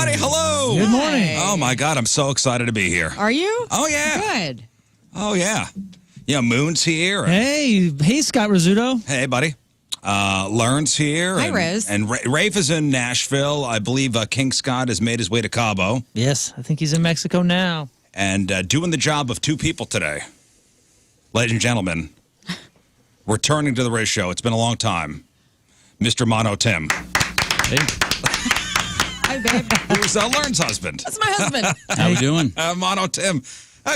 everybody. Hello. Good morning. Oh, my God. I'm so excited to be here. Are you? Oh, yeah. Good. Oh, yeah. Yeah, Moon's here. Hey, Scott Rizzuto. Hey, buddy. Lern's here. Hi, Rizz. And Rafe is in Nashville. I believe King Scott has made his way to Cabo. Yes, I think he's in Mexico now. And doing the job of two people today. Ladies and gentlemen, returning to the Rizz Show. It's been a long time. Mr. Mono Tim. Hey. Hi, babe. Who's Lern's husband. That's my husband. How we doing? Mono Tim.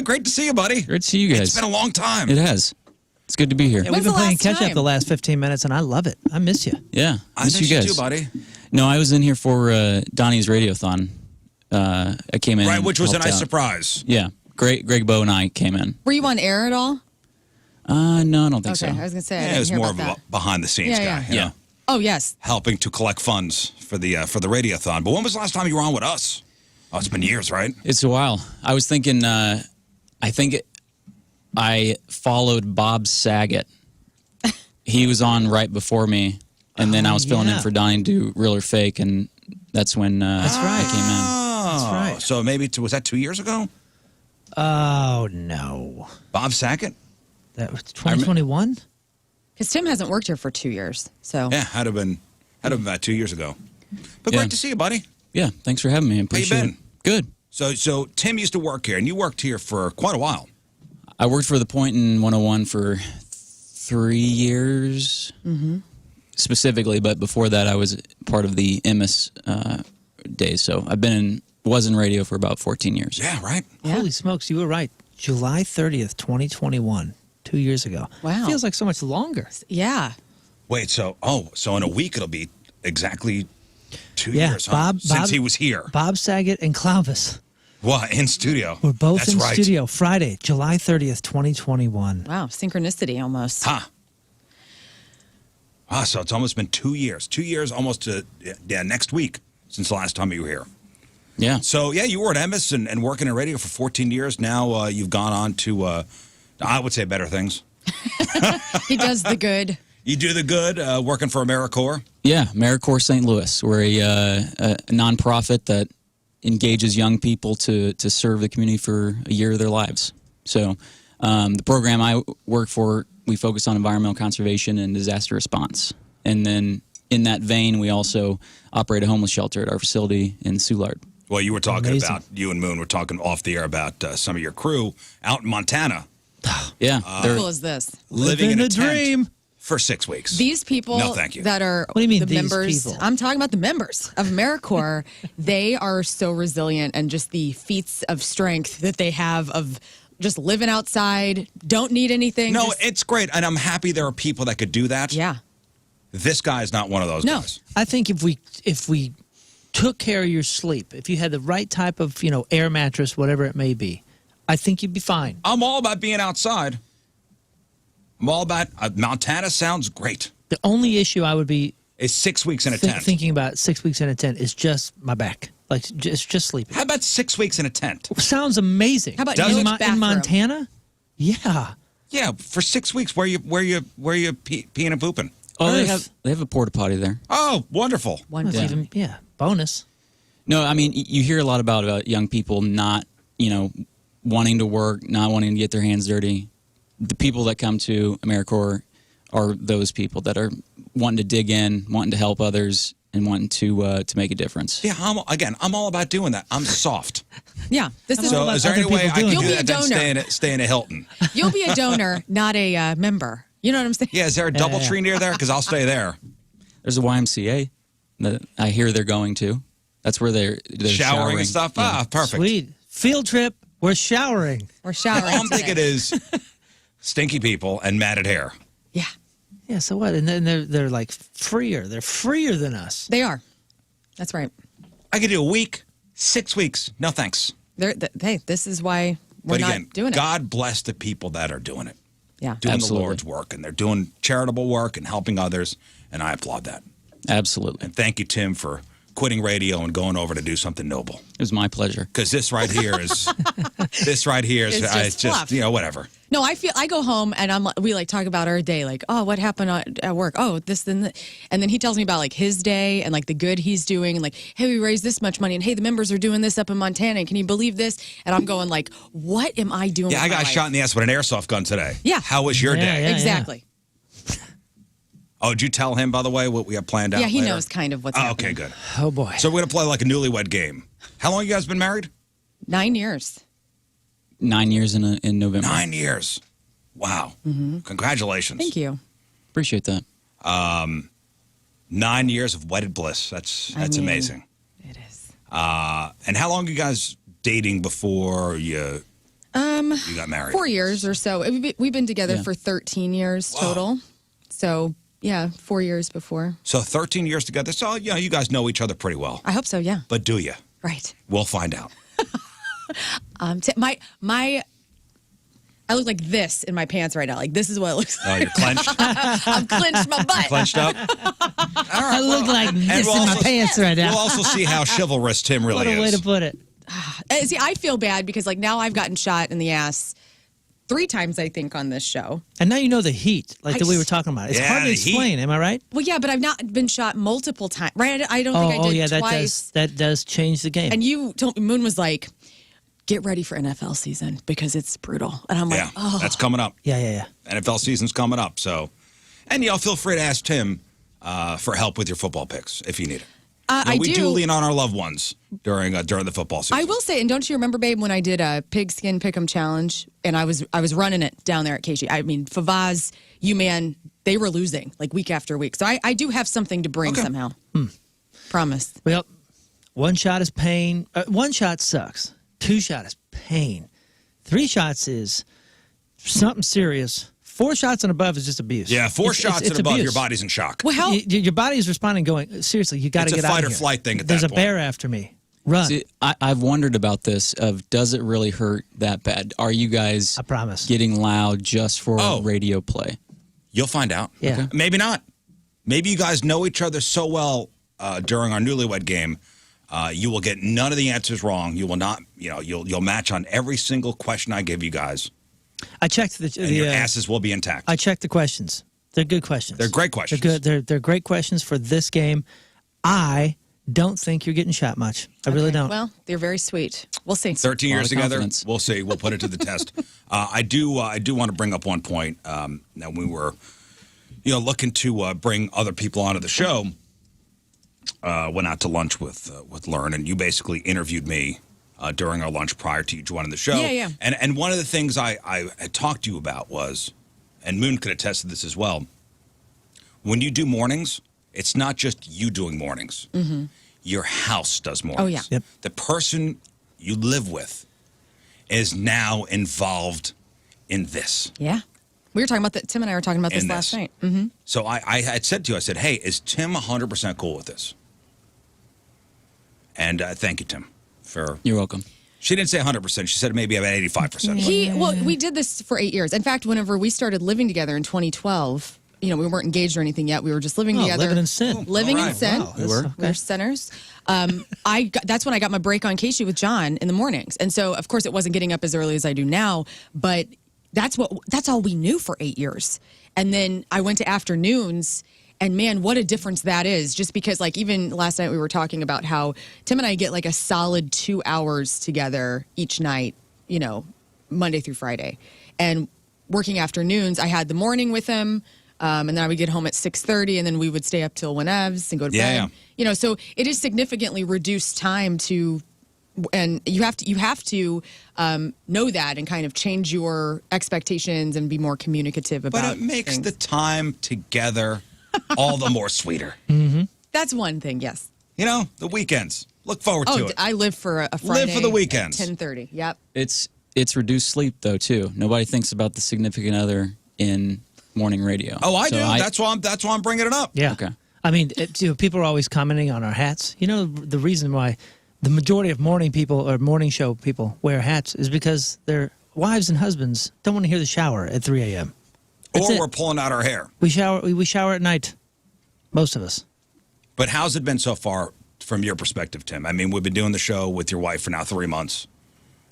Great to see you, buddy. Great to see you guys. It's been a long time. It has. It's good to be here. Yeah, When's we've been the playing last catch up time? the last 15 minutes, and I love it. I miss you. Yeah, I miss you guys too, buddy. No, I was in here for Donnie's Radiothon. I came in. Right, which was a helped nice out. surprise. Yeah, Greg Bowe and I came in. Were you on air at all? No, I don't think Okay, so. I was going to say, I Yeah, didn't it was hear more about of that. a behind-the-scenes Yeah, guy. yeah. you Yeah. know, Oh, yes. helping to collect funds for the Radiothon. But when was the last time you were on with us? Oh, it's been years, right? It's a while. I was thinking. I think I followed Bob Saget. He was on right before me, and then I was filling in for Donnie to do Real or Fake, and that's when That's right. I came in. Oh, That's right. So maybe, was that 2 years ago? Oh, no. Bob Saget? That was 2021? Because Tim hasn't worked here for 2 years. So Yeah, had to have been about 2 years ago. But Yeah. great to see you, buddy. Yeah, thanks for having me. I appreciate been? it. Good. So Tim used to work here, and you worked here for quite a while. I worked for the Point in 101 for 3 years, specifically. But before that, I was part of the Emmis days. So I've was in radio for about 14 years. Yeah, right? Yeah. Holy smokes, you were right. July 30th, 2021, 2 years ago. Wow. Feels like so much longer. yeah. Wait, so in a week it'll be exactly 2 Yeah, years, huh? Since he was here. Bob Saget and Clovis What, in studio? were both That's in right. studio Friday, July 30th, 2021. Wow. Synchronicity almost. Huh. Wow, so it's almost been 2 years. 2 years almost to next week since the last time you were here. Yeah. So, yeah, you were at Emmis and working in radio for 14 years. Now you've gone on to, I would say, better things. He does the good. You do the good, working for AmeriCorps. Yeah, AmeriCorps St. Louis. We're a nonprofit that engages young people to serve the community for a year of their lives. So the program I work for, we focus on environmental conservation and disaster response. And then in that vein, we also operate a homeless shelter at our facility in Soulard. Well, you were talking Amazing. about, you and Moon were talking off the air about some of your crew out in Montana Yeah, How they're cool is this? living in a tent dream. for 6 weeks. These people No, thank you. that are What do you mean, the these members, people? I'm talking about the members of AmeriCorps. They are so resilient, and just the feats of strength that they have of just living outside, don't need anything. No, just- it's great, and I'm happy there are people that could do that. yeah. This guy is not one of those No. guys. I think if we took care of your sleep, if you had the right type of, air mattress, whatever it may be, I think you'd be fine. I'm all about being outside. I'm all about Montana sounds great. The only issue I would be It's 6 weeks in a tent. thinking about 6 weeks in a tent is just my back. Like, just sleeping. How about 6 weeks in a tent? Sounds amazing. How about Does no it? bathroom? in Montana? Yeah. Yeah, for 6 weeks, where you peeing and pooping. oh Earth. they have a porta potty there. Oh, wonderful. One That's day. even, bonus. No, I mean you hear a lot about young people not wanting to work, not wanting to get their hands dirty. The people that come to AmeriCorps are those people that are wanting to dig in, wanting to help others, and wanting to make a difference. Yeah, I'm all about doing that. I'm soft. Yeah. This is. So about is there other any way people I can doing do it. You'll that be a than donor. stay in a Hilton? You'll be a donor, not a member. You know what I'm saying? Yeah, is there a Doubletree yeah. near there? Because I'll stay there. There's a YMCA that I hear they're going to. That's where they're Showering and stuff? Yeah. Ah, perfect. Sweet. Field trip. We're showering. We're showering. All I'm today. thinking is stinky people and matted hair. Yeah, Yeah, so what? And then they're like freer. They're freer than us. they are. That's right. I could do a week, 6 weeks. No thanks. Hey, this is why we're But not again, doing it. God bless the people that are doing it. Yeah. Doing Absolutely. the Lord's work, and they're doing charitable work and helping others, and I applaud that. Absolutely. And thank you, Tim, for quitting radio and going over to do something noble. It was my pleasure. Because this right here is This right here is It's just fluff. whatever. No, I go home and we like talk about our day, like, oh, what happened at work? Oh, this, then that. And then he tells me about like his day and like the good he's doing and like, hey, we raised this much money and hey, the members are doing this up in Montana. And can you believe this? And I'm going like, what am I doing? Yeah, I got shot in the ass with an airsoft gun today. Yeah. How was your day? Yeah. Exactly. Oh, did you tell him, by the way, what we have planned out? Yeah, he later? knows kind of what's Oh, happening. okay, good. Oh boy. So we're gonna play like a newlywed game. How long you guys been married? 9 years. 9 years in November. 9 years. Wow. Congratulations. Thank you. Appreciate that. 9 years of wedded bliss. That's mean, amazing. It is. And how long you guys dating before you got married? 4 years or so. We've been together Yeah. for 13 years total. So, yeah, 4 years before. So 13 years together. So, you guys know each other pretty well. I hope so, yeah. But do you? Right. We'll find out. I look like this in my pants right now. Like, this is what it looks like. Oh, you're clenched? I've clenched my butt. Clenched up? I look like this in my pants right now. We'll also see how chivalrous Tim really What a way is. to put it. See, I feel bad because, like, now I've gotten shot in the ass 3 times, I think, on this show. And now you know the heat, like that we were talking about. It's Yeah, hard to the heat. explain. Am I right? Well, yeah, but I've not been shot multiple times, right? I don't think I did twice. that does change the game. And you told me, Moon was like, get ready for NFL season because it's brutal. And I'm like, Yeah, oh. that's coming up. yeah. NFL season's coming up. So, and feel free to ask Tim for help with your football picks if you need it. We do lean on our loved ones during the football season. I will say, and don't you remember, babe, when I did a pigskin pick'em challenge and I was running it down there at KG. I mean, Favaz, man, they were losing like week after week. So I do have something to bring somehow. Promise. Well, 1 shot is pain. 1 shot sucks. 2 shot is pain. 3 shots is something serious. 4 shots and above is just abuse. Yeah, 4 shots it's and above, abuse. your body's in shock. Well, how? Your body is responding, going, seriously, you got to It's a get out fight of or here. flight thing at There's that a bear after me. Run. See, I've wondered about this of does it really hurt that bad? Are you guys I promise. getting loud just for radio play? You'll find out. Yeah. Okay. Maybe not. Maybe you guys know each other so well during our newlywed game, you will get none of the answers wrong. You will not, you'll match on every single question I give you guys. I checked And your asses will be intact. I checked the questions. They're good questions. They're great questions. They're good. They're great questions for this game. I don't think you're getting shot much. I really don't. Well, they're very sweet. We'll see. 13 A lot years of together. confidence. We'll see. We'll put it to the test. I do want to bring up one point. Now we were, looking to bring other people onto the show. Went out to lunch with Lern, and you basically interviewed me during our lunch prior to you joining the show. Yeah. And one of the things I had talked to you about was, and Moon could attest to this as well, when you do mornings, it's not just you doing mornings. Mm-hmm. Your house does mornings. Oh, yeah. Yep. The person you live with is now involved in this. Yeah. We were talking about that. Tim and I were talking about this In last this. night. Mm-hmm. So I had said to you, I said, hey, is Tim 100% cool with this? And thank you, Tim. You're welcome. She didn't say 100%. She said maybe about 85%. We did this for 8 years. In fact, whenever we started living together in 2012, we weren't engaged or anything yet. We were just living together. Living in sin. Living All in right. sin. Wow, that's okay. We're sinners. That's when I got my break on Casey with John in the mornings. And so, of course, it wasn't getting up as early as I do now, but that's all we knew for 8 years. And then I went to afternoons, and man, what a difference that is. Just because, like, even last night we were talking about how Tim and I get like a solid 2 hours together each night, Monday through Friday. And working afternoons, I had the morning with him. And then I would get home at 6:30, and then we would stay up till whenevs and go to bed. Yeah. So it is significantly reduced time to, and you have to know that and kind of change your expectations and be more communicative about. But it makes things. the time together all the more sweeter. That's one thing. Yes. The weekends. Look forward to it. I live for a Friday. for the weekends. 10:30. Yep. It's reduced sleep though too. Nobody thinks about the significant other in morning radio. Oh, I So do. That's why I'm bringing it up. Yeah. Okay. I mean, people are always commenting on our hats. The reason why the majority of morning people or morning show people wear hats is because their wives and husbands don't want to hear the shower at 3 a.m. That's Or it. we're pulling out our hair. We shower at night. Most of us. But how's it been so far from your perspective, Tim? I mean, we've been doing the show with your wife for now 3 months.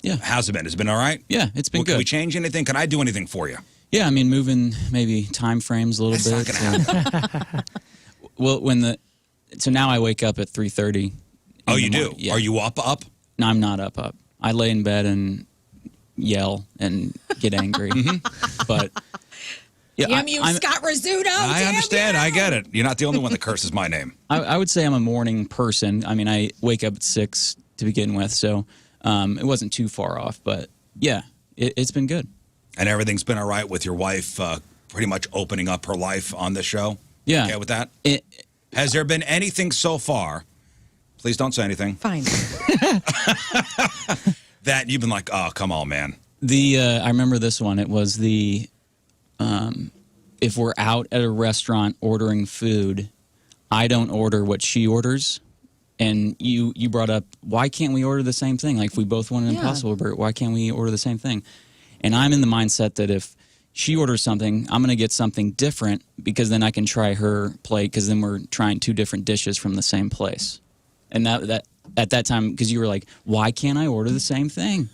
Yeah. How's it been? Has it been all right? Yeah, it's been Well, good. Can we change anything? Can I do anything for you? Yeah, I mean, moving maybe time frames a little That's bit. not going to happen. Well, so now I wake up at 3:30. Oh, you do? Yeah. Are you up? No, I'm not up. I lay in bed and yell and get angry. But yeah, Damn you, Scott Rizzuto! I damn understand. you. I get it. You're not the only one that curses my name. I would say I'm a morning person. I mean, I wake up at 6 to begin with, so it wasn't too far off. But yeah, it's been good. And everything's been all right with your wife pretty much opening up her life on this show? Yeah. Okay with that? Has there been anything so far, please don't say anything, Fine. that you've been like, oh, come on, man? I remember this one. It was if we're out at a restaurant ordering food, I don't order what she orders. And you brought up, why can't we order the same thing? Like, if we both want an Impossible Burger, why can't we order the same thing? And I'm in the mindset that if she orders something, I'm going to get something different because then I can try her plate, because then we're trying 2 different dishes from the same place. And that at that time, because you were like, why can't I order the same thing?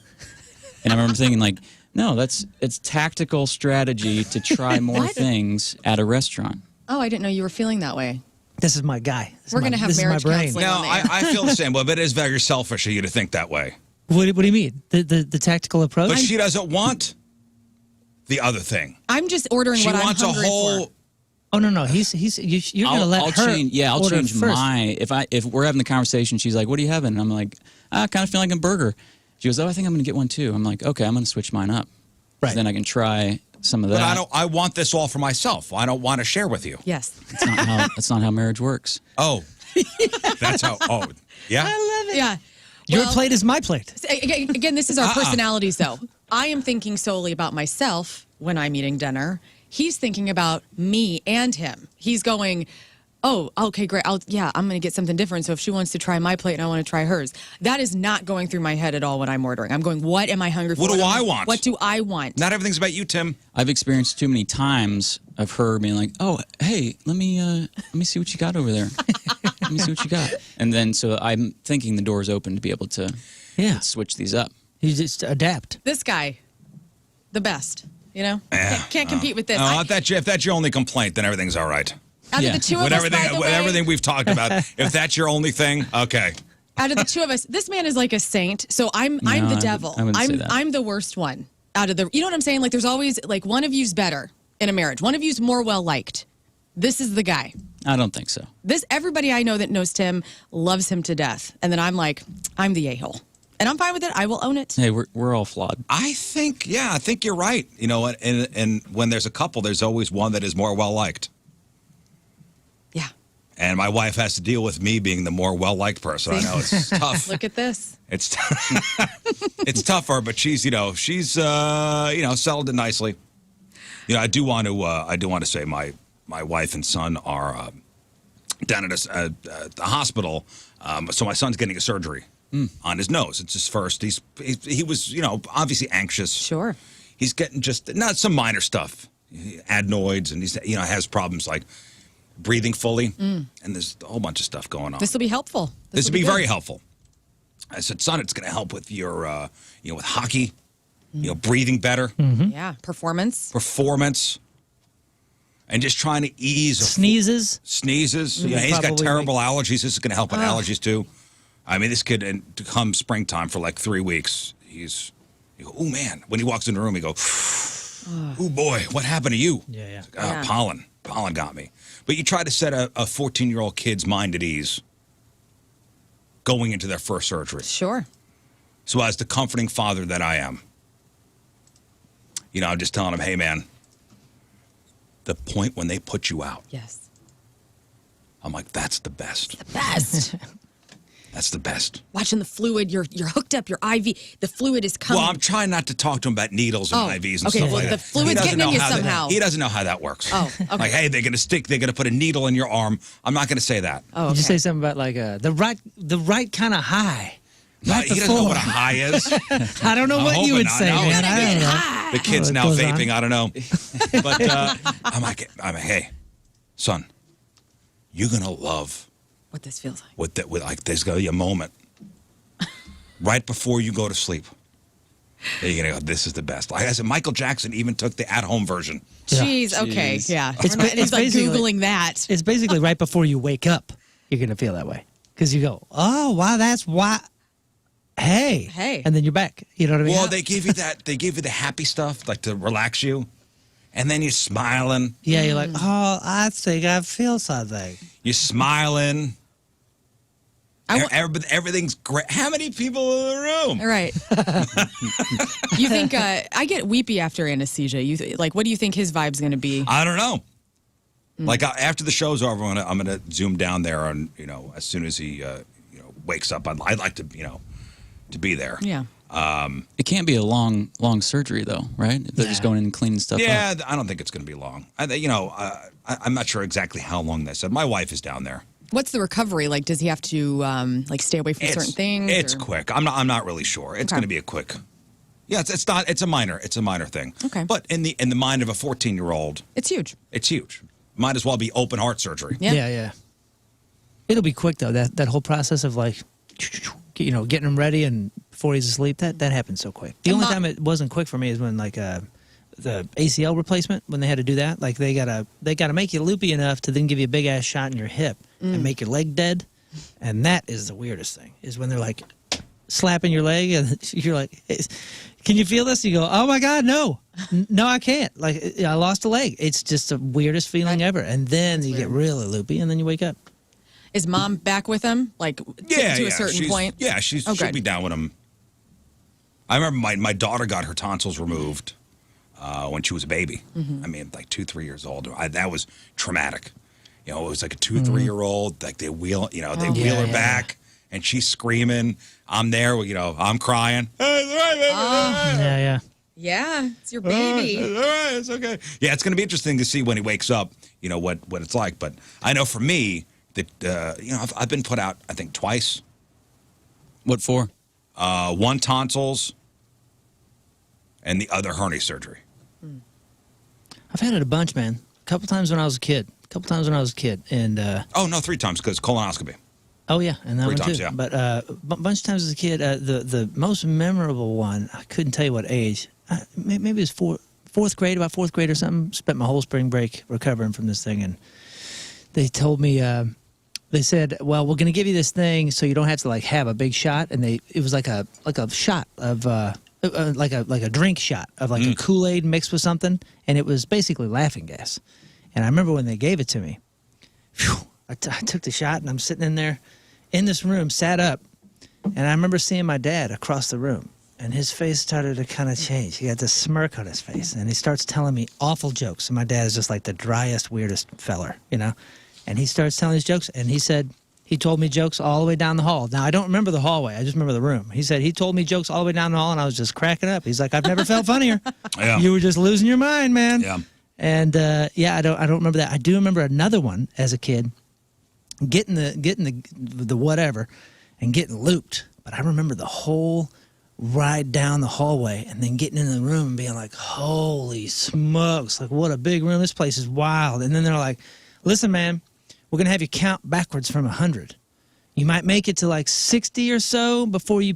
And I remember thinking, like, no, it's tactical strategy to try more things at a restaurant. Oh, I didn't know you were feeling that way. This is my guy. We're going to have marriage counseling. No, on the air. I feel the same, but it is very selfish of you to think that way. What do you mean? The tactical approach? But she doesn't want the other thing. I'm just ordering She what I'm wants a hungry whole. for. Oh no, you're gonna let I'll her. change. Yeah, I'll order change first. my. If we're having the conversation, she's like, "What are you having?" And I'm like, "I kind of feel like a burger." She goes, "Oh, I think I'm going to get one too." I'm like, "Okay, I'm going to switch mine up." Right. Then I can try some of that. But I want this all for myself. I don't want to share with you. Yes. That's not how marriage works. Oh, that's how. Oh, yeah. I love it. Yeah. Your Well, plate is my plate. Again, this is our personalities, though. I am thinking solely about myself when I'm eating dinner. He's thinking about me and him. He's going, oh, okay, great. I'm going to get something different. So if she wants to try my plate and I want to try hers, that is not going through my head at all when I'm ordering. I'm going, what am I hungry for? What do I want? What do I want? Not everything's about you, Tim. I've experienced too many times of her being like, "Oh, hey, let me see what you got over there. Let me see what you got." And then so I'm thinking the door's open to be able to switch these up. You just adapt. This guy, the best, you know? Yeah. Can't compete with this. If that's your only complaint, then everything's all right. Out of the two of us, by the With way, everything we've talked about, if that's your only thing, okay. out of the two of us, this man is like a saint. So I'm the devil. I wouldn't say that. I'm the worst one out of the. You know what I'm saying? Like, there's always like one of you's better in a marriage. One of you's more well liked. This is the guy. I don't think so. Everybody I know that knows Tim loves him to death, and then I'm like, I'm the a-hole, and I'm fine with it. I will own it. Hey, we're all flawed. I think you're right. You know, and when there's a couple, there's always one that is more well liked. Yeah. And my wife has to deal with me being the more well liked person. I know it's tough. Look at this. It's it's tougher, but she's settled it nicely. You know, I do want to say my wife and son are down at the hospital. So my son's getting a surgery on his nose. It's his first. He was obviously anxious. Sure. He's getting just not some minor stuff, adenoids, and he's has problems like breathing fully, and there's a whole bunch of stuff going on. This will be helpful. This will be good. very helpful. I said, son, it's going to help with your, with hockey, breathing better, Yeah. Performance. and just trying to ease. Sneezes. Yeah, he's got terrible allergies. This is going to help with allergies too. I mean, this kid, and to come springtime for like 3 weeks, oh man, when he walks in the room, he goes, oh boy, what happened to you? Yeah. Yeah. Pollen got me. But you try to set a 14-year-old kid's mind at ease going into their first surgery. Sure. So as the comforting father that I am, I'm just telling him, hey, man, the point when they put you out, Yes. I'm like, that's the best. The best. That's the best. Watching the fluid, you're hooked up, your IV, the fluid is coming. Well, I'm trying not to talk to him about needles and IVs and okay, stuff well, like the that. fluid's He doesn't getting in know you how somehow. He doesn't know how that works. Oh, okay. Like, hey, they're going to put a needle in your arm. I'm not going to say that. Oh, okay. You just say something about like the right kind of high. No, Right he doesn't know before. what a high is. I don't know I'm what you hoping would not. say, No, man. it's I don't know. High. The kid's Oh, it now goes vaping. on. I don't know. But I'm like, hey, son, you're going to love What this feels like. there's going to be a moment right before you go to sleep. You're going to go, this is the best. Like I said, Michael Jackson even took the at-home version. Jeez, okay, yeah. It's like basically- Googling that. It's basically right before you wake up, you're going to feel that way. Because you go, oh, wow, that's why. Hey. And then you're back. You know what I mean? Well, they give you that. They give you the happy stuff, like to relax you. And then you're smiling. Yeah, you're like, oh, I think I feel something. You're smiling. Everything's great. How many people in the room? All right. You think I get weepy after anesthesia? What do you think his vibe's going to be? I don't know. Like after the show's over, I'm gonna zoom down there, and as soon as he wakes up, I'd like to to be there. Yeah. It can't be a long surgery though, right? If they're just going in and cleaning stuff up. Yeah, I don't think it's going to be long. I'm not sure exactly how long they said. My wife is down there. What's the recovery like? Does he have to stay away from certain things? It's quick. I'm not really sure. It's going to be a quick. Yeah, it's not. It's a minor thing. Okay. But in the mind of a 14-year-old, it's huge. It's huge. Might as well be open heart surgery. Yeah. It'll be quick though. That whole process of getting him ready and before he's asleep, that happens so quick. The only time it wasn't quick for me is when the ACL replacement, when they had to do that. Like they gotta make you loopy enough to then give you a big ass shot in your hip and make your leg dead. And that is the weirdest thing, is when they're like slapping your leg and you're like, hey, can you feel this? You go, oh my God, no, I can't. Like I lost a leg. It's just the weirdest feeling ever. And then you get really loopy and then you wake up. Is mom back with him? To a certain point? Yeah, she'll be down with him. I remember my daughter got her tonsils removed when she was a baby. I mean, like 2-3 years old. That was traumatic. It was like a 2-3-year-old. Like they wheel her back, and she's screaming. I'm there. I'm crying. Yeah. Yeah, it's your baby. All right, it's okay. Yeah, it's going to be interesting to see when he wakes up. What it's like. But I know for me that I've been put out, I think, twice. What for? One tonsils, and the other hernia surgery. I've had it a bunch, man. A couple times when I was a kid. And 3 times because colonoscopy. Oh yeah, and that 3 one times, too. yeah. But a bunch of times as a kid, the most memorable one, I couldn't tell you what age. Maybe it was fourth grade or something. Spent my whole spring break recovering from this thing, and they told me. They said, well, we're going to give you this thing so you don't have to have a big shot. And it was like a shot of like a drink shot of a Kool-Aid mixed with something, and it was basically laughing gas. And I remember when they gave it to me, I took the shot, and I'm sitting in there in this room, sat up, and I remember seeing my dad across the room, and his face started to kind of change. He had this smirk on his face, and he starts telling me awful jokes. And my dad is just like the driest, weirdest feller, And he starts telling his jokes, and he told me jokes all the way down the hall. Now, I don't remember the hallway. I just remember the room. He said he told me jokes all the way down the hall, and I was just cracking up. He's like, I've never felt funnier. Yeah. You were just losing your mind, man. Yeah. And, I don't remember that. I do remember another one as a kid, getting the whatever and getting looped. But I remember the whole ride down the hallway and then getting in the room and being like, holy smokes, what a big room. This place is wild. And then they're like, listen, man, we're going to have you count backwards from 100. You might make it to 60 or so before you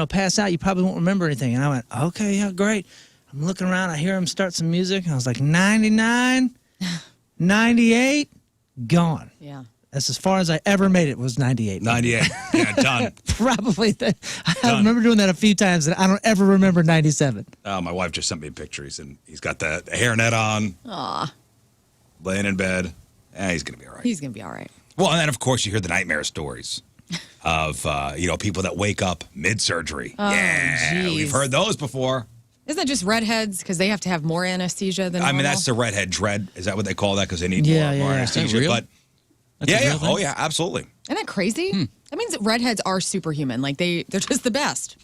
pass out. You probably won't remember anything. And I went, okay, yeah, great. I'm looking around. I hear him start some music. And I was like, 99, 98, gone. Yeah. That's as far as I ever made it, was 98. 98. Yeah, done. Probably. I remember doing that a few times, and I don't ever remember 97. My wife just sent me pictures, and he's got the hairnet on. Aw. Laying in bed. He's going to be all right. He's going to be all right. Well, and then, of course, you hear the nightmare stories of, people that wake up mid-surgery. Oh, geez. We've heard those before. Isn't that just redheads because they have to have more anesthesia than normal? I mean, that's the redhead dread. Is that what they call that? Because they need more anesthesia. Is that real? But That's a real thing? Oh yeah, absolutely. Isn't that crazy? That means that redheads are superhuman. They're just the best.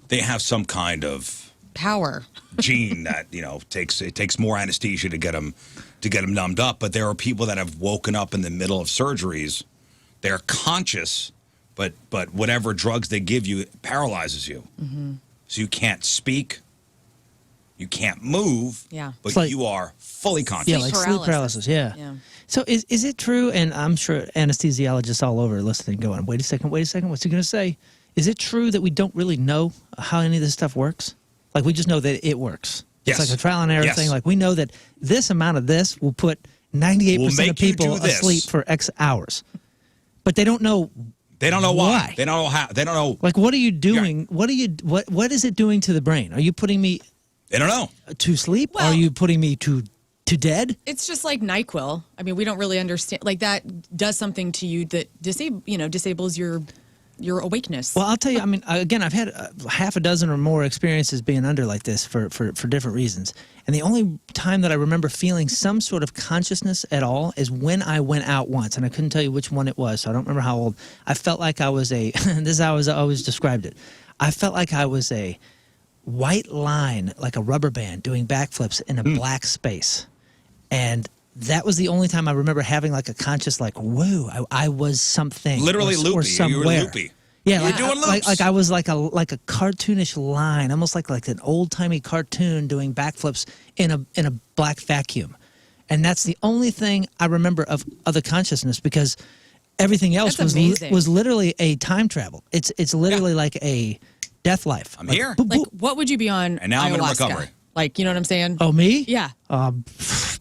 They have some kind of Power. gene that takes more anesthesia to get them numbed up. But there are people that have woken up in the middle of surgeries. They're conscious, but whatever drugs they give you paralyzes you. So you can't speak, you can't move. Yeah. But you are fully conscious. Yeah, sleep paralysis. Yeah. So is it true, and I'm sure anesthesiologists all over listening going, wait a second, what's he going to say? Is it true that we don't really know how any of this stuff works? Like we just know that it works. Yes. It's like a trial and error Yes. thing. Like we know that this amount of this will put 98% of people asleep for X hours. But they don't know. They don't know why. They don't know how. They don't know. Like, what are you doing? Yeah. What is it doing to the brain? Are you putting me? They don't know. To sleep? Well, are you putting me to dead? It's just like NyQuil. I mean, we don't really understand. Like that does something to you that disables your awakeness. Well, I'll tell you. I mean, again, I've had half a dozen or more experiences being under like this for different reasons. And the only time that I remember feeling some sort of consciousness at all is when I went out once, and I couldn't tell you which one it was. So I don't remember how old. I felt like I was a. This is how I always described it. I felt like I was a white line, like a rubber band, doing backflips in a black space, and that was the only time I remember having like a conscious, like, whoa, I was something. Literally loopy. Or somewhere. You were loopy. Yeah, you were doing loops. Like I was like a cartoonish line, almost like an old timey cartoon doing backflips in a black vacuum, and that's the only thing I remember of other consciousness because everything else was literally a time travel. It's literally like a death life. I'm like, here. Boop, boop. Like, what would you be on? And now ayahuasca? I'm in recovery. Like, you know what I'm saying? Oh, me? Yeah. Man,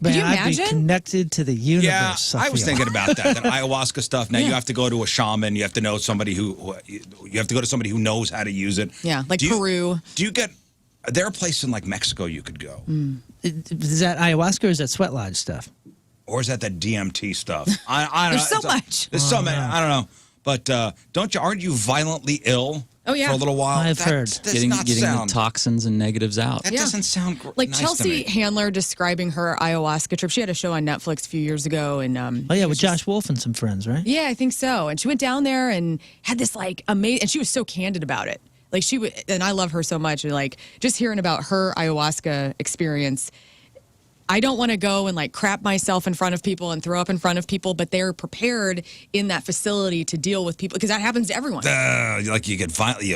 you I'd be imagine? connected to the universe. Yeah, I was thinking about that ayahuasca stuff. Now you have to go to a shaman. You have to know somebody who you have to go to somebody who knows how to use it. Yeah, like Peru. Do you get? There a place in like Mexico you could go, Is that ayahuasca or is that sweat lodge stuff? or is that DMT stuff? I don't There's know. so much. There's so many. I don't know. But aren't you violently ill? Oh, yeah. For a little while. I've heard. Getting the toxins and negatives out. That doesn't sound Like nice Chelsea to me. Handler describing her ayahuasca trip. She had a show on Netflix a few years ago, and Oh yeah, with Josh Wolf and some friends, right? yeah, I think so. And she went down there and had this like amazing, and she was so candid about it. Like she would, and I love her so much. And like just hearing about her ayahuasca experience, I don't want to go and like crap myself in front of people and throw up in front of people, but they're prepared in that facility to deal with people because that happens to everyone. Like you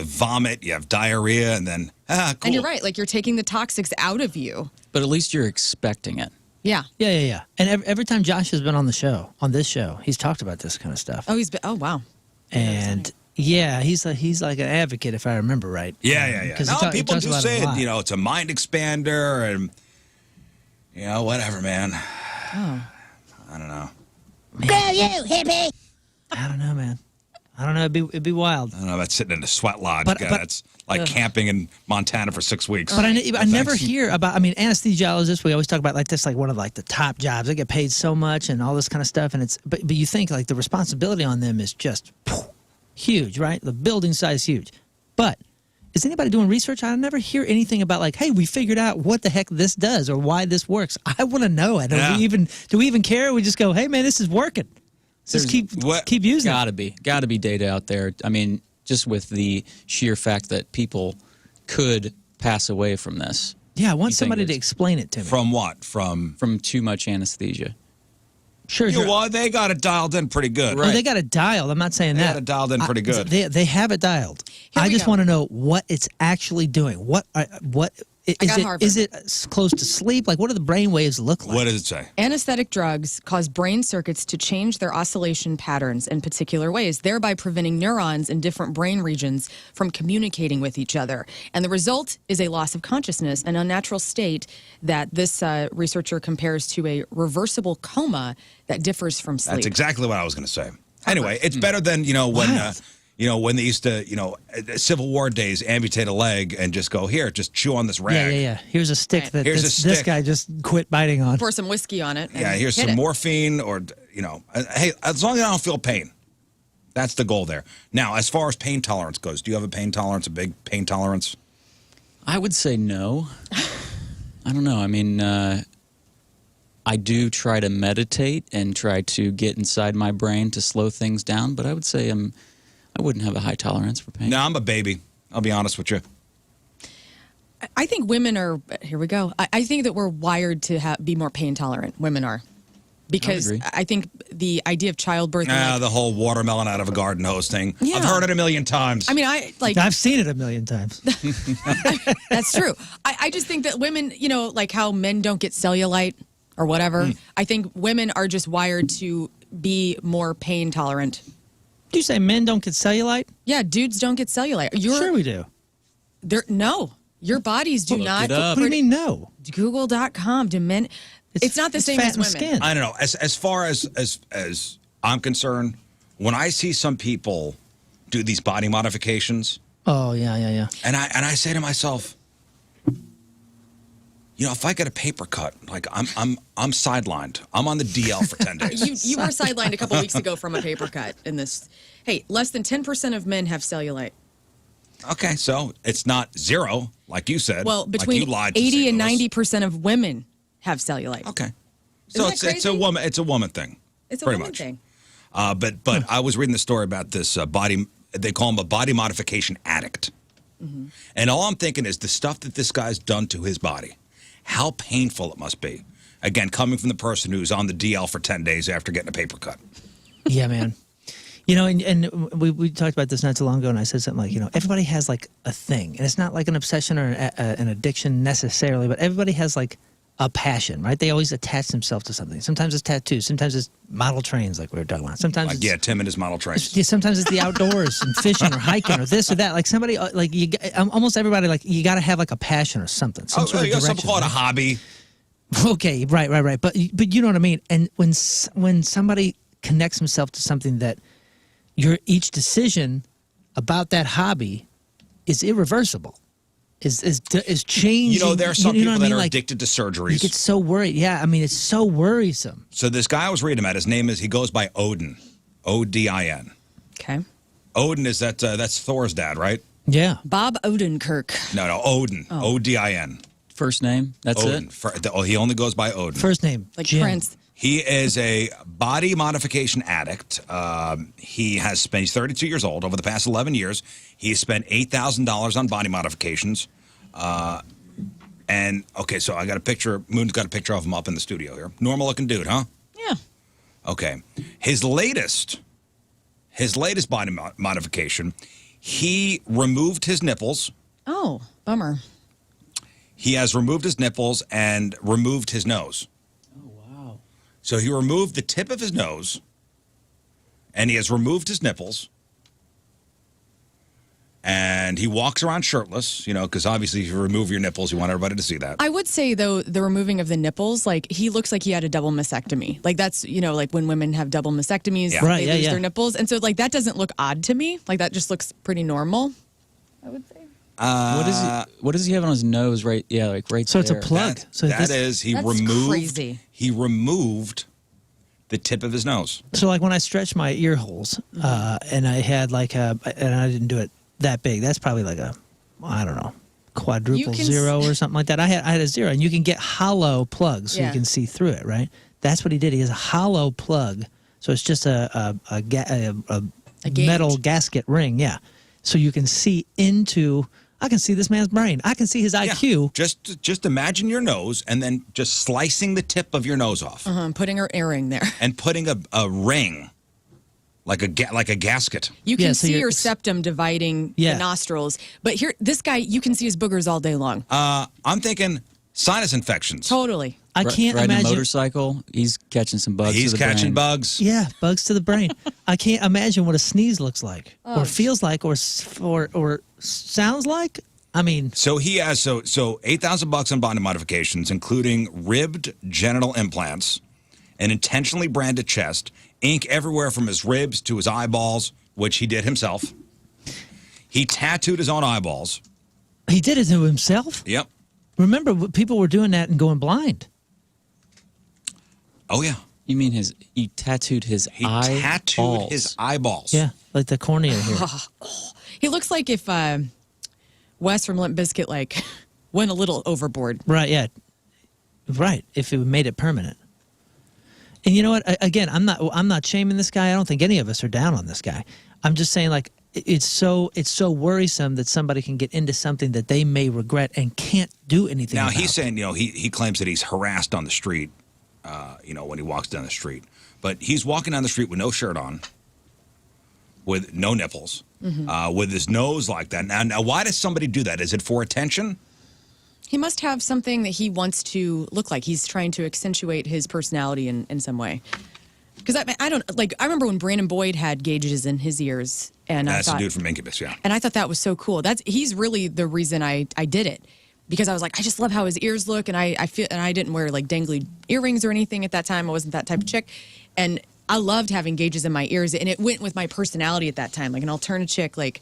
vomit, you have diarrhea, and then cool. And you're right, like you're taking the toxics out of you. But at least you're expecting it. Yeah. Yeah. And every time Josh has been on this show, he's talked about this kind of stuff. Oh wow. And yeah, he's like an advocate, if I remember right. Yeah. No, people do say it's a mind expander and. Whatever, man. Oh. I don't know. Screw you, hippie! I don't know, man. I don't know. It'd be wild. I don't know about sitting in a sweat lodge. But That's like camping in Montana for 6 weeks. But I never hear about. I mean, anesthesiologists. We always talk about like this, like one of like the top jobs. They get paid so much and all this kind of stuff. And but you think like the responsibility on them is just huge, right? The building size huge. But is anybody doing research? I never hear anything about like, hey, we figured out what the heck this does or why this works. I want to know it. Do we even care? We just go, hey, man, this is working. Just keep using it. Gotta be data out there. I mean, just with the sheer fact that people could pass away from this. Yeah, I want somebody to explain it to me. From what? From too much anesthesia. Sure. Well, they got it dialed in pretty good. Right. Oh, they got it dialed. I'm not saying that. They got it dialed in pretty good. They have it dialed. I just want to know what it's actually doing. What is it close to sleep? Like, what do the brain waves look like? What does it say? Anesthetic drugs cause brain circuits to change their oscillation patterns in particular ways, thereby preventing neurons in different brain regions from communicating with each other. And the result is a loss of consciousness, an unnatural state that this researcher compares to a reversible coma that differs from sleep. That's exactly what I was going to say. Anyway, it's better than, when they used to, Civil War days, amputate a leg and just go, here, just chew on this rag. Yeah. Here's a stick that this guy just quit biting on. Pour some whiskey on it. Yeah, here's some morphine or, hey, as long as I don't feel pain. That's the goal there. Now, as far as pain tolerance goes, do you have a pain tolerance, a big pain tolerance? I would say no. I don't know. I mean, I do try to meditate and try to get inside my brain to slow things down, but I would say I wouldn't have a high tolerance for pain. No, I'm a baby. I'll be honest with you. I think women are, here we go. I think that we're wired to be more pain tolerant. Women are. Because I think the idea of childbirth. The whole watermelon out of a garden hose thing. Yeah. I've heard it a million times. I mean, I've seen it a million times. That's true. I just think that women, like how men don't get cellulite or whatever. I think women are just wired to be more pain tolerant. Do you say men don't get cellulite? Yeah, dudes don't get cellulite. Sure we do. No. Your bodies do Look not. it up. What do you mean no? Google.com. It's not the same fat as and women. skin. I don't know. As far as I'm concerned, when I see some people do these body modifications, Oh yeah. and I say to myself, if I get a paper cut, like I'm sidelined. I'm on the DL for 10 days. You were sidelined a couple weeks ago from a paper cut in this. Hey, less than 10% of men have cellulite. Okay, so it's not zero, like you said. Well, like between you lied to 80 and St. Louis. 90% of women have cellulite. Okay, so Isn't it's that it's a crazy? woman thing. It's a pretty woman much. thing. But I was reading the story about this body. They call him a body modification addict, and all I'm thinking is the stuff that this guy's done to his body. How painful it must be. Again, coming from the person who's on the DL for 10 days after getting a paper cut. Yeah, man. And we talked about this not too long ago, and I said something like, everybody has like a thing, and it's not like an obsession or an addiction necessarily, but everybody has like a passion, right? They always attach themselves to something. Sometimes it's tattoos, sometimes it's model trains, like we were talking about. Sometimes Like, it's, Tim and his model trains. yeah, sometimes it's the outdoors and fishing or hiking or this or that. Like somebody, like almost everybody, like you got to have like a passion or something. Some sort of Some direction, call it a right? hobby. Okay, right. But you know what I mean. And when somebody connects himself to something that each decision about that hobby is irreversible, is changing. There are some you know people what I that mean? are Like, addicted to you surgeries. get so worried. Yeah, I mean it's so worrisome. So this guy I was reading about, his name he goes by Odin, Odin. Okay. Odin is that's Thor's dad, right? Yeah. Bob Odenkirk. No, Odin, Odin. First name. That's Odin. it. He only goes by Odin. First name Like Jim. Prince. He is a body modification addict. He's 32 years old. Over the past 11 years, he has spent $8,000 on body modifications. And okay, so I got a picture. Moon's got a picture of him up in the studio here. Normal looking dude, huh? Yeah. Okay. His latest body modification, he removed his nipples. Oh, bummer. He has removed his nipples and removed his nose. Oh wow. So he removed the tip of his nose, and he has removed his nipples. And he walks around shirtless, because obviously if you remove your nipples, you want everybody to see that. I would say, though, the removing of the nipples, like, he looks like he had a double mastectomy. Like, that's, like when women have double mastectomies, Yeah. Right, they yeah, lose yeah. their nipples. And so, like, that doesn't look odd to me. Like, that just looks pretty normal, I would say. What does he have on his nose? Right. Yeah, like right So it's a there. plug. That's crazy. He removed the tip of his nose. So like when I stretched my ear holes, and I had and I didn't do it that big. That's probably like I don't know, quadruple zero or something like that. I had a zero, and you can get hollow plugs so you can see through it, right? That's what he did. He has a hollow plug, so it's just a metal gasket ring, yeah. So you can see into. I can see this man's brain. I can see his IQ. Yeah. Just imagine your nose and then just slicing the tip of your nose off. Putting her earring there. And putting a ring, like a gasket. You can so see your septum dividing the nostrils. But here, this guy, you can see his boogers all day long. I'm thinking sinus infections. Totally. I can't riding imagine. a motorcycle, he's catching some bugs. He's to the catching brain. bugs. Yeah, bugs to the brain. I can't imagine what a sneeze looks like, or feels like, or sounds like. I mean, So he has so $8,000 on body modifications, including ribbed genital implants, an intentionally branded chest, ink everywhere from his ribs to his eyeballs, which he did himself. He tattooed his own eyeballs. he did it to himself. Yep. Remember, people were doing that and going blind. Oh yeah. You mean he tattooed his He eyeballs? tattooed his eyeballs. Yeah, like the cornea here. He looks like if Wes from Limp Bizkit, like, went a little overboard. Right, yeah. Right, if it made it permanent. And you know what? Again, I'm not shaming this guy. I don't think any of us are down on this guy. I'm just saying, like, it's so worrisome that somebody can get into something that they may regret and can't do anything Now about. he's saying, he claims that he's harassed on the street, when he walks down the street. But he's walking down the street with no shirt on, with no nipples, with his nose like that. Now, why does somebody do that? Is it for attention? He must have something that he wants to look like. He's trying to accentuate his personality in some way. Because I don't like. I remember when Brandon Boyd had gauges in his ears, and That's I thought, the dude from Incubus, yeah. and I thought that was so cool. He's really the reason I did it, because I was like, I just love how his ears look, and I feel, and I didn't wear like dangly earrings or anything at that time. I wasn't that type of chick, and I loved having gauges in my ears, and it went with my personality at that time, like an alternative chick, like.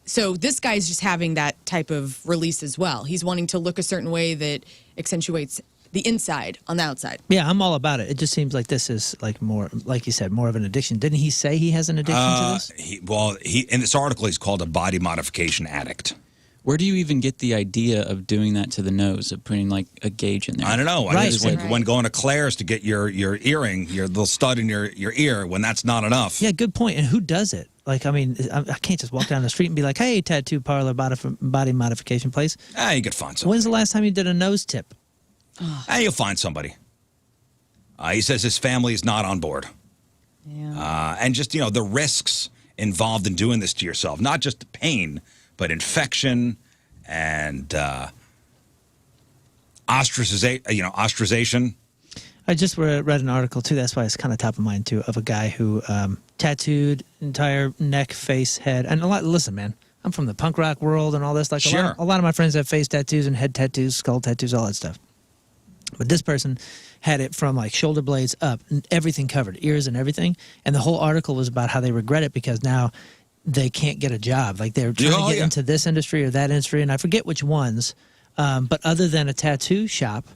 So this guy's just having that type of release as well. He's wanting to look a certain way that accentuates the inside on the outside. Yeah, I'm all about it. It just seems like this is like more, like you said, more of an addiction. Didn't he say he has an addiction to this? He in this article, he's called a body modification addict. Where do you even get the idea of doing that to the nose, of putting like a gauge in there? I don't know. Right. It's like when going to Claire's to get your earring, your little stud in your ear, when that's not enough. Yeah, good point. And who does it? Like, I mean, I can't just walk down the street and be like, hey, tattoo parlor, body modification place. You could find somebody. When's the last time you did a nose tip? You'll find somebody. He says his family is not on board. Yeah. And just, the risks involved in doing this to yourself, not just the pain, but infection and ostracization. I just read an article, too. That's why it's kind of top of mind, too, of a guy who tattooed entire neck, face, head. And listen, man, I'm from the punk rock world and all this. Like, Sure. a lot of my friends have face tattoos and head tattoos, skull tattoos, all that stuff. But this person had it from like shoulder blades up, and everything covered, ears and everything. And the whole article was about how they regret it because now they can't get a job. Like they're trying to get into this industry or that industry, and I forget which ones. But other than a tattoo shop,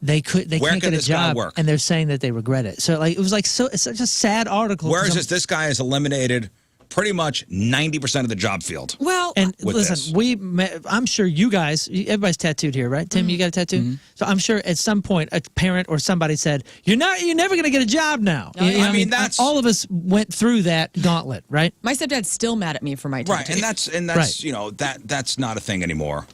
they can't get a job, and they're saying that they regret it. So like it was like it's such a sad article. Whereas this guy has eliminated pretty much 90% of the job field. Well, and listen, I'm sure you guys, everybody's tattooed here, right? Tim, you got a tattoo? Mm-hmm. So I'm sure at some point a parent or somebody said, you're never going to get a job now. Oh, yeah. I mean, that's all of us went through that gauntlet, right? My stepdad's still mad at me for my tattoo. Right, and that's right. That's not a thing anymore.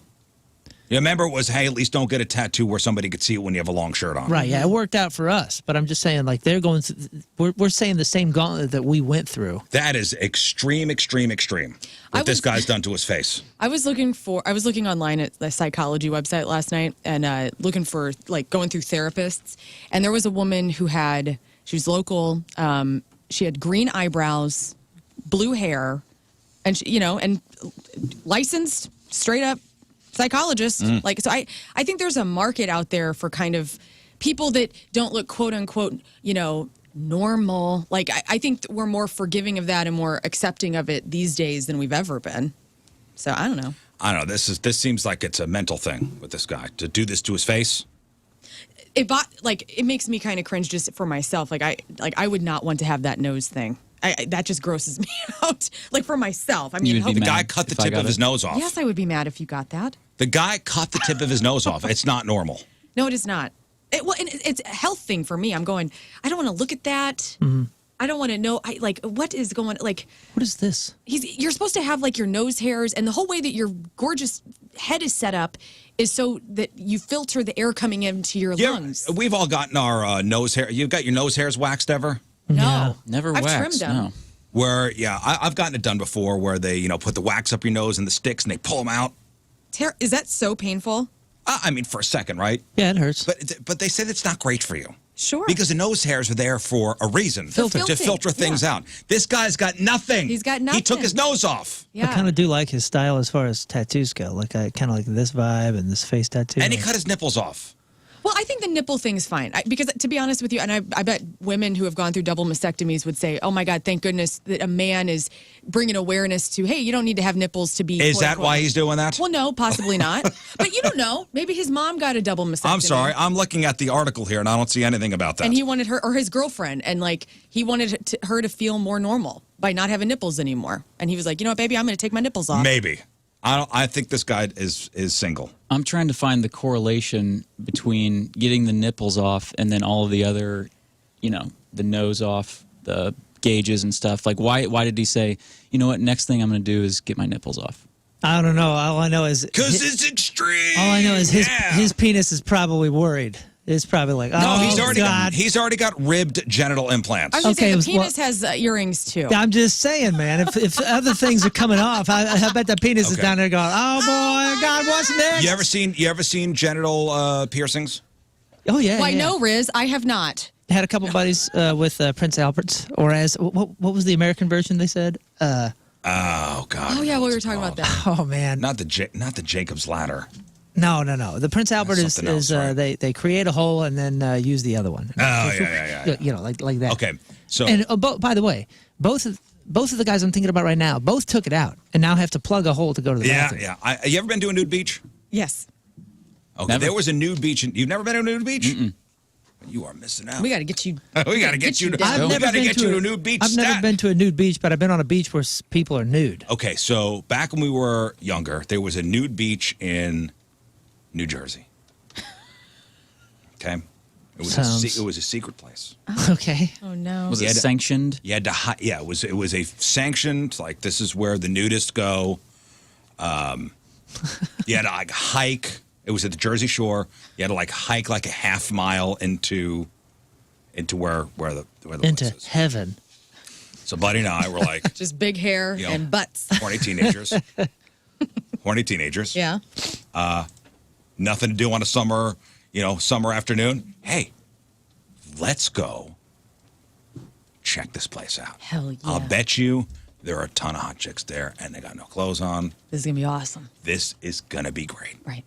You remember it was, hey, at least don't get a tattoo where somebody could see it when you have a long shirt on. Right, yeah, it worked out for us. But I'm just saying, like, they're going through, we're saying the same gauntlet that we went through. That is extreme, what this guy's done to his face. I was looking online at the psychology website last night and looking for, like, going through therapists. And there was a woman who she was local, she had green eyebrows, blue hair, and, and licensed, straight up, psychologist. Like, so I think there's a market out there for kind of people that don't look quote unquote, normal. Like, I think we're more forgiving of that and more accepting of it these days than we've ever been. So I don't know. I don't know. This seems like it's a mental thing with this guy to do this to his face. It makes me kind of cringe just for myself. I would not want to have that nose thing. That just grosses me out. Like, for myself. I mean, the guy cut the tip of his nose off. Yes, I would be mad if you got that. The guy cut the tip of his nose off. It's not normal. No, it is not. It's a health thing for me. I'm going, I don't want to look at that. Mm-hmm. I don't want to know. What is going on? Like, what is this? You're supposed to have, like, your nose hairs, and the whole way that your gorgeous head is set up is so that you filter the air coming into your lungs. We've all gotten our nose hair. You've got your nose hairs waxed ever? No. Yeah. Never I've waxed, trimmed them. no. Where, I've gotten it done before where they, put the wax up your nose and the sticks and they pull them out. Is that so painful? I mean, for a second, right? Yeah, it hurts. But they said it's not great for you. Sure. Because the nose hairs are there for a reason. To filter things out. This guy's got nothing. He's got nothing. He took his nose off. Yeah. I kind of do like his style as far as tattoos go. Like, I kind of like this vibe and this face tattoo. And he cut his nipples off. Well, I think the nipple thing is fine. Because, to be honest with you, and I bet women who have gone through double mastectomies would say, oh, my God, thank goodness that a man is bringing awareness to, hey, you don't need to have nipples to be... Is that why he's doing that? Well, no, possibly not. But you don't know. Maybe his mom got a double mastectomy. I'm sorry. I'm looking at the article here, and I don't see anything about that. And he wanted her, or his girlfriend, and, like, he wanted her to feel more normal by not having nipples anymore. And he was like, you know what, baby, I'm going to take my nipples off. Maybe. I think this guy is single. I'm trying to find the correlation between getting the nipples off and then all of the other, the nose off, the gauges and stuff. Like, why did he say, you know what, next thing I'm going to do is get my nipples off? I don't know. All I know is... Because it's extreme. All I know is his penis is probably worried. It's probably like, no, God. He's already got ribbed genital implants. I was going to say, the penis has earrings, too. I'm just saying, man, if other things are coming off, I bet the penis is down there going, oh, boy, God, what's next? You ever seen genital piercings? Oh, yeah. Well, I know, Rizz. I have not. Had a couple buddies with Prince Albert's, or as what was the American version? They said. Oh God. Oh yeah, we were talking about that. Oh man. Not the Jacob's Ladder. No. The Prince Albert That's something else, right? they create a hole and then use the other one. Oh yeah. You know, like that. Okay, so And by the way, both of the guys I'm thinking about right now both took it out and now have to plug a hole to go to the bathroom. yeah. You ever been to a nude beach? Yes. Okay, Never. there was a nude beach. You've never been to a nude beach? Mm-mm. You are missing out. We got to get you. We got to get you. down. We got to get you to a nude beach. I've never been to a nude beach, but I've been on a beach where people are nude. Okay, so back when we were younger, there was a nude beach in New Jersey. Okay, it was a secret place. Okay. Oh no. Was it sanctioned? You had to it was a sanctioned, like, this is where the nudists go. You had to like hike. It was at the Jersey Shore. You had to like hike like a half mile into where the Into place is. heaven. So Buddy and I were like Just big hair You know. and butts. horny teenagers. Horny teenagers. Yeah. Nothing to do on a summer afternoon. Hey, let's go check this place out. Hell yeah. I'll bet you there are a ton of hot chicks there, and they got no clothes on. This is gonna be awesome. This is gonna be great. Right.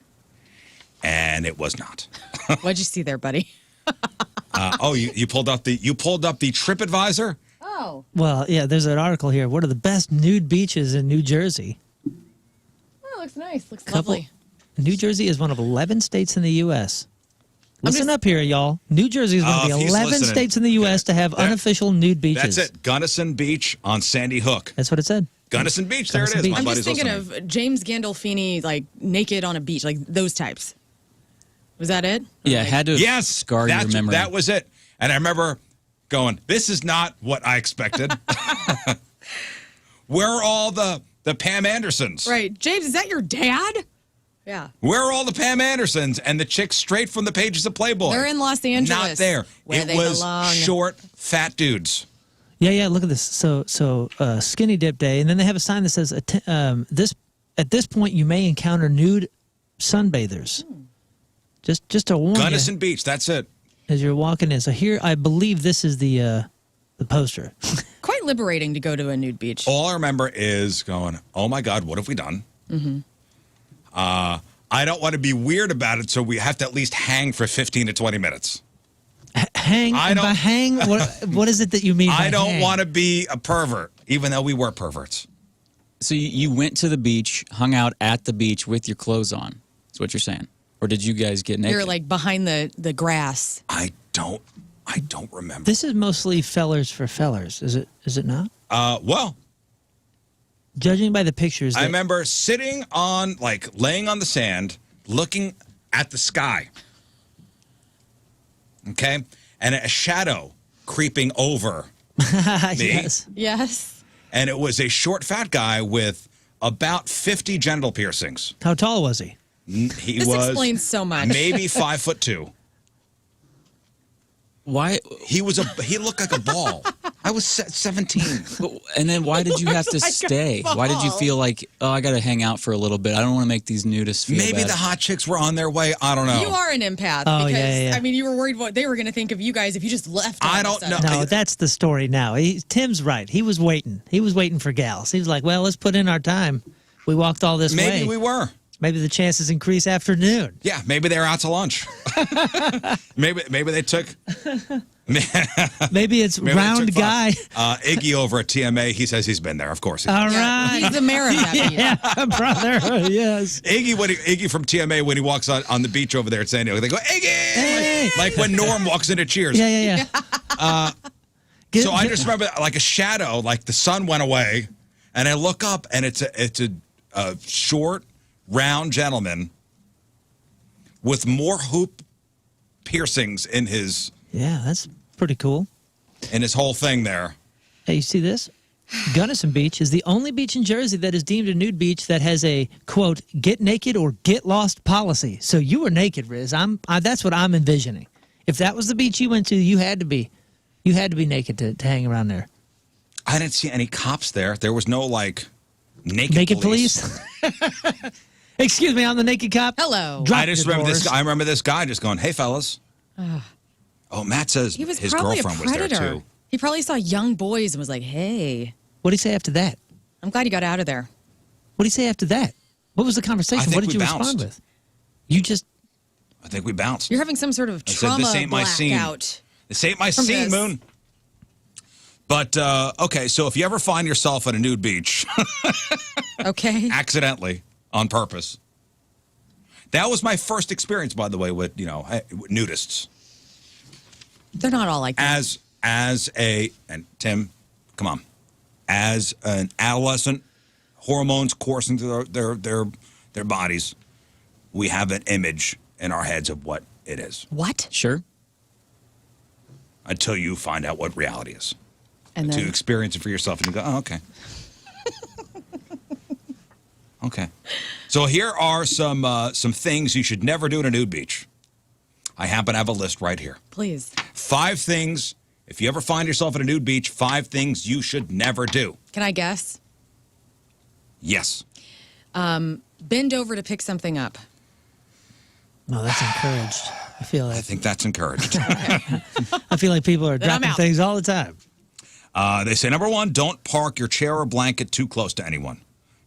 And it was not. What'd you see there, buddy? You pulled up the TripAdvisor? Oh. Well, yeah, there's an article here. What are the best nude beaches in New Jersey? Oh, looks nice. Looks Couple- lovely. New Jersey is one of 11 states in the U.S. Listen just- up here, y'all. New Jersey is one of if the he's 11 listening, states in the U.S. to have there- unofficial nude beaches. That's it. Gunnison Beach on Sandy Hook. That's what it said. Gunnison Beach, there Gunnison it is. Beach. My I'm buddy's just thinking listening. of James Gandolfini, like naked on a beach, like those types. Was that it? Yeah, it had to Yes, scar your memory. that was it. And I remember going, this is not what I expected. Where are all the Pam Andersons? Right. James, is that your dad? Yeah. Where are all the Pam Andersons and the chicks straight from the pages of Playboy? They're in Los Angeles. Not there. Where it they was belong. short, fat dudes. Yeah. Look at this. So skinny dip day, and then they have a sign that says, at this point you may encounter nude sunbathers. Just to warn Gunnison you Beach, that's it. as you're walking in. So here, I believe this is the poster. Quite liberating to go to a nude beach. All I remember is going, oh my God, what have we done? Mm-hmm. I don't want to be weird about it, so we have to at least hang for 15 to 20 minutes. Hang. I don't- By hang. What is it that you mean? I by don't hang? want to be a pervert, even though we were perverts. So you went to the beach, hung out at the beach with your clothes on. That's what you're saying. Or did you guys get naked? You're like behind the grass. I don't remember. This is mostly fellers for fellers. Is it not? Well, Judging by the pictures, I remember sitting on, like, laying on the sand, looking at the sky. Okay? And a shadow creeping over me. yes. Yes. And it was a short, fat guy with about 50 genital piercings. How tall was he? He This was explains so much. maybe 5'2". Why? He looked like a ball. I was 17. And then why did you have to like a stay? Why did you ball. feel like, oh, I got to hang out for a little bit. I don't want to make these nudists feel Maybe bad. the hot chicks were on their way. I don't know. You are an empath Oh, because yeah. I mean you were worried what they were going to think of you guys if you just left. all I of a don't sudden. know. No, that's the story now. Tim's right. He was waiting. He was waiting for gals. He was like, well, let's put in our time. We walked all this way. Maybe we were. Maybe the chances increase after noon. Yeah, maybe they were out to lunch. maybe they took. Maybe it's maybe they round took guy. Iggy over at TMA. He says he's been there. Of course. All Yeah, right. he's the mayor of that beach. Yeah, brother. Yes. Iggy from TMA when he walks on the beach over there at San Diego, they go Iggy, Hey. like when Norm walks into Cheers. Yeah. So I just remember like a shadow, like the sun went away, and I look up and it's a short, round gentleman with more hoop piercings in his Yeah, that's pretty cool. whole thing there. Hey, you see this? Gunnison Beach is the only beach in Jersey that is deemed a nude beach that has a, quote, get naked or get lost policy. So you were naked, Rizz. That's what I'm envisioning. If that was the beach you went to, you had to be naked to hang around there. I didn't see any cops there. There was no like Naked police? Excuse me, I'm the naked cop. Hello. Drop I just your remember drawers. I remember this guy just going, "Hey, fellas." Oh, Matt says He was his probably girlfriend a was there predator. too. He probably saw young boys and was like, hey. What did he say after that? I'm glad he got out of there. What did he say after that? What was the conversation? think What did we you bounced. respond with? You just I think we bounced. You're having some sort of I said, trauma this ain't my scene. blackout. This ain't my From scene, this. Moon. But, okay, so if you ever find yourself at a nude beach, Okay. accidentally, on purpose, that was my first experience, by the way, with, with nudists. They're not all like that. And Tim, come on, as an adolescent, hormones coursing through their bodies, we have an image in our heads of what it is What? Sure. until you find out what reality is. And To then experience it for yourself and you go, oh, okay. Okay. So here are some things you should never do at a nude beach. I happen to have a list right here. please. 5 things, if you ever find yourself at a nude beach, 5 things you should never do. Can I guess? Yes. Bend over to pick something up. no, that's encouraged. I feel I like think that's encouraged. I feel like people are Then I'm dropping out. things all the time. They say, number 1, don't park your chair or blanket too close to anyone.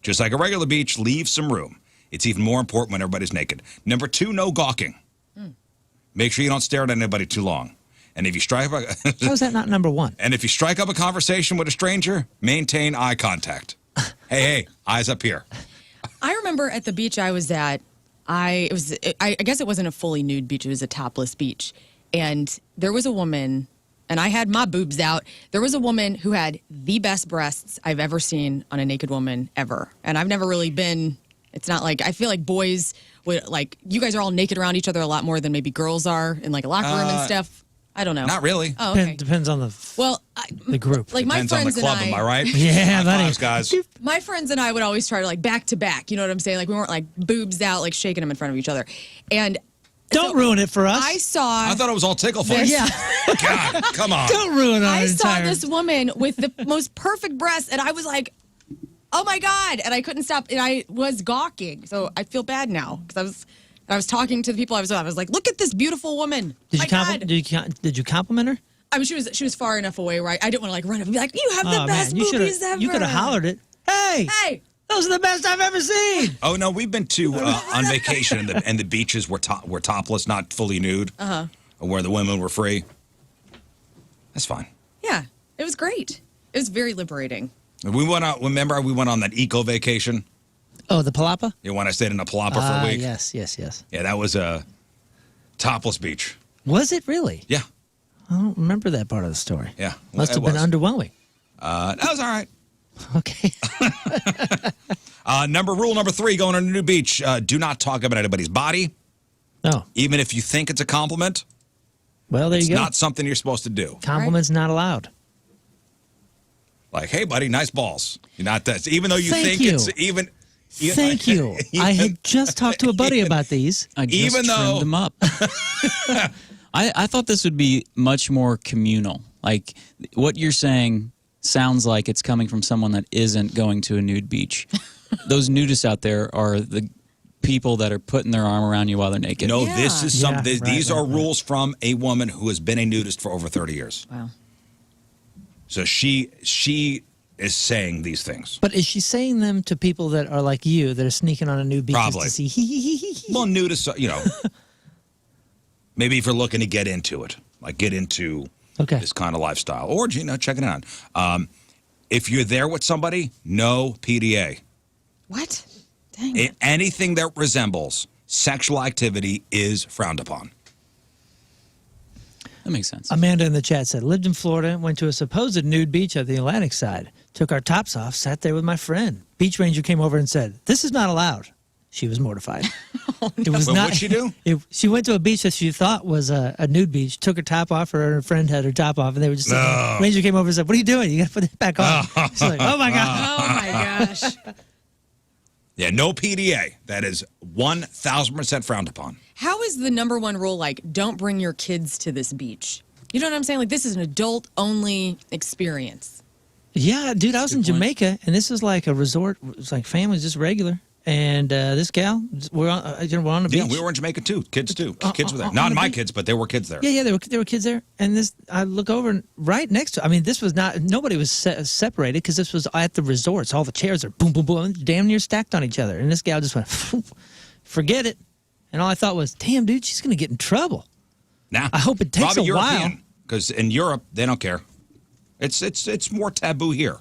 Just like a regular beach, leave some room. It's even more important when everybody's naked. Number 2, no gawking. Make sure you don't stare at anybody too long. And if you strike up How is that not number one? and if you strike up a conversation with a stranger, maintain eye contact. Hey, eyes up here. I remember at the beach I was at, I guess it wasn't a fully nude beach, it was a topless beach. And there was a woman, and I had my boobs out. There was a woman who had the best breasts I've ever seen on a naked woman ever. And I've never really been, it's not like, I feel like boys would, like, you guys are all naked around each other a lot more than maybe girls are in like a locker room and stuff. I don't know. Not really. Oh, okay. Depends on the Well, the group. like my Depends on the friends club, and am I right? Yeah, High buddy. fives, guys. My friends and I would always try to like back to back. You know what I'm saying? Like we weren't like boobs out, like shaking them in front of each other. And Don't ruin it for us. I saw. I thought it was all tickle fights. yeah. God, come on. Don't ruin our I saw entire. this woman with the most perfect breasts, and I was like, "Oh my god!" And I couldn't stop. And I was gawking. So I feel bad now because I was talking to the people I was with. I was like, "Look at this beautiful woman." Did my you God. did you compliment her? I mean, she was far enough away where I didn't want to like run up and be like, "You have the Oh best man, boobies ever." you could have hollered it. Hey, Hey. those are the best I've ever seen. Oh no, we've been to on vacation and the beaches were topless, not fully nude, where the women were free. That's fine. Yeah, it was great. It was very liberating. We went out. Remember, we went on that eco vacation. Oh, the Palapa? You know, when I stayed in a palapa for a week. Yes. Yeah, that was a topless beach. Was it really? Yeah, I don't remember that part of the story. yeah. Must it have been was. underwhelming. That was all right. Okay. Rule number 3, going on a new beach: do not talk about anybody's body, Oh, even if you think it's a compliment. well, there It's you go. not something you're supposed to do. Compliments not allowed. Like, hey, buddy, nice balls. You're not that. Even though you Thank think you. it's even. Thank you. I had just talked to a buddy about these. I just Even though- trimmed them up. I thought this would be much more communal. Like what you're saying sounds like it's coming from someone that isn't going to a nude beach. Those nudists out there are the people that are putting their arm around you while they're naked. No, Yeah. this is Yeah, these right, are right. rules from a woman who has been a nudist for over 30 years. Wow. So she is saying these things. But is she saying them to people that are like you, that are sneaking on a new beach Probably. to see hee hee hee hee hee? Well, nudists, maybe if you're looking to get into it, like get into Okay. this kind of lifestyle, or check it out. If you're there with somebody, no PDA. What? Dang it. Anything that resembles sexual activity is frowned upon. That makes sense. Amanda in the chat said, lived in Florida, went to a supposed nude beach at the Atlantic side, took our tops off, sat there with my friend. Beach ranger came over and said, this is not allowed. She was mortified. It was Well, not. what'd she do? She went to a beach that she thought was a nude beach, took her top off, her and her friend had her top off, and they were just sitting there. Ranger came over and said, what are you doing? You got to put it back on. She's like, oh my God. Oh my gosh. Yeah, no PDA. That is 1,000% frowned upon. How is the number one rule like, don't bring your kids to this beach? You know what I'm saying? Like, this is an adult only experience. Yeah, dude, I was in good point. Jamaica, and this is like a resort. It's like families, just regular. And this gal, we're on the beach. Yeah, we were in Jamaica too. Kids too. Kids were there. Not my kids, but there were kids there. Yeah, there were kids there. And I look over and right next to. I mean, this was not. Nobody was separated because this was at the resorts. All the chairs are boom, boom, boom, damn near stacked on each other. And this gal just went, forget it. And all I thought was, damn, dude, she's gonna get in trouble. Nah, I hope it takes probably a while. European, because in Europe they don't care. It's more taboo here.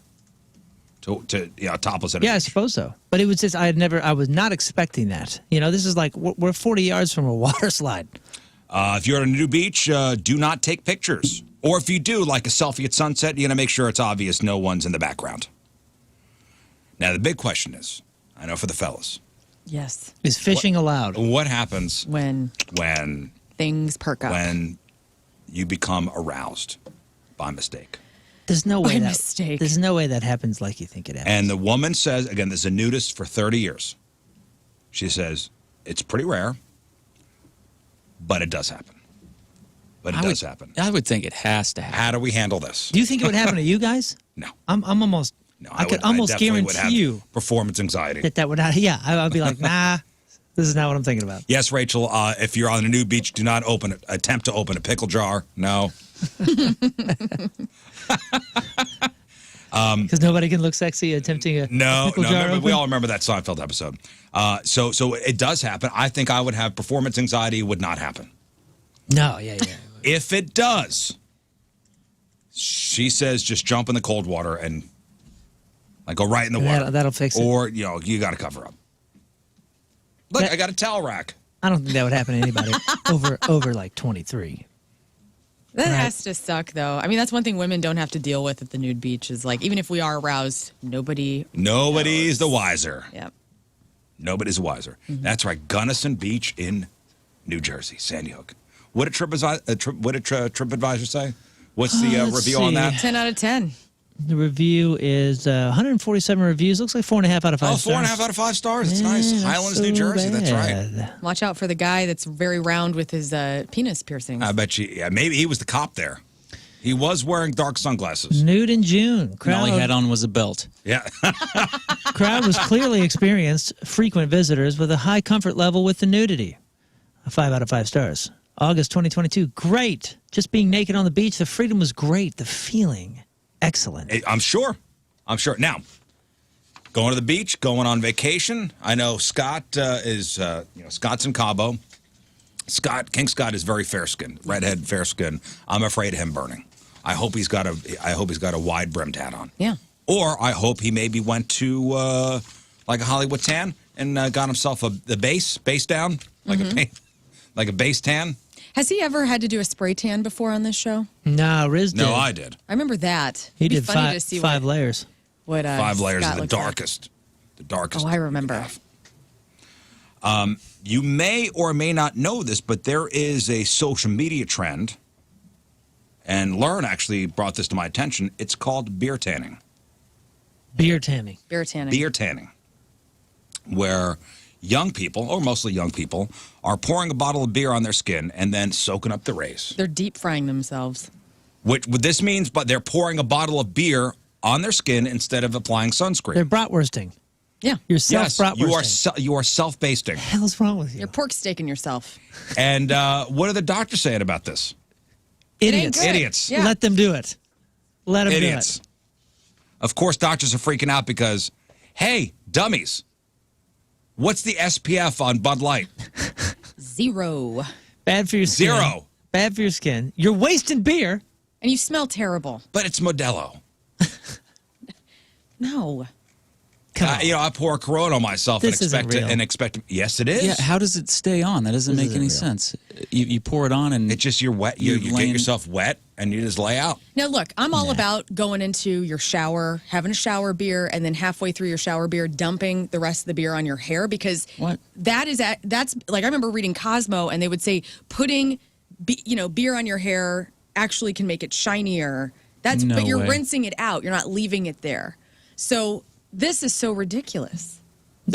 To topless. Yeah, I suppose so. But it was just I was not expecting that. This is like we're 40 yards from a water slide. If you're at a new beach, do not take pictures. Or if you do, like a selfie at sunset, you got to make sure it's obvious no one's in the background. Now, the big question is, I know for the fellas. Yes. Is fishing allowed? What happens when things perk up? When you become aroused by mistake. There's no way mistake. There's no way that happens like you think it happens. And the woman says, again, this is a nudist for 30 years. She says, it's pretty rare, but it does happen. But it does happen. I would think it has to happen. How do we handle this? Do you think it would happen to you guys? No. I'm almost. No, I could almost definitely would guarantee you performance anxiety. that would not. Yeah, I'd be like, nah, this is not what I'm thinking about. Yes, Rachel. If you're on a new beach, do not attempt to open a pickle jar. No. Because nobody can look sexy attempting a pickle jar remember, open? we all remember that Seinfeld episode. So it does happen. I think I would have performance anxiety. Would not happen. No, yeah. If it does, she says just jump in the cold water and go right in the water. That'll fix it. Or you got to cover up. Look, I got a towel rack. I don't think that would happen to anybody over like 23. That has to suck, though. I mean, that's one thing women don't have to deal with at the nude beach is like, even if we are aroused, nobody's the wiser. Yep. Nobody's the wiser. Mm-hmm. That's right. Gunnison Beach in New Jersey, Sandy Hook. What did TripAdvisor say? What's the review on that? 10 out of 10. The review is 147 reviews. Looks like 4.5 out of 5 stars. 4.5 out of 5 stars. It's nice. Highlands, New Jersey. Bad. That's right. Watch out for the guy that's very round with his penis piercings. I bet you. Yeah, maybe he was the cop there. He was wearing dark sunglasses. Nude in June. And all he had on was a belt. Yeah. Crowd was clearly experienced. Frequent visitors with a high comfort level with the nudity. A 5 out of 5 stars. August 2022. Great. Just being naked on the beach. The freedom was great. The feeling. Excellent. I'm sure. Now, going to the beach, going on vacation. I know Scott Scott's in Cabo. King Scott is very fair-skinned, redhead, fair-skinned. I'm afraid of him burning. I hope he's got a wide-brimmed hat on. Yeah. Or I hope he maybe went to like a Hollywood tan and got himself the base down, like a base tan. Has he ever had to do a spray tan before on this show? No, Rizz did. No, I did. I remember that. He It'd be did funny to see five layers. What 5 layers Scott of the looked like. darkest. The darkest. Oh, I remember. You may or may not know this, but there is a social media trend, and Lern actually brought this to my attention. It's called beer tanning. Beer tanning. Beer tanning. Beer tanning, where young people, or mostly young people, are pouring a bottle of beer on their skin and then soaking up the rays. They're deep frying themselves. What this means, but they're pouring a bottle of beer on their skin instead of applying sunscreen. They're bratwursting. Yeah. You're self-bratwursting. You are self-basting. What the hell's wrong with you? You're pork steaking yourself. And what are the doctors saying about this? Idiots. Idiots. Yeah. Let them do it. Let them Idiots. do it. Of course, doctors are freaking out because, hey, dummies, what's the SPF on Bud Light? 0. Bad for your skin. 0. Bad for your skin. You're wasting beer. And you smell terrible. But it's Modelo. No. I pour a Corona on myself This isn't real. and expect. Yes, it is. Yeah, how does it stay on? That doesn't make isn't any real. sense. You pour it on and It's just you're wet. You get yourself wet and you just lay out. Now, look, I'm all about going into your shower, having a shower beer, and then halfway through your shower beer, dumping the rest of the beer on your hair because What? that's like I remember reading Cosmo, and they would say putting beer on your hair actually can make it shinier. No but you're way. rinsing it out. You're not leaving it there. So this is so ridiculous.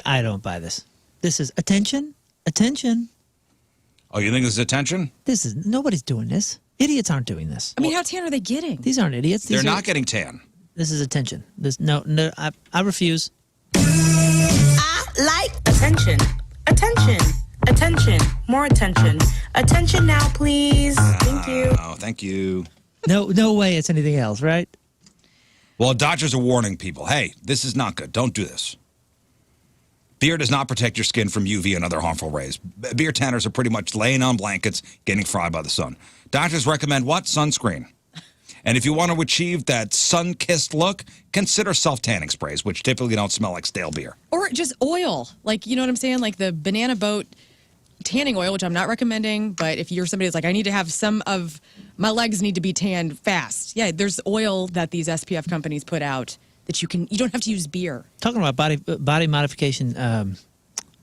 I don't buy this. This is attention. Attention. Oh, you think this is attention? Nobody's doing this. Idiots aren't doing this. I mean, how tan are they getting? These aren't idiots. They're not getting tan. This is attention. No, I refuse. I Like. Attention. Attention. Attention. More attention. Attention now, please. Thank you. Oh, thank you. No way it's anything else, right? Well, doctors are warning people, hey, this is not good. Don't do this. Beer does not protect your skin from UV and other harmful rays. Beer tanners are pretty much laying on blankets, getting fried by the sun. Doctors recommend what? Sunscreen. And if you want to achieve that sun-kissed look, consider self-tanning sprays, which typically don't smell like stale beer. Or just oil. Like, you know what I'm saying? Like the Banana Boat tanning oil, which I'm not recommending, but if you're somebody that's like, I need to have some of my legs need to be tanned fast. Yeah, there's oil that these SPF companies put out that you don't have to use beer. Talking about body modification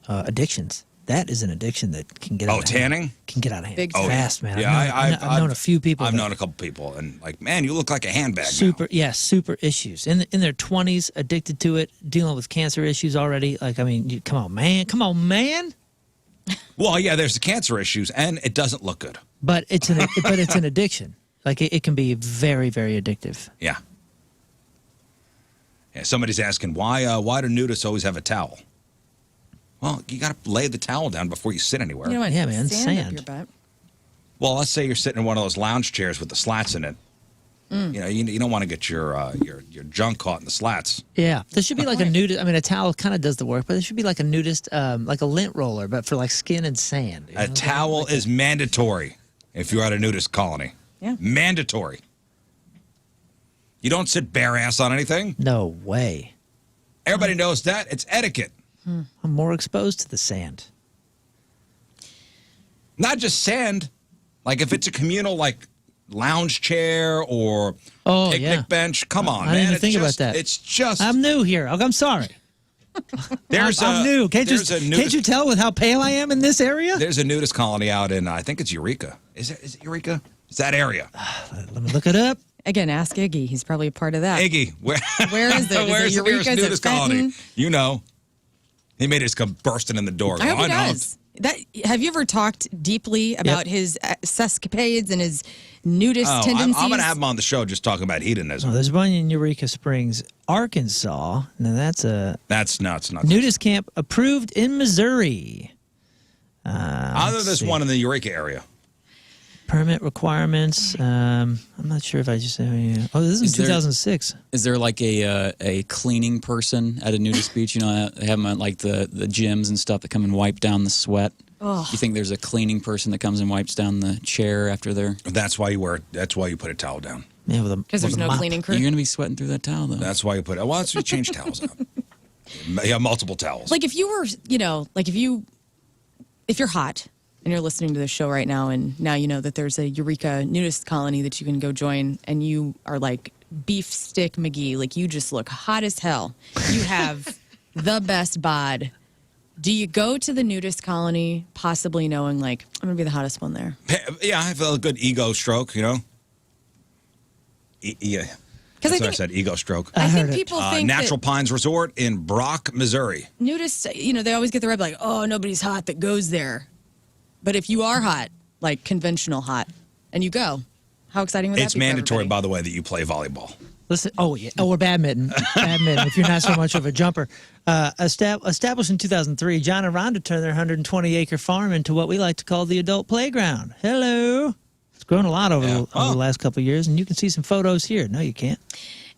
addictions. That is an addiction that can get out of hand. Tanning? Can get out of hand. Big fast, man. Yeah, I've known a few people. I've known a couple people, and like, man, you look like a handbag super now. super issues in their 20s, addicted to it, dealing with cancer issues already. Like, I mean, come on man. Well, yeah, there's the cancer issues, and it doesn't look good. But it's an addiction. Like, it can be very, very addictive. Yeah. Yeah. Somebody's asking why do nudists always have a towel? Well, you got to lay the towel down before you sit anywhere. You know what? Yeah, man, Up sand. your butt. Well, let's say you're sitting in one of those lounge chairs with the slats in it. You know, you don't want to get your junk caught in the slats. Yeah, there should be like a nudist. I mean, a towel kind of does the work, but there should be like a nudist, like a lint roller, but for like skin and sand. You know? A towel is mandatory if you're at a nudist colony. Yeah. Mandatory. You don't sit bare ass on anything. No way. Everybody knows that. It's etiquette. I'm more exposed to the sand. Not just sand. Like if it's a communal, like lounge chair or picnic bench. Come on, I didn't man. even think about that. It's just. I'm new here. I'm sorry. I'm new. Can't you tell with how pale I am in this area? There's a nudist colony out in, I think it's Eureka. Is it Eureka? It's that area. Let me look it up. Again, ask Iggy. He's probably a part of that. Iggy, where is it? Where's Is it the Eureka? nearest Is it nudist colony? Fenton? You know. He made us come bursting in the door. I hope he know. does. Have you ever talked deeply about his sescapades and his nudist tendencies? I'm going to have him on the show just talking about hedonism. Oh, there's one in Eureka Springs, Arkansas. Now That's nuts. Nudist camp approved in Missouri. There's one in the Eureka area. Permit requirements. I'm not sure if I just said. Oh, this is 2006. Is there like a cleaning person at a nudist beach? You know, they have them at like the gyms and stuff that come and wipe down the sweat. Oh. You think there's a cleaning person that comes and wipes down the chair after they're... That's why you wear it. That's why you put a towel down. Yeah, because there's no cleaning crew. You're going to be sweating through that towel, though. That's why you put it. Well, that's why you change towels out. You have multiple towels. Like if you were, like if you're hot and you're listening to this show right now, and now you know that there's a Eureka nudist colony that you can go join, and you are like beef stick McGee, like you just look hot as hell. You have the best bod. Do you go to the nudist colony possibly knowing like, I'm going to be the hottest one there? Yeah, I have a good ego stroke, you know? Yeah. That's what I said, ego stroke. I think people think Natural Pines Resort in Brock, Missouri. Nudists, they always get the rep like, oh, nobody's hot that goes there. But if you are hot, like conventional hot, and you go, how exciting would that be? It's mandatory, by the way, that you play volleyball. Listen, or badminton. Badminton, if you're not so much of a jumper. Established in 2003, John and Rhonda turned their 120-acre farm into what we like to call the adult playground. Hello. It's grown a lot over the last couple of years, and you can see some photos here. No, you can't.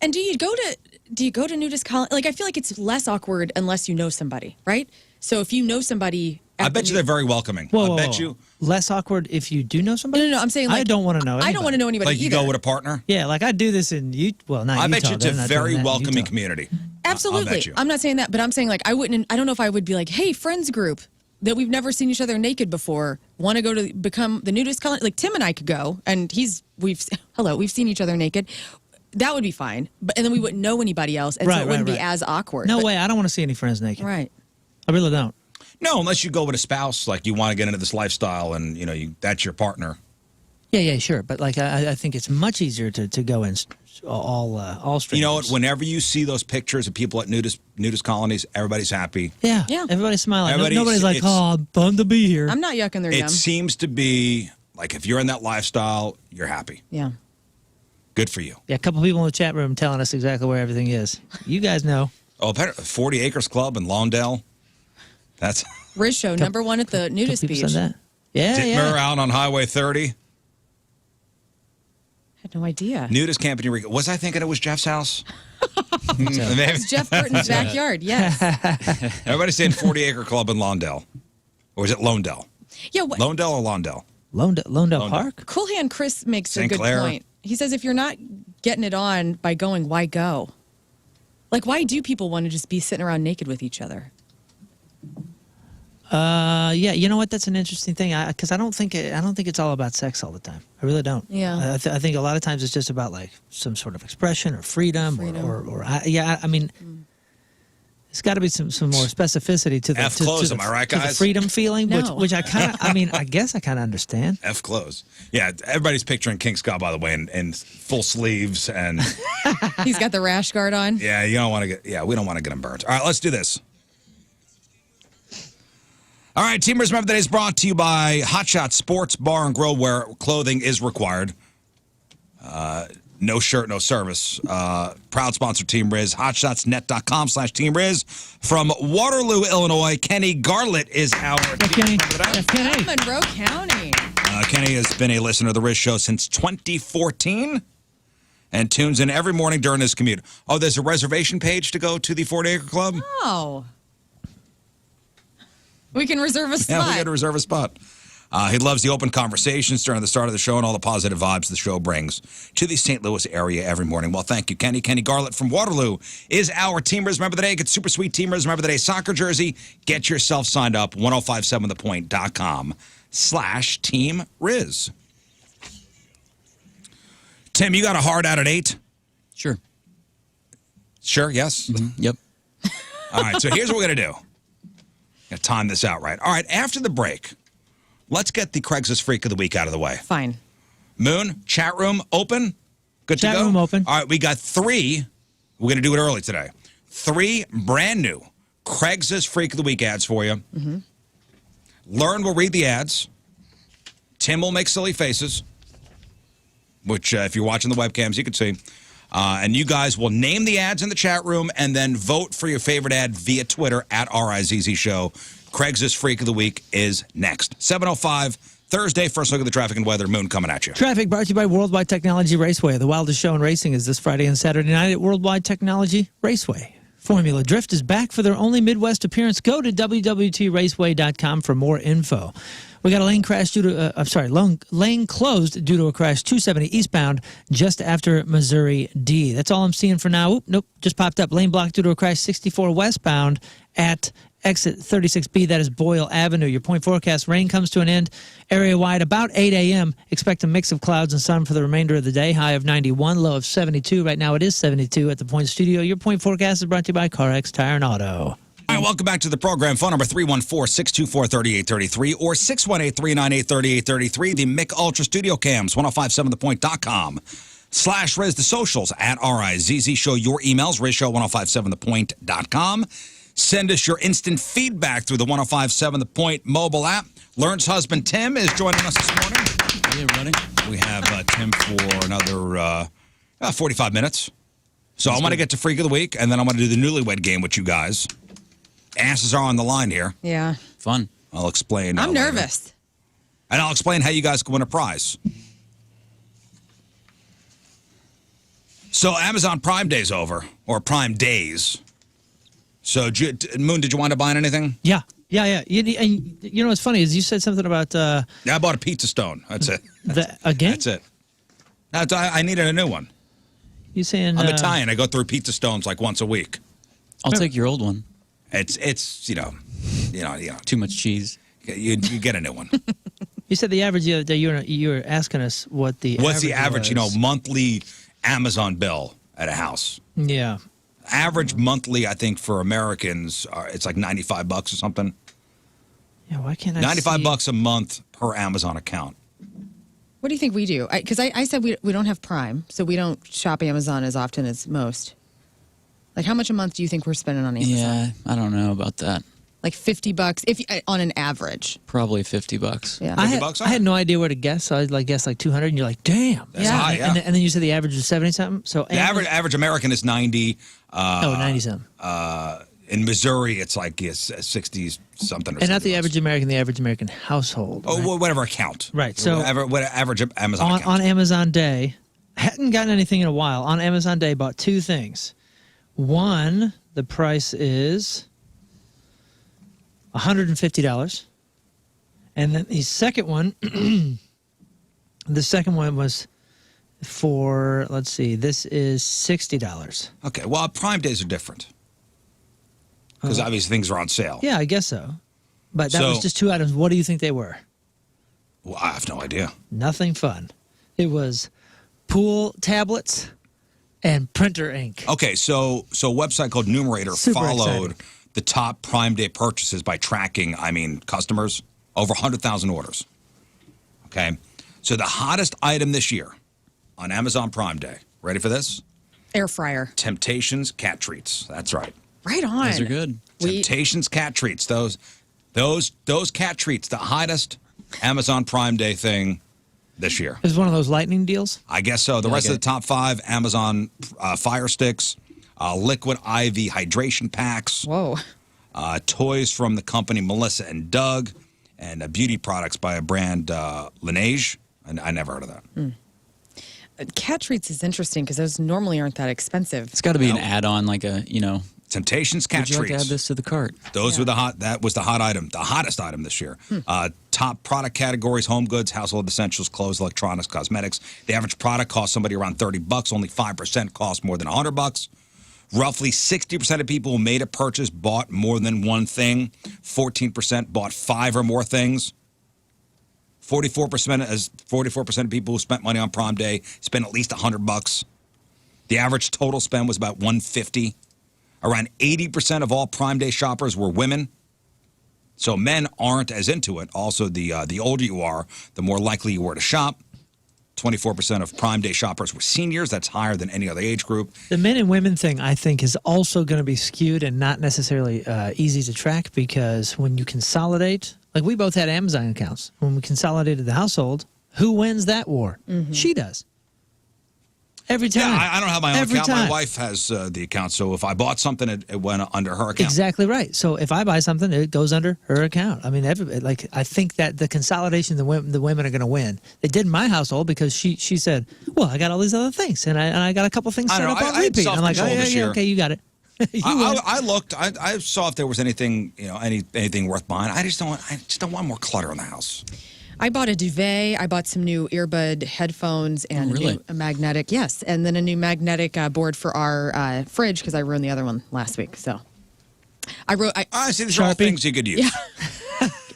And do you go to nudist colony? Like, I feel like it's less awkward unless you know somebody, right? So if you know somebody... I bet you they're very welcoming. Whoa, I bet you. Less awkward if you do know somebody? No, I'm saying like... I don't want to know anybody. I don't want to know anybody like you either. go with a partner? Yeah, like I do this in Utah. Well, not Utah. I bet you it's a They're not very doing that in welcoming Utah. community. Absolutely. I'll bet you. I'm not saying that, but I'm saying like I don't know if I would be like, hey, friends group that we've never seen each other naked before, want to go to become the nudist colony? Like Tim and I could go, and we've seen each other naked. That would be fine, and then we wouldn't know anybody else, and so it wouldn't be as awkward. No way, I don't want to see any friends naked. Right. I really don't. No, unless you go with a spouse, like you want to get into this lifestyle, and that's your partner. Yeah, sure. But like, I think it's much easier to go in all strangers. You know what? Whenever you see those pictures of people at nudist colonies, everybody's happy. Yeah. Everybody's smiling. Nobody's like, oh, I'm bummed to be here. I'm not yucking their yum. It seems to be like if you're in that lifestyle, you're happy. Yeah. Good for you. Yeah, a couple people in the chat room telling us exactly where everything is. You guys know. Oh, 40 Acres Club in Lawndale. That's Rizz Show, #1 at the nudist people beach. said that. Yeah, Dittmer yeah. out on Highway 30. Had no idea. Nudist camp in Eureka. Was I thinking it was Jeff's house? Maybe. It's Jeff Burton's backyard, yes. Everybody's saying 40 Acre Club in Lawndale. Or is it Lonedale? Yeah, Lawndale or Lawndale? Lawndale Park? Cool Hand Chris makes a St. good Clair. point. He says if you're not getting it on by going, why go? Like, why do people want to just be sitting around naked with each other? Yeah, you know what? That's an interesting thing. Because I don't think it's all about sex all the time. I really don't. Yeah. I think a lot of times it's just about like some sort of expression or freedom. I mean, it's got to be some more specificity to the F close, am I right, to the guys? freedom feeling, No. which I kind of. I mean, I guess I kind of understand. F close. Yeah, everybody's picturing King Scott, by the way, in full sleeves and He's got the rash guard on. yeah, you don't want to get. Yeah, we don't want to get him burnt. All right, let's do this. All right, Team Rizz Remember the Day is brought to you by Hot Shot Sports Bar and Grill, where clothing is required. No shirt, no service. Proud sponsor, Team Rizz. HotShotsNet.com/Team Rizz. From Waterloo, Illinois, Kenny Garlett is our Kenny. From Monroe County. Kenny has been a listener to the Rizz Show since 2014 and tunes in every morning during his commute. Oh, there's a reservation page to go to the 40 Acre Club? Oh. We can reserve a spot. Yeah, we got to reserve a spot. He loves the open conversations during the start of the show and all the positive vibes the show brings to the St. Louis area every morning. Well, thank you, Kenny. Kenny Garlett from Waterloo is our Team Rizz Remember the Day. Get super sweet Team Rizz Remember the Day soccer jersey. Get yourself signed up, 1057thepoint.com/Team Rizz. Tim, you got a hard out at 8? Sure. Sure, yes? Yep. All right, so here's what we're going to do. Got to time this out right. All right, after the break, let's get the Craigslist Freak of the Week out of the way. Fine. Moon, chat room open? Good to go? Chat room open. All right, we got 3. We're going to do it early today. 3 brand new Craigslist Freak of the Week ads for you. Lern will read the ads. Tim will make silly faces, which if you're watching the webcams, you can see. And you guys will name the ads in the chat room and then vote for your favorite ad via Twitter at RIZZ Show. Craigslist Freak of the Week is next. 7:05 Thursday. First look at the traffic and weather. Moon coming at you. Traffic brought to you by Worldwide Technology Raceway. The wildest show in racing is this Friday and Saturday night at Worldwide Technology Raceway. Formula Drift is back for their only Midwest appearance. Go to WWTRaceway.com for more info. We got a lane crash due to, lane closed due to a crash 270 eastbound just after Missouri D. That's all I'm seeing for now. Oop, nope, just popped up. Lane blocked due to a crash 64 westbound at exit 36B. That is Boyle Avenue. Your point forecast, rain comes to an end area-wide about 8 a.m. Expect a mix of clouds and sun for the remainder of the day. High of 91, low of 72. Right now it is 72 at the Point Studio. Your point forecast is brought to you by CarX Tire and Auto. All right, welcome back to the program. Phone number 314-624-3833 or 618-398-3833. The Mick Ultra Studio Cams, 1057thepoint.com/Rizz. The socials at RIZZ Show. Your emails, RizzShow1057thepoint.com. Send us your instant feedback through the 1057 The Point mobile app. Lern's husband, Tim, is joining us this morning. Hey, everybody. We have Tim for another 45 minutes. So I want to get to Freak of the Week, and then I want to do the Newlywed Game with you guys. Asses are on the line here. Yeah. Fun. I'll explain. I'm later. nervous. And I'll explain how you guys can win a prize. So Amazon Prime Day's over, or Prime Days. So, Moon, did you wind up buying anything? Yeah. And you know what's funny is you said something about... Yeah, I bought a pizza stone. That's it. Again? That's it. I needed a new one. You saying... I'm Italian. I go through pizza stones like once a week. I'll take your old one. It's you know. Too much cheese. You get a new one. You said the average that you were asking us what the What's the average, was. monthly Amazon bill at a house? Yeah. Average monthly, I think, for Americans, it's like $95 or something. Yeah, why can't I $95 a month per Amazon account. What do you think we do? Because I said we don't have Prime, so we don't shop Amazon as often as most. Like, how much a month do you think we're spending on Amazon? Yeah, I don't know about that. Like $50 on an average. Probably $50. Yeah. I $50 had, I had no idea where to guess, so I guessed like 200, and you're like, damn. That's high, yeah. And then you said the average was 70-something? So The average American is 90. 90-something. In Missouri, it's like 60 something. And not the average American household. Oh, right? well, whatever account. Right. So whatever average Amazon account. On Amazon Day, hadn't gotten anything in a while. On Amazon Day, bought two things. One, the price is $150, and then the second one, was for, let's see, this is $60. Okay. Well, Prime Days are different because obviously things are on sale. Yeah, I guess so. But that was just two items. What do you think they were? Well, I have no idea. Nothing fun. It was pool tablets and printer ink. Okay, so a website called Numerator followed the top Prime Day purchases by tracking, customers, over 100,000 orders. Okay, so the hottest item this year on Amazon Prime Day, ready for this? Air fryer. Temptations cat treats. That's right. Right on. Those are good. Temptations cat treats. Those cat treats, the hottest Amazon Prime Day thing this year. It was one of those lightning deals? I guess so. The rest of the top 5, Amazon Fire Sticks, Liquid IV hydration packs. Whoa. Toys from the company Melissa and Doug, and beauty products by a brand Laneige. I never heard of that. Cat treats is interesting because those normally aren't that expensive. It's got to be an add-on, like a, Temptations cat would you treats. like to add this to the cart? Those were that was the hot item, the hottest item this year. Top product categories: home goods, household essentials, clothes, electronics, cosmetics. The average product costs somebody around $30. Only 5% cost more than $100. Roughly 60% of people who made a purchase bought more than one thing. 14% bought 5 or more things. 44% of people who spent money on Prime Day spent at least $100. The average total spend was about $150. Around 80% of all Prime Day shoppers were women. So men aren't as into it. Also, the older you are, the more likely you were to shop. 24% of Prime Day shoppers were seniors. That's higher than any other age group. The men and women thing, I think, is also going to be skewed and not necessarily easy to track, because when you consolidate, like we both had Amazon accounts. When we consolidated the household, who wins that war? Mm-hmm. She does. Every time. Yeah, I don't have my own account. My wife has the account. So if I bought something, it went under her account. Exactly right. So if I buy something, it goes under her account. I mean, I think that the consolidation, the women are going to win. They did in my household because she said, well, I got all these other things. And I got a couple things set up on repeat. I'm like, oh, yeah, okay, you got it. I looked. I saw if there was anything, anything worth buying. I just don't want more clutter in the house. I bought a duvet. I bought some new earbud headphones and a magnetic. Yes, and then a new magnetic board for our fridge because I ruined the other one last week. So I see these are all things you could use. Yeah.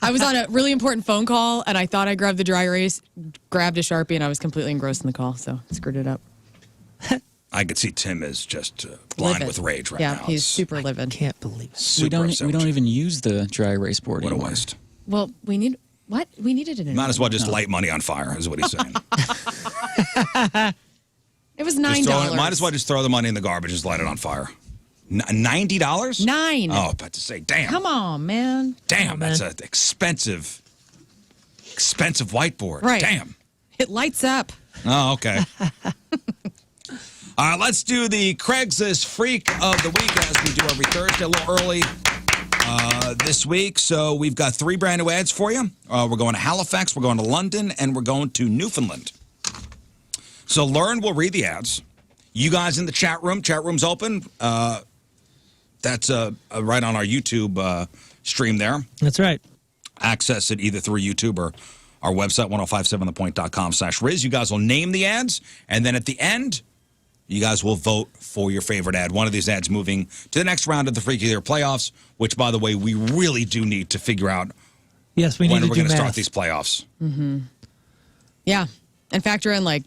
I was on a really important phone call and I thought I grabbed the dry erase, grabbed a Sharpie, and I was completely engrossed in the call, so I screwed it up. I could see Tim is just blind with rage right now. Yeah, he's super livid. I can't believe it. We don't even use the dry erase board anymore. What a waste. Well, we needed it. Might as well just light money on fire, is what he's saying. It was $9. Might as well just throw the money in the garbage, just light it on fire. $90? $9. Oh, about to say, damn. Come on, man. Damn, that's an expensive whiteboard. Right. Damn. It lights up. Oh, okay. All right, let's do the Craigslist Freak of the Week as we do every Thursday, a little early this week. So we've got 3 brand new ads for you. We're going to Halifax, we're going to London, and we're going to Newfoundland. So Lern will read the ads. You guys in the chat room's open. That's right on our YouTube stream there. That's right. Access it either through YouTube or our website, 1057thepoint.com/Rizz. You guys will name the ads, and then at the end, you guys will vote for your favorite ad. One of these ads moving to the next round of the Freaky Theater playoffs, which, by the way, we really do need to figure out when we're going to start these playoffs. Mm-hmm. Yeah. And factor in,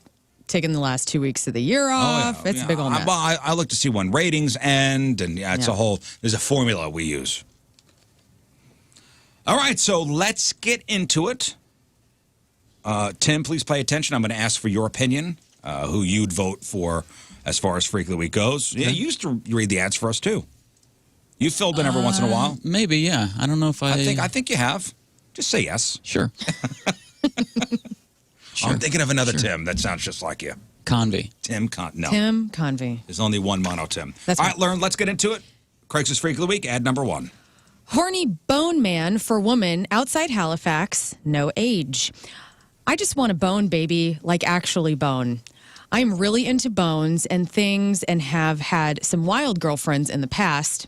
taking the last 2 weeks of the year off. It's a big old mess. I look to see when ratings end, and there's a formula we use. All right, so let's get into it. Tim, please pay attention. I'm going to ask for your opinion, who you'd vote for as far as Freak of the Week goes. Yeah, you used to read the ads for us, too. You filled in every once in a while. Maybe, yeah. I don't know if I think you have. Just say yes. Sure. Sure. I'm thinking of another Tim that sounds just like you. Convey. Tim Convey. There's only one mono Tim. That's all right, Lern, let's get into it. Craigslist Freak of the Week, ad number 1. Horny bone man for woman outside Halifax, no age. I just want a bone, baby, like actually bone. I'm really into bones and things and have had some wild girlfriends in the past.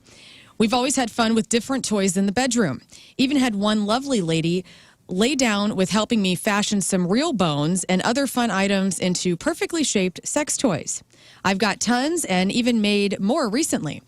We've always had fun with different toys in the bedroom. Even had one lovely lady lay down with helping me fashion some real bones and other fun items into perfectly shaped sex toys. I've got tons and even made more recently.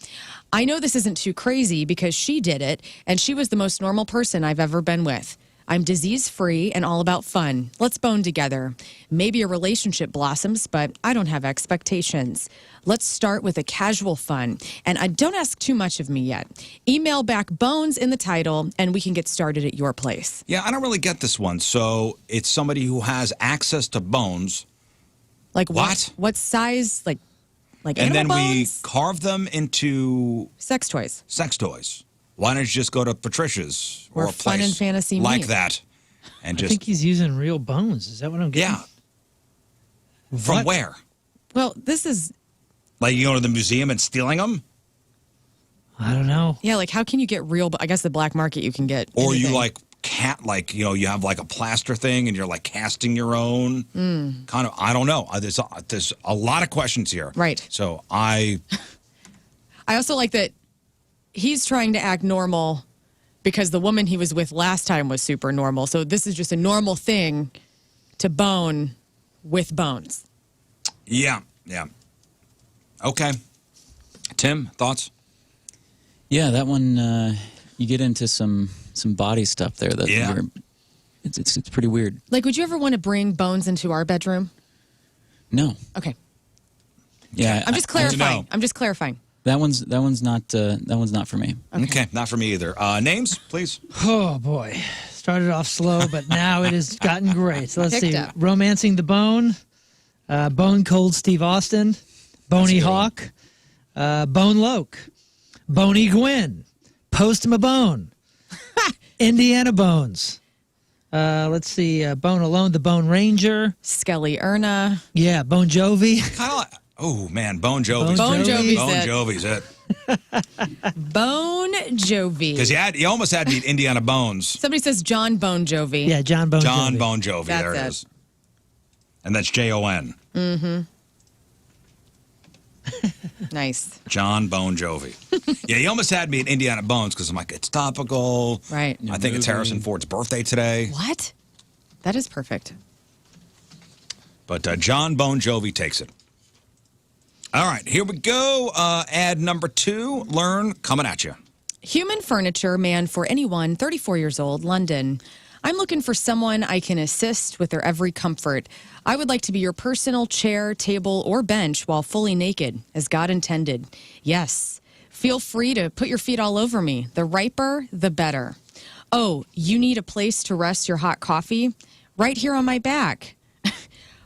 I know this isn't too crazy because she did it, and she was the most normal person I've ever been with. I'm disease-free and all about fun. Let's bone together. Maybe a relationship blossoms, but I don't have expectations. Let's start with a casual fun, and I don't ask too much of me yet. Email back bones in the title, and we can get started at your place. Yeah, I don't really get this one. So it's somebody who has access to bones. Like What? What size? Like And animal then we bones? carve them into Sex toys. sex toys. Why don't you just go to Patricia's or Or a Fun place and Fantasy like Meat. that and I just think he's using real bones. Is that what I'm getting? yeah. From What? where? Well, this is, Like you go to the museum and stealing them, I don't know. yeah, like how can you get real, I guess the black market you can get or you anything. like you have like a plaster thing and you're like casting your own kind of. I don't know. There's a lot of questions here. Right. So I also like that he's trying to act normal because the woman he was with last time was super normal. So this is just a normal thing to bone with bones. yeah. Okay. Tim, thoughts? Yeah, that one, you get into some body stuff there. That Yeah. it's pretty weird. Like, would you ever want to bring bones into our bedroom? No. Okay. Yeah. I'm just to clarifying. know. I'm just clarifying. That one's not for me. Okay. Not for me either. Names, please. Oh, boy. Started off slow, but now it has gotten great. So let's Picked see. up. Romancing the Bone, Bone Cold Steve Austin, Boney That's a good Hawk, Bone Loke, Boney Gwynn, Post him a Bone, Indiana Bones. Let's see. Bone Alone, the Bone Ranger. Skelly Erna. Yeah, Bon Jovi. Kind of like, oh, man, Bon Jovi. Bon Jovi's Bon it. Jovi's it. Bon Jovi. Because you almost had to eat Indiana Bones. Somebody says John Bon Jovi. Yeah, John Bon John Jovi. Bon Jovi. That's There it it. is. And that's Jon. Nice. John Bon Jovi. Yeah, you almost had me at Indiana Bones because I'm like, it's topical. Right. I think it's Harrison Ford's birthday today. What? That is perfect. But John Bon Jovi takes it. All right, here we go. Ad number 2, Lern, coming at you. Human furniture man for anyone 34 years old, London. I'm looking for someone I can assist with their every comfort. I would like to be your personal chair, table, or bench while fully naked, as God intended. Yes, feel free to put your feet all over me. The riper, the better. Oh, you need a place to rest your hot coffee? Right here on my back.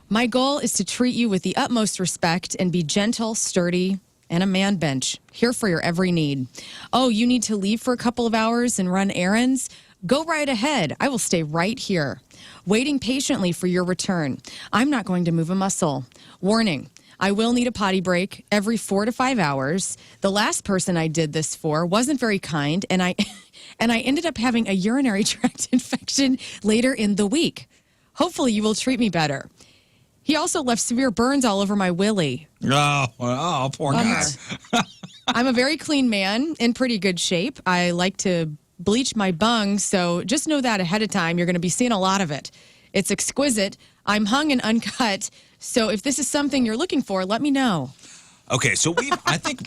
My goal is to treat you with the utmost respect and be gentle, sturdy, and a man bench, here for your every need. Oh, you need to leave for a couple of hours and run errands? Go right ahead. I will stay right here, waiting patiently for your return. I'm not going to move a muscle. Warning, I will need a potty break every 4 to 5 hours. The last person I did this for wasn't very kind, and I ended up having a urinary tract infection later in the week. Hopefully you will treat me better. He also left severe burns all over my willy. Oh, poor guy. I'm a very clean man, in pretty good shape. I like to bleach my bung, so just know that ahead of time. You're going to be seeing a lot of it. It's exquisite. I'm hung and uncut, so if this is something you're looking for, let me know. Okay, so I think,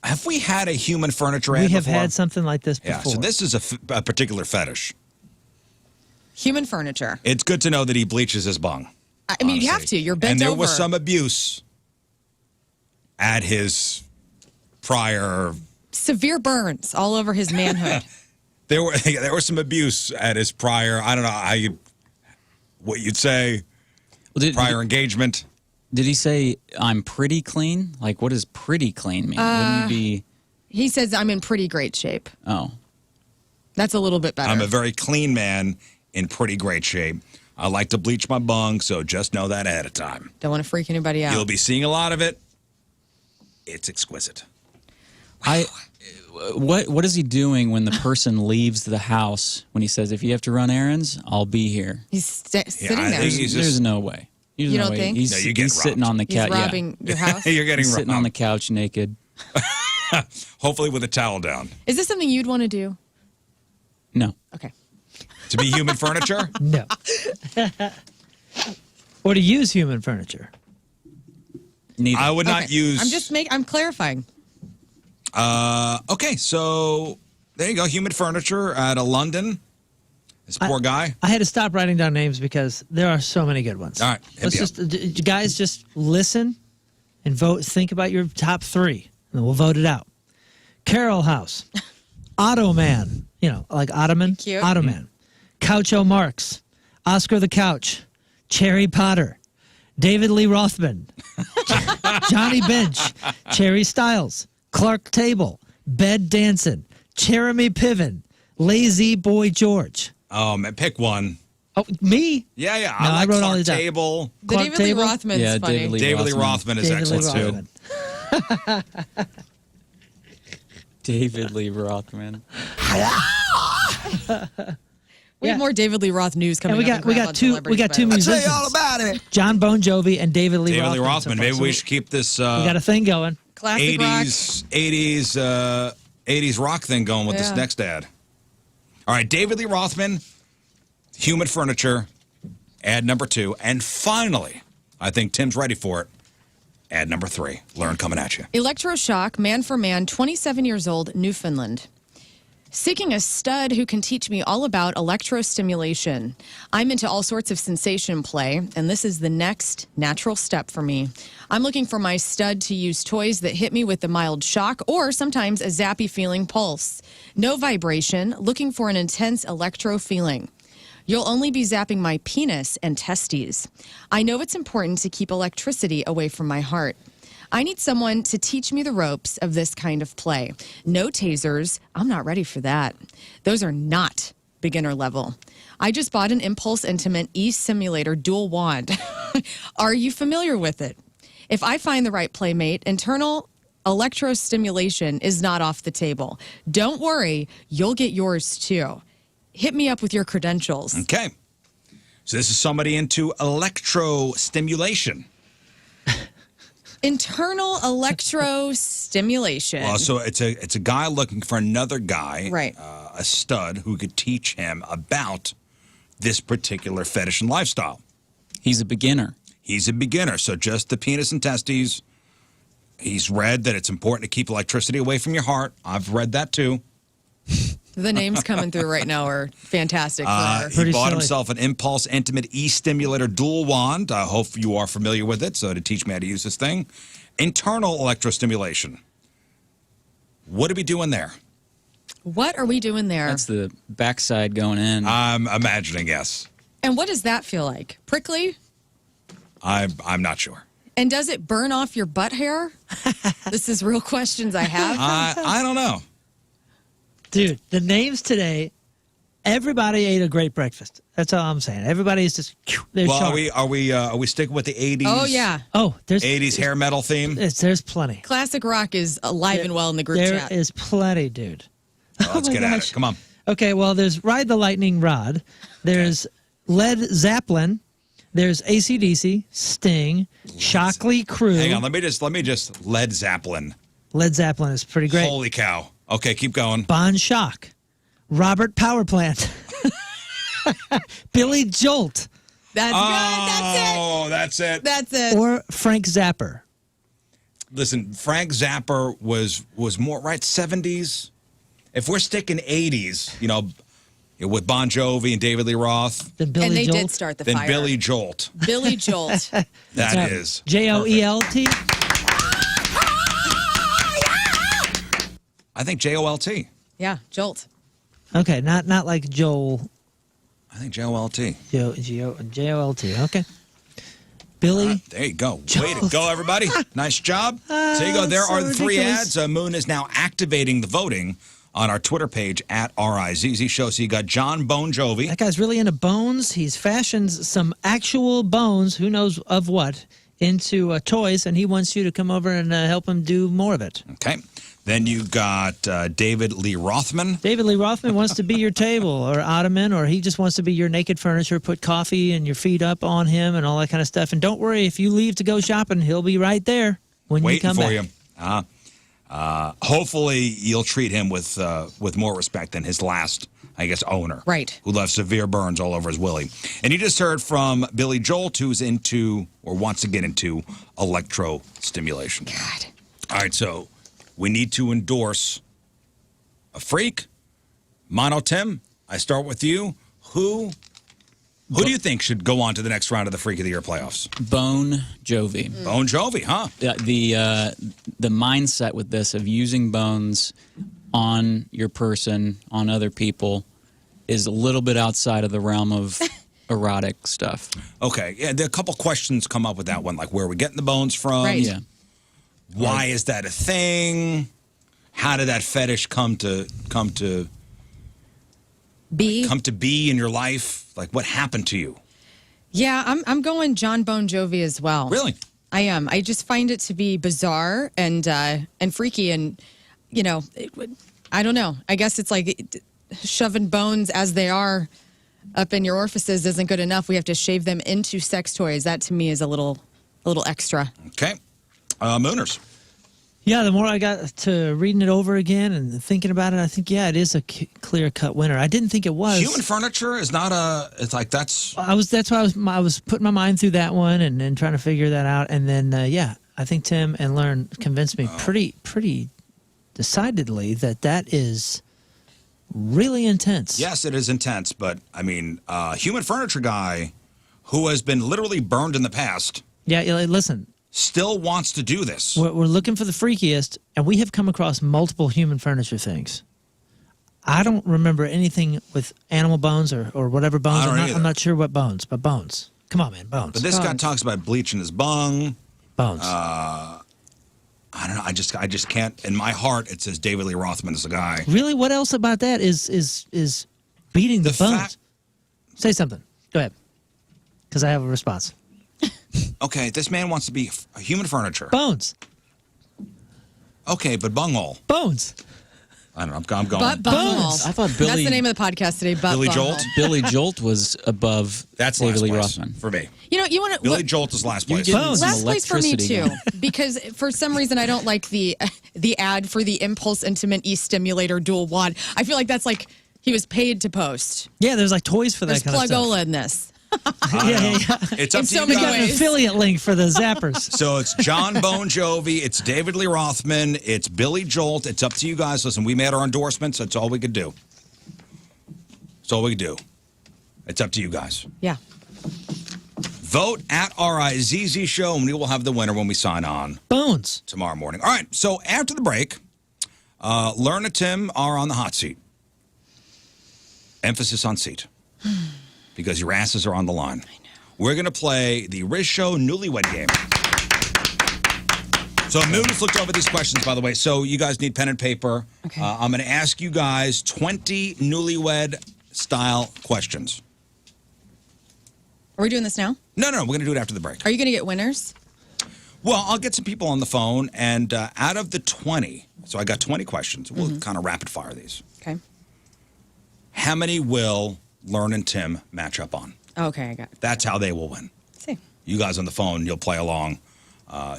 have we had a human furniture ad We have before? had something like this before. Yeah, so this is a particular fetish. Human furniture. It's good to know that he bleaches his bung. I mean, you have honestly. to. You're bent And there over. was some abuse at his prior. Severe burns all over his manhood. There was some abuse at his prior. I don't know what you'd say. Well, Prior engagement. Did he say I'm pretty clean? Like, what does pretty clean mean? Wouldn't you be? He says, I'm in pretty great shape. Oh, That's a little bit better. I'm a very clean man in pretty great shape. I like to bleach my bung, so just know that ahead of time. Don't want to freak anybody out. You'll be seeing a lot of it. It's exquisite. What is he doing when the person leaves the house? When he says, "If you have to run errands, I'll be here." He's sitting I there. think There's no way. There's You no don't way. think? He's, No, you get he's sitting robbed. on the He's couch. robbing your house. You're getting He's sitting on robbed. the couch naked. Hopefully with a towel down. Is this something you'd want to do? No. Okay. To be human furniture? No. Or to use human furniture. Neither. I would not Okay. use. I'm clarifying. Okay, so there you go. Human furniture out of London. This poor guy. I had to stop writing down names because there are so many good ones. All right, hit Let's me just guys just listen and vote. Think about your top 3, and then we'll vote it out. Carol House, Ottoman, like Ottoman, Cute. Ottoman, Coucho Marx, Oscar the Couch, Cherry Potter, David Lee Rothman, Johnny Bench, Cherry Styles, Clark Table, Bed Dancin', Jeremy Piven, Lazy Boy George. Oh, man, pick one. Oh, me? Yeah. No, I like I wrote all Clark these down. Table. The Clark David Lee Table? Rothman's Yeah, funny. David Lee David Lee Rothman. Rothman is David Lee excellent, Rothman. too. David Lee Rothman. We have more David Lee Roth news coming And up. we got two musicians. about it. John Bon Jovi and David Lee David Rothman. Lee Rothman. so far. Maybe So we should keep this we got a thing going. Classic rock. 80s rock thing going with this Yeah. next ad. All right, David Lee Rothman, human furniture, ad number 2. And finally, I think Tim's ready for it, ad number 3. Lern coming at you. Electroshock, man for man, 27 years old, Newfoundland. Seeking a stud who can teach me all about electrostimulation. I'm into all sorts of sensation play, and this is the next natural step for me. I'm looking for my stud to use toys that hit me with a mild shock or sometimes a zappy feeling pulse. No vibration, looking for an intense electro feeling. You'll only be zapping my penis and testes. I know it's important to keep electricity away from my heart. I need someone to teach me the ropes of this kind of play. No tasers. I'm not ready for that. Those are not beginner level. I just bought an Impulse Intimate E-Simulator dual wand. Are you familiar with it? If I find the right playmate, internal electrostimulation is not off the table. Don't worry, you'll get yours too. Hit me up with your credentials. Okay. So this is somebody into electrostimulation. Internal electrostimulation. Well, so it's a guy looking for another guy, Right. A stud who could teach him about this particular fetish and lifestyle. He's a beginner. He's a beginner, so just the penis and testes. He's read that it's important to keep electricity away from your heart. I've read that too. The names coming through right now are fantastic. He Pretty bought silly. himself an Impulse Intimate E-Stimulator dual wand. I hope you are familiar with it, so to teach me how to use this thing. Internal electrostimulation. What are we doing there? What are we doing there? That's the backside going in. I'm imagining, yes. And what does that feel like? Prickly? I'm not sure. And does it burn off your butt hair? This is real questions I have. I don't know. Dude, the names today, everybody ate a great breakfast. That's all I'm saying. Everybody's just, they're Well, sharp. are we sticking with the 80s? Oh, yeah. Oh, there's 80s hair metal theme? there's plenty. Classic rock is alive and well in the group There chat. is plenty, dude. Let's my get at gosh. it. Come on. Okay, well, there's Ride the Lightning Rod. There's Led Zeppelin. There's AC/DC, Sting, Shockley Crew. Hang on, let me just Led Zeppelin. Led Zeppelin is pretty great. Holy cow. Okay, keep going. Bon Shock, Robert Powerplant, Billy Jolt, That's good. Oh, that's it. That's it. or Frank Zapper. Listen, Frank Zapper was more right 70s. If we're sticking 80s, with Bon Jovi and David Lee Roth, Then Billy And they Jolt. did start the then fire. Billy Jolt. Billy Jolt. That is Joelt. I think Jolt. Yeah, Jolt. Okay, not like Joel. I think Jolt. Jolt. Okay. Billy. There you go. Way to go, everybody. Nice job. So you go. There so are the 3 ridiculous. ads. Moon is now activating the voting on our Twitter page at RIZZ Show. So you got John Bon Jovi. That guy's really into bones. He's fashioned some actual bones, who knows of what, into toys, and he wants you to come over and help him do more of it. Okay. Then you got David Lee Rothman. David Lee Rothman wants to be your table or ottoman, or he just wants to be your naked furniture, put coffee and your feet up on him and all that kind of stuff. And don't worry, if you leave to go shopping, he'll be right there when you come back. Waiting for you. Hopefully, you'll treat him with more respect than his last, I guess, owner. Right. Who left severe burns all over his willy. And you just heard from Billy Jolt, who's into or wants to get into electro-stimulation. God. All right, so we need to endorse a freak. Mono Tim, I start with you. Who do you think should go on to the next round of the Freak of the Year playoffs? Bon Jovi. Bon Jovi, huh? The mindset with this of using bones on your person, on other people, is a little bit outside of the realm of erotic stuff. Okay, yeah, there are a couple questions come up with that one, like where are we getting the bones from? Right. Yeah. Why is that a thing? How did that fetish come to be in your life? Like, what happened to you? Yeah, I'm going John Bon Jovi as well. Really? I am. I just find it to be bizarre and freaky, and I don't know. I guess it's like shoving bones as they are up in your orifices isn't good enough. We have to shave them into sex toys. That to me is a little extra. Okay. Mooners. Yeah, the more I got to reading it over again and thinking about it, I think, yeah, it is a clear-cut winner. I didn't think it was. Human furniture is not that's... That's why I was putting my mind through that one and trying to figure that out. And then, I think Tim and Lern convinced me pretty decidedly that is really intense. Yes, it is intense, but, I mean, human furniture guy who has been literally burned in the past... Yeah, listen... still wants to do this. We're looking for the freakiest, and we have come across multiple human furniture things. I don't remember anything with animal bones or whatever bones. I'm not sure what bones, but bones. Come on, man, bones. But this guy talks about bleaching his bung. Bones. I don't know. I just can't. In my heart, it says David Lee Rothman is the guy. Really? What else about that is beating the bones? Say something. Go ahead, because I have a response. Okay, this man wants to be human furniture. Bones. Okay, but bunghole. Bones. I don't know. I'm going. Butt bunghole. I thought Billy... That's the name of the podcast today, Butt Billy Bunghole. Jolt? Billy Jolt was above That's David last Lee place Rothman. for me. You want to... Billy Jolt is last place. Bones. Last place for me, too. Electricity. Because for some reason, I don't like the ad for the Impulse Intimate E-Stimulator Dual Wad. I feel like that's like he was paid to post. Yeah, there's like toys for that There's kind of stuff. Plug-ola in this. Yeah. It's up In to so you many We got an guys. ways. affiliate link for the zappers. So it's John Bon Jovi, it's David Lee Rothman, it's Billy Jolt. It's up to you guys. Listen, we made our endorsements. That's all we could do. That's all we could do. It's up to you guys. Yeah. Vote at Rizzuto Show, and we will have the winner when we sign on Bones. tomorrow morning. All right, so after the break, Lern and Tim are on the hot seat. Emphasis on seat. Because your asses are on the line. I know. We're going to play the Rizz Show Newlywed Game. So Nude has looked over these questions, by the way. So you guys need pen and paper. Okay. I'm going to ask you guys 20 newlywed-style questions. Are we doing this now? No, we're going to do it after the break. Are you going to get winners? Well, I'll get some people on the phone, and out of the 20, so I got 20 questions. We'll kind of rapid-fire these. Okay. How many will Lern and Tim match up on? Okay, I got it. That's how they will win. Let's see. You guys on the phone, you'll play along.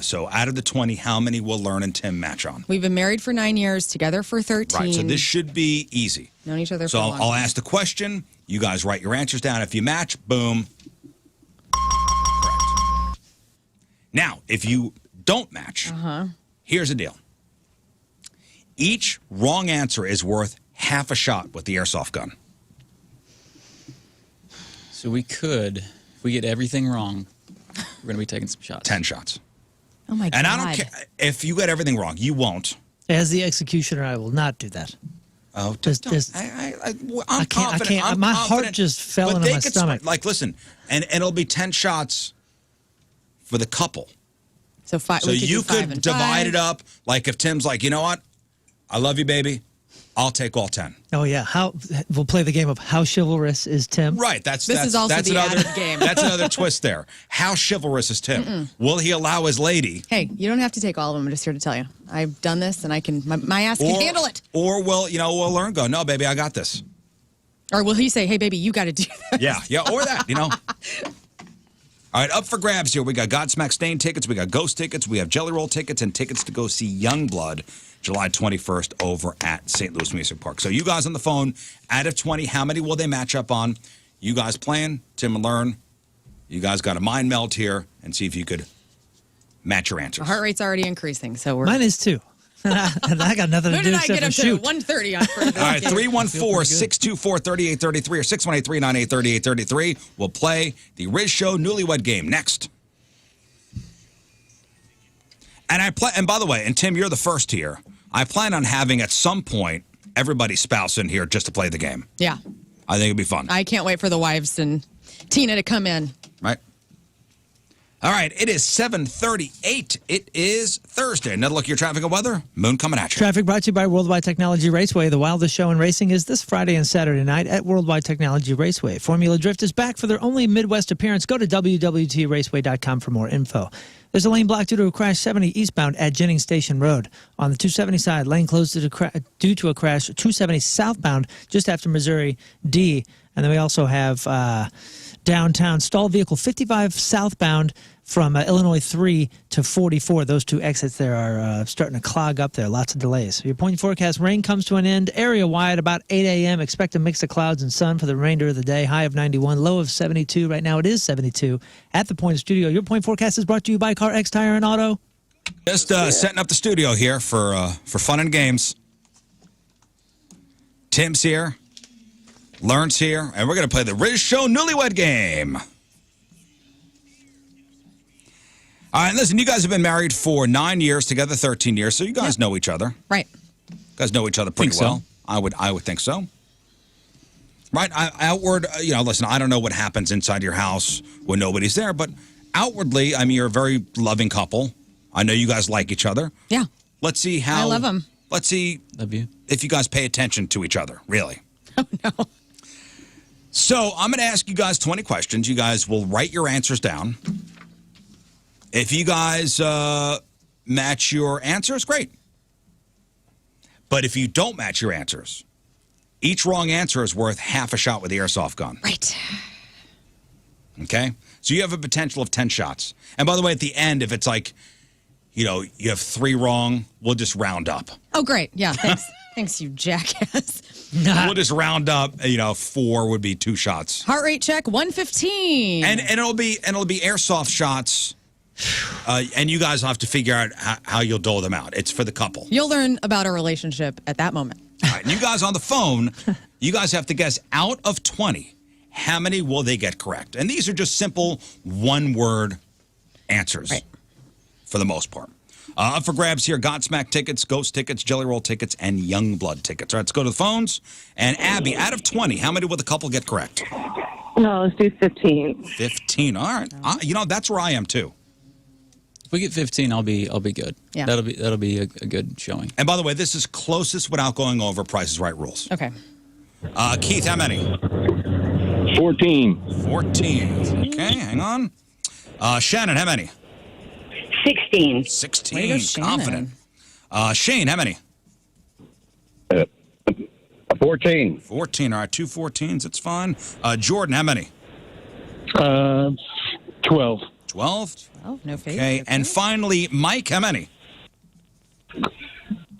So out of the 20, how many will Lern and Tim match on? We've been married for 9 years, together for 13. Right, so this should be easy. Known each other So for a long I'll time. ask the question. You guys write your answers down. If you match, boom. Correct. Now, if you don't match, here's the deal. Each wrong answer is worth half a shot with the airsoft gun. So we could, if we get everything wrong, we're going to be taking some shots. 10 shots. Oh, my God. And I don't care if you get everything wrong. You won't. As the executioner, I will not do that. Oh, There's- don't. there's- I'm confident. I'm my heart confident. just fell But into they my could stomach. Like, listen, and it'll be 10 shots for the couple. So, So we could you do 5 could and divide 5. it up. Like if Tim's like, you know what? I love you, baby. I'll take all 10. Oh, yeah. We'll play the game of how chivalrous is Tim. Right. This is also that's the another added game. That's another twist there. How chivalrous is Tim? Will he allow his lady? Hey, you don't have to take all of them. I'm just here to tell you. I've done this, and I can. My ass can handle it. Or will Lern go? No, baby, I got this. Or will he say, "Hey, baby, you got to do this"? Yeah, or that. All right, up for grabs here. We got Godsmack Stain tickets, we got Ghost tickets, we have Jelly Roll tickets, and tickets to go see Youngblood July 21st over at St. Louis Music Park. So you guys on the phone, out of 20, how many will they match up on? You guys playing, Tim and Lern. You guys got a mind meld here and see if you could match your answers. Our heart rate's already increasing, so we're. Mine is 2. And I got nothing to do except for shoot. Who did I get up to 130 on for this All right, game? 314-624-3833 or 618-398-3833. We'll play the Rizz Show Newlywed Game next. And by the way, and Tim, you're the first here. I plan on having at some point everybody's spouse in here just to play the game. Yeah. I think it'd be fun. I can't wait for the wives and Tina to come in. Right. All right, it is 7:38. It is Thursday. Another look at your traffic and weather. Moon coming at you. Traffic brought to you by Worldwide Technology Raceway. The wildest show in racing is this Friday and Saturday night at Worldwide Technology Raceway. Formula Drift is back for their only Midwest appearance. Go to WWTRaceway.com for more info. There's a lane blocked due to a crash 70 eastbound at Jennings Station Road. On the 270 side, lane closed due to a crash 270 southbound just after Missouri D. And then we also have downtown stalled vehicle 55 southbound from Illinois 3 to 44. Those two exits there are starting to clog up there. Lots of delays. So your point forecast, rain comes to an end. Area-wide about 8 a.m. Expect a mix of clouds and sun for the remainder of the day. High of 91, low of 72. Right now it is 72 at the Point Studio. Your point forecast is brought to you by Car X Tire and Auto. Just setting up the studio here for fun and games. Tim's here. Lern's here. And we're going to play the Rizz Show Newlywed Game. All right, listen, you guys have been married for 9 years, together 13 years, so you guys know each other. Right. You guys know each other pretty Think so. well. I would think so. Right? Outward, listen, I don't know what happens inside your house when nobody's there, but outwardly, I mean, you're a very loving couple. I know you guys like each other. Yeah. Let's see how. I love them. Let's see Love you. if you guys pay attention to each other, really. Oh, no. So I'm going to ask you guys 20 questions. You guys will write your answers down. If you guys match your answers, great. But if you don't match your answers, each wrong answer is worth half a shot with the airsoft gun. Right. Okay? So you have a potential of 10 shots. And by the way, at the end, if it's like, you have 3 wrong, we'll just round up. Oh, great. Yeah, thanks. Thanks, you jackass. We'll just round up, 4 would be 2 shots. Heart rate check, 115. And it'll be airsoft shots. And you guys will have to figure out how you'll dole them out. It's for the couple. You'll learn about our relationship at that moment. All right, and you guys on the phone, you guys have to guess out of 20, how many will they get correct? And these are just simple one-word answers for the most part. Up for grabs here, Godsmack tickets, Ghost tickets, Jelly Roll tickets, and Youngblood tickets. All right, let's go to the phones. And Abby, out of 20, how many will the couple get correct? No, let's do 15. 15. All right. That's where I am, too. If we get 15, I'll be good. Yeah. That'll be a good showing. And by the way, this is closest without going over Price is Right rules. Okay. Keith, how many? 14. 14. Okay, hang on. Shannon, how many? 16. 16. Way to go, Shannon. Confident. Shane, how many? 14. 14. All right, 2 14s. It's fine. Jordan, how many? 12. 12. Oh, no face. Okay, and finally, Mike, how many?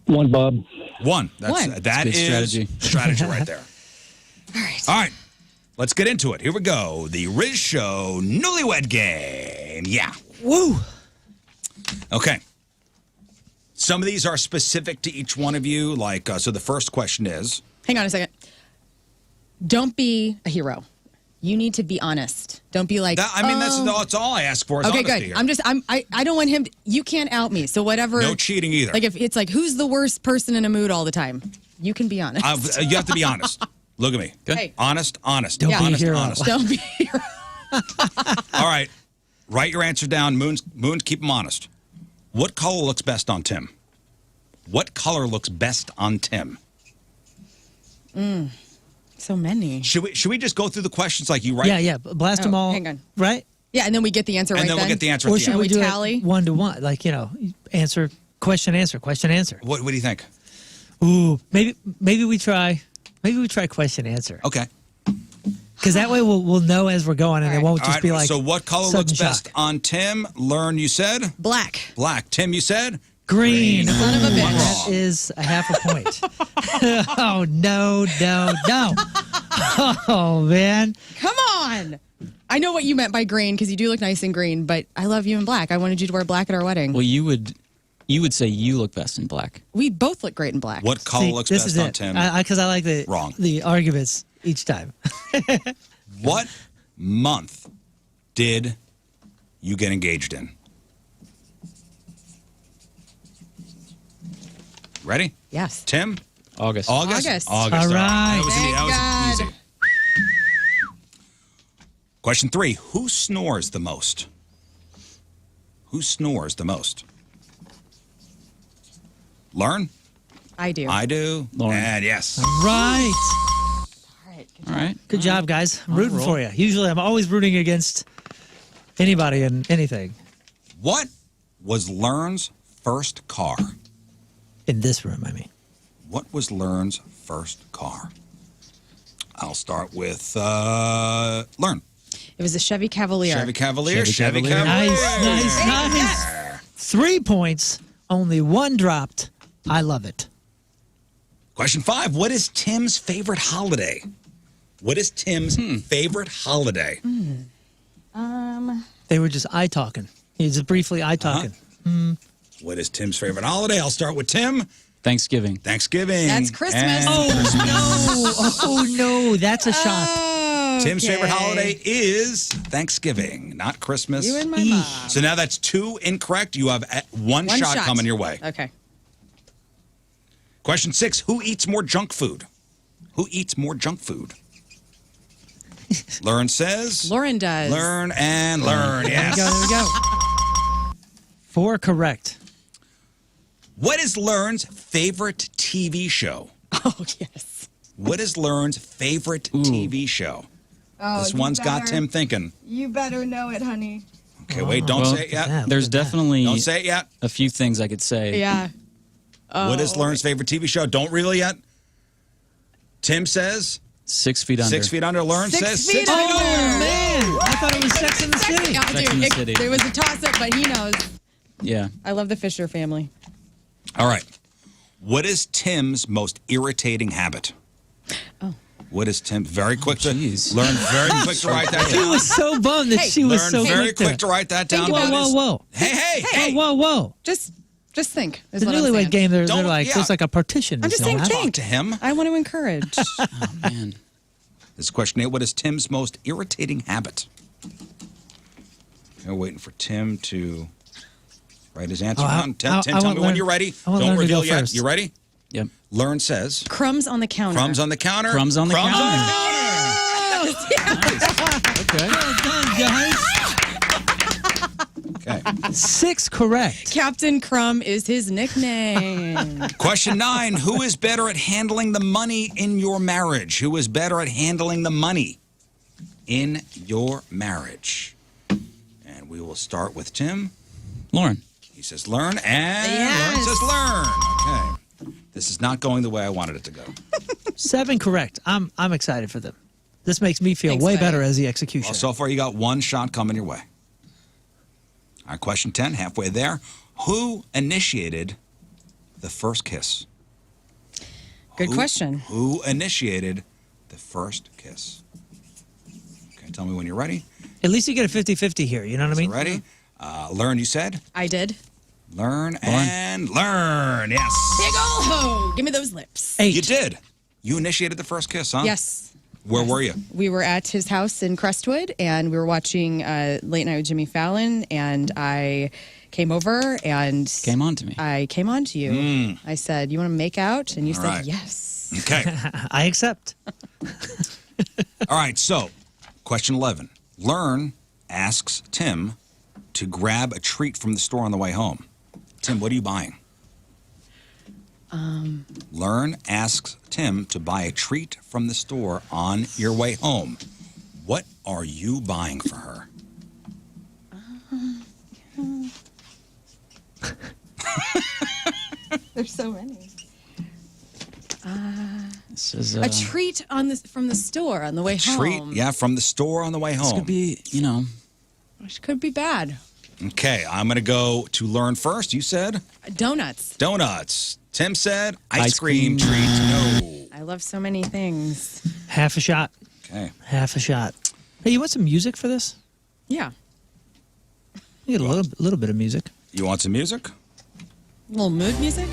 1, Bob. 1. One. That That's is good strategy. strategy right there. All right. All right, let's get into it. Here we go. The Rizz Show Newlywed Game. Yeah. Woo! Okay. Some of these are specific to each one of you. Like, so the first question is. Hang on a second. Don't be a hero. You need to be honest. Don't be like. That's all I ask for is okay, honesty good. here. I don't want him. You can't out me. So whatever. No cheating either. Like if it's like who's the worst person in a mood all the time, you can be honest. You have to be honest. Look at me. Hey. Honest. Don't be a honest, hero. honest. Don't be a hero. All right. Write your answer down. Moons, keep them honest. What color looks best on Tim? What color looks best on Tim? So many. Should we just go through the questions like you write? Yeah. Blast them all. Hang on. Right? Yeah, and then we get the answer right And then we'll get the answer at Or the should end. we we do tally? it 1-to-1? Like, answer, question, answer, question, answer. What do you think? Ooh, maybe we try question, answer. Okay. Because that way we'll know as we're going, and it won't All just right, be like. so what color sudden looks best shock. on Tim? Lern, you said? Black. Black. Tim, you said? Green. Son of a bitch. That is a half a point. Oh, no. Oh, man. Come on. I know what you meant by green because you do look nice in green, but I love you in black. I wanted you to wear black at our wedding. Well, you would say you look best in black. We both look great in black. What color See, looks this best is on it. Tim? Because I like Wrong. the arguments each time. What month did you get engaged in? Ready? Yes. Tim? August. August. All right. That was Thank easy. Question 3. Who snores the most? Who snores the most? Learn? I do. I do. Lauren. And yes. Right. All right. Good job, guys. I'm rooting roll. for you. Usually I'm always rooting against anybody and anything. What was Learn's first car? In this room, I mean. What was Learn's first car? I'll start with Learn. It was a Chevy Cavalier. Chevy Cavalier. Chevy Cavalier. Nice. 3 points. Only 1 dropped. I love it. Question 5. What is Tim's favorite holiday? What is Tim's favorite holiday? They were just eye-talking. He just briefly eye-talking. What is Tim's favorite holiday? I'll start with Tim. Thanksgiving. Thanksgiving. That's Christmas. And Oh, no. That's a shock. Tim's favorite holiday is Thanksgiving, not Christmas. You and my mom. So now that's 2 incorrect. You have one shot coming your way. Okay. Question 6. Who eats more junk food? Who eats more junk food? Learn says. Lauren does. Learn and learn. Yes. There we go. 4 correct. What is Learn's favorite TV show? Oh, yes. What is Learn's favorite TV show? Oh, This you one's got better- Tim thinking. You better know it, honey. Okay, wait, don't Well, say it yet. that. There's definitely Don't say it yet. a few things I could say. Yeah. What is Learn's favorite TV show? Don't reveal yet. Tim says 6 feet under. 6 feet under. Learn 6 says feet 6 feet under. under. Man, I thought it was Sex in the City. Yeah, Sex dude, and the it, City. there was a toss-up, but he knows. Yeah. I love the Fisher family. All right. What is Tim's most irritating habit? Oh. What is Tim? Very quick to jeez. learn. Very quick to write that She down. was so bummed that Hey, she was Learn so very quick quick to write that down. Think about What it. is- Whoa. Hey. Whoa. Just think. Is The what I'm saying. newlywed game, they're Don't- like, yeah. there's like a partition. I'm just saying, between that. think. To him. I want to encourage. Oh, man. This is question 8. What is Tim's most irritating habit? We're waiting for Tim to write his answer Oh, down. Tim, I tell want me when Learn- you're ready. I want Don't Learn to reveal go yet. first. You ready? Yep. Learn says. Crumbs on the counter. Crumbs on the counter. Crumbs on the counter. Okay. Well done, guys. Okay. 6 correct. Captain Crumb is his nickname. Question 9. Who is better at handling the money in your marriage? Who is better at handling the money in your marriage? And we will start with Tim. Lauren. He says learn, and Yes. Learn says learn. Okay. This is not going the way I wanted it to go. 7 correct. I'm excited for them. This makes me feel Thanks, way buddy. better as the executioner. Well, so far you got 1 shot coming your way. All right, question 10, halfway there. Who initiated the first kiss? Good question. Who initiated the first kiss? Okay, tell me when you're ready. At least you get a 50-50 here. You know what I mean? Ready? Learn, you said? I did. Learn and learn. Yes. Big ol' ho. Give me those lips. 8. You did. You initiated the first kiss, huh? Yes. Where were you? We were at his house in Crestwood, and we were watching Late Night with Jimmy Fallon, and I came over and Came on to me. I came on to you. I said, "You want to make out?" And you All said, right. "Yes." Okay. I accept. All right, so question 11. Learn asks Tim to grab a treat from the store on the way home. Tim, what are you buying? Lern asks Tim to buy a treat from the store on your way home. What are you buying for her? There's so many. This is A treat from the store on the way home. Treat, yeah, from the store on the way home. This could be, Which could be bad. Okay, I'm going to go to Lern first. You said? Donuts. Donuts. Tim said ice Ice cream cream. treat. No. I love so many things. Half a shot. Okay. Half a shot. Hey, you want some music for this? Yeah. You get a little bit of music. You want some music? A little mood music?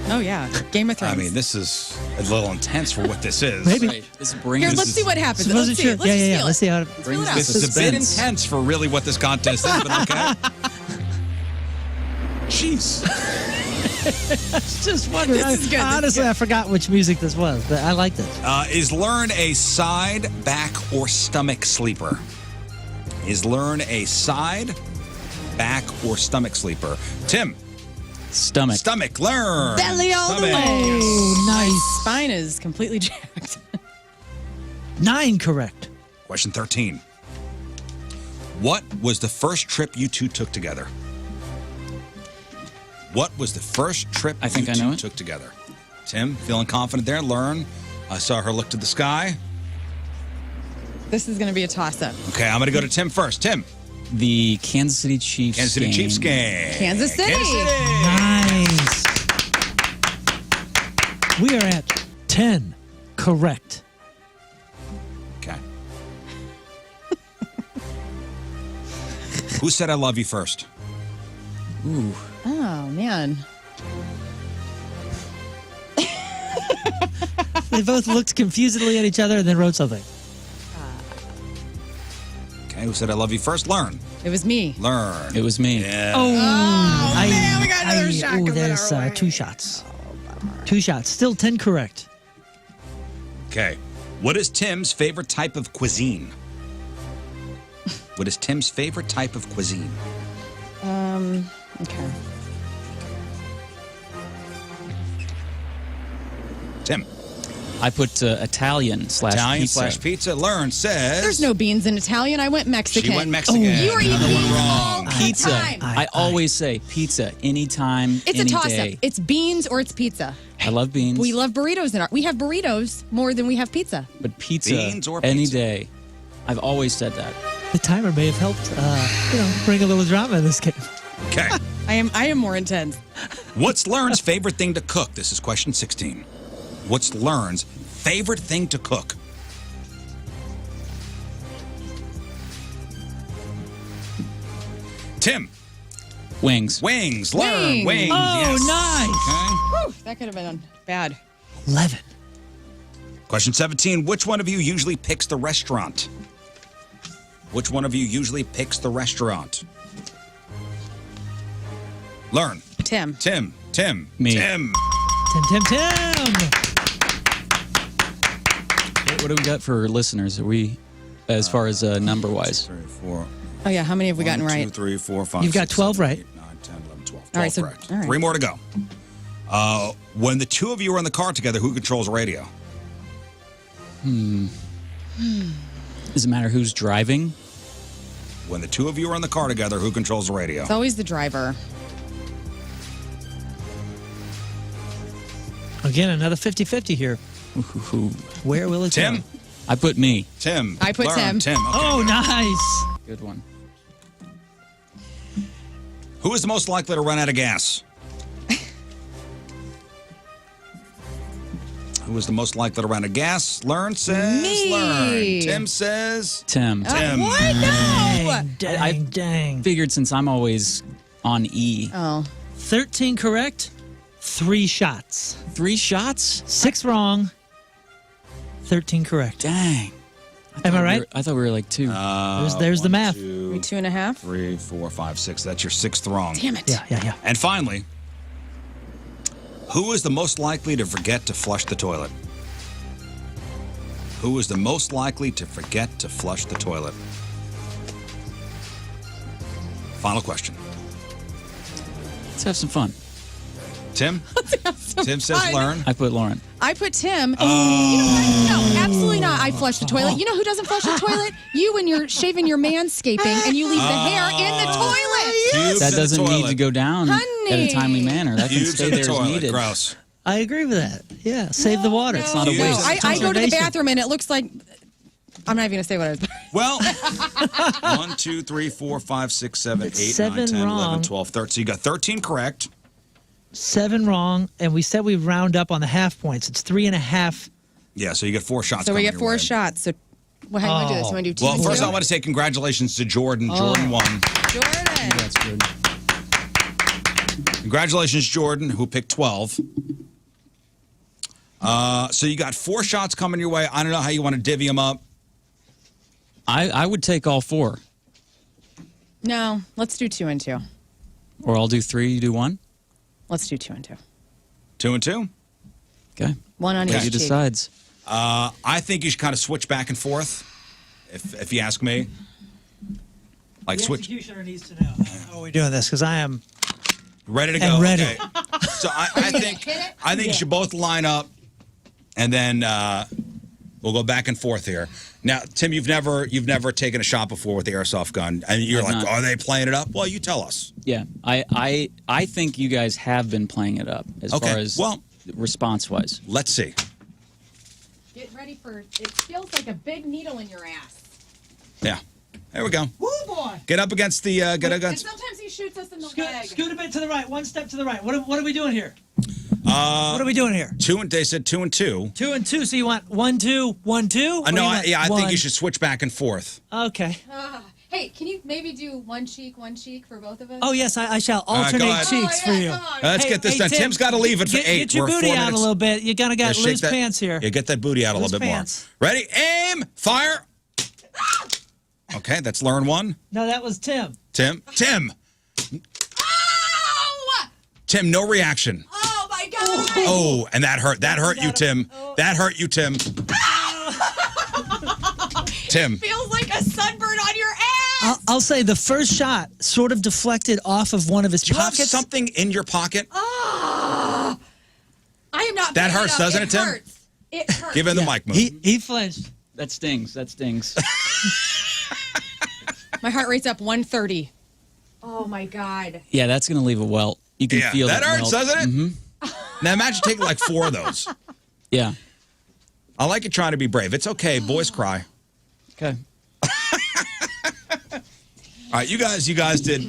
Oh, yeah. Game of Thrones. I mean, this is a little intense for what this is. Maybe. right. This brings Here, this let's is- see what happens. Suppose Let's it's see true. it. Let's just feel Let's it. see how it brings out. This is a bit suspense. intense for really what this contest is, but okay. Jeez. Just wondering. This is good, this is Honestly, good. I forgot which music this was, but I liked it. Is Lern a side, back, or stomach sleeper? Is Lern a side, back, or stomach sleeper? Tim. Stomach. Stomach. Lern. Belly all the Stomach. way. Oh, My nice. spine is completely jacked. 9 correct. Question 13. What was the first trip you two took together? What was the first trip I think you I know two it. took together? Tim, feeling confident there. Lern. I saw her look to the sky. This is going to be a toss-up. Okay, I'm going to go to Tim first. Tim. The Kansas City Chiefs. Kansas City game. Chiefs game. Kansas City. Kansas City. Nice. We are at 10 correct. Okay. Who said I love you first? Ooh. Oh, man. They both looked confusedly at each other and then wrote something. Okay, who said I love you first? Lern. It was me. Lern. It was me. Yeah. Oh, man, we got another shot coming there's our way. 2 shots. 2 shots. Still 10 correct. Okay. What is Tim's favorite type of cuisine? What is Tim's favorite type of cuisine? Okay. Tim. I put Italian slash Italian pizza. slash pizza. Lern says. There's no beans in Italian. I went Mexican. She went Mexican. You were eating Another one beans all wrong. the Pizza. time. I always say pizza anytime, It's any a toss-up. day. It's beans or it's pizza. I love beans. We love burritos in our. We have burritos more than we have pizza. but pizza Beans or any pizza? day. I've always said that. The timer may have helped, bring a little drama in this game. Okay. I am more intense. What's Lern's favorite thing to cook? This is question 16. What's Lern's favorite thing to cook? Tim. Wings. Wings. Lern. Wings. Wings. Oh, yes. nice. Okay. Whew, that could have been bad. 11. Question 17. Which one of you usually picks the restaurant? Which one of you usually picks the restaurant? Lern. Tim. Tim. Tim. Me. Tim. Tim. What do we got for listeners? Are we, as far as number wise? 3, 4. Oh yeah, how many have we gotten 1, right? 2, 3, 4, 5. You've got 6, 12 7, right. 8, 9, 10, 11, 12. All right, 12 so- correct. all right. 3 more to go. When the two of you are in the car together, who controls the radio? Does it matter who's driving? When the two of you are in the car together, who controls the radio? It's always the driver. Again, another 50-50 here. Who? Where will it go? Tim? I put me. Tim. I put Lern, Tim. Tim. Okay. Oh, nice. Good one. Who is the most likely to run out of gas? Who is the most likely to run out of gas? Lern says Me. Lern. Tim says Tim. Tim. What? No. Dang. Figured since I'm always on E. Oh. 13 correct, 3 shots. 3 shots? 6 wrong, 13 correct. Dang. Am I right? I thought we were like 2. There's the math. 2, 2.5. 3, 4, 5, 6. That's your 6th wrong. Damn it. Yeah. And finally, who is the most likely to forget to flush the toilet? Who is the most likely to forget to flush the toilet? Final question. Let's have some fun. Tim? Tim says Lern. I put Lauren. I put Tim. You know what? No, absolutely not. I flush the toilet. You know who doesn't flush the toilet? You when you're shaving your manscaping and you leave the hair in the toilet. Pubes That in the doesn't need toilet. to go down Honey. in a timely manner. That can Pubes stay in the there as toilet. needed. Gross. I agree with that. Yeah, save the water. It's not a No, waste. I go to the Conservation. bathroom and it looks like I'm not even gonna say what I was. Well, 1, 2, 3, 4, 5, 6, 7, 8, 9, 7 10, 11, wrong. 12, 13. So you got 13 correct. 7 wrong, and we said we round up on the half points. It's 3.5. Yeah, so you get 4 shots. So we coming get your 4 way. shots. So well, how do you want to do this? You want to do 2 Well, and first 2? I want to say congratulations to Jordan. Jordan won. Jordan. That's good. Congratulations, Jordan, who picked 12. So you got 4 shots coming your way. I don't know how you want to divvy them up. I would take all 4. No, let's do 2 and 2. Or I'll do 3, you do 1? Let's do 2 and 2. 2 and 2. Okay. 1 on He each cheek. decides. I think you should kind of switch back and forth, if you ask me. Like switch. executioner needs to know how are we doing this, because I am Ready to And go. ready. Okay. So I think you should both line up, and then we'll go back and forth here. Now, Tim, you've never taken a shot before with the airsoft gun, and you're I've like, not. are they playing it up? Well, you tell us. Yeah. I think you guys have been playing it up as Okay, far as well- response-wise. Let's see. Get ready for it. Feels like a big needle in your ass. Yeah. There we go. Woo, boy. Get up against the get And against. sometimes he shoots us in the Scoot, leg. scoot a bit to the right. One step to the right. What are we doing here? What are we doing here? They said 2 and 2. 2 and 2. So you want 1, 2, 1, 2? No, I think you should switch back and forth. Okay. Hey, can you maybe do one cheek for both of us? Oh yes, I shall right, go alternate ahead. cheeks for you. Let's Hey, get this hey, done. Tim, Tim's got to leave it for 8. Get your We're booty 4 out minutes. a little bit. You gotta Yeah, got shake loose that- pants here. Yeah, get that booty out a Loose little bit pants. more. Ready? Aim! Fire! Okay, that's Learn 1. No, that was Tim. Tim. Oh! Tim, no reaction. Oh my God! Oh, and that hurt. That hurt you, Tim. That hurt you, Tim. Tim. Feels like a sunburn on your ass. I'll say the first shot sort of deflected off of one of his Do you have pockets. something in your pocket? I am not. That picking hurts, up. doesn't it, Tim? Hurts. It hurts. Give him the mic move. He flinched. That stings. That stings. My heart rate's up 130. Oh my God. Yeah, that's going to leave a welt. You can Yeah, feel that hurts, welt. doesn't it? Mm-hmm. Now imagine taking like 4 of those. Yeah. I like you trying to be brave. It's okay. Boys cry. Okay. All right, you guys did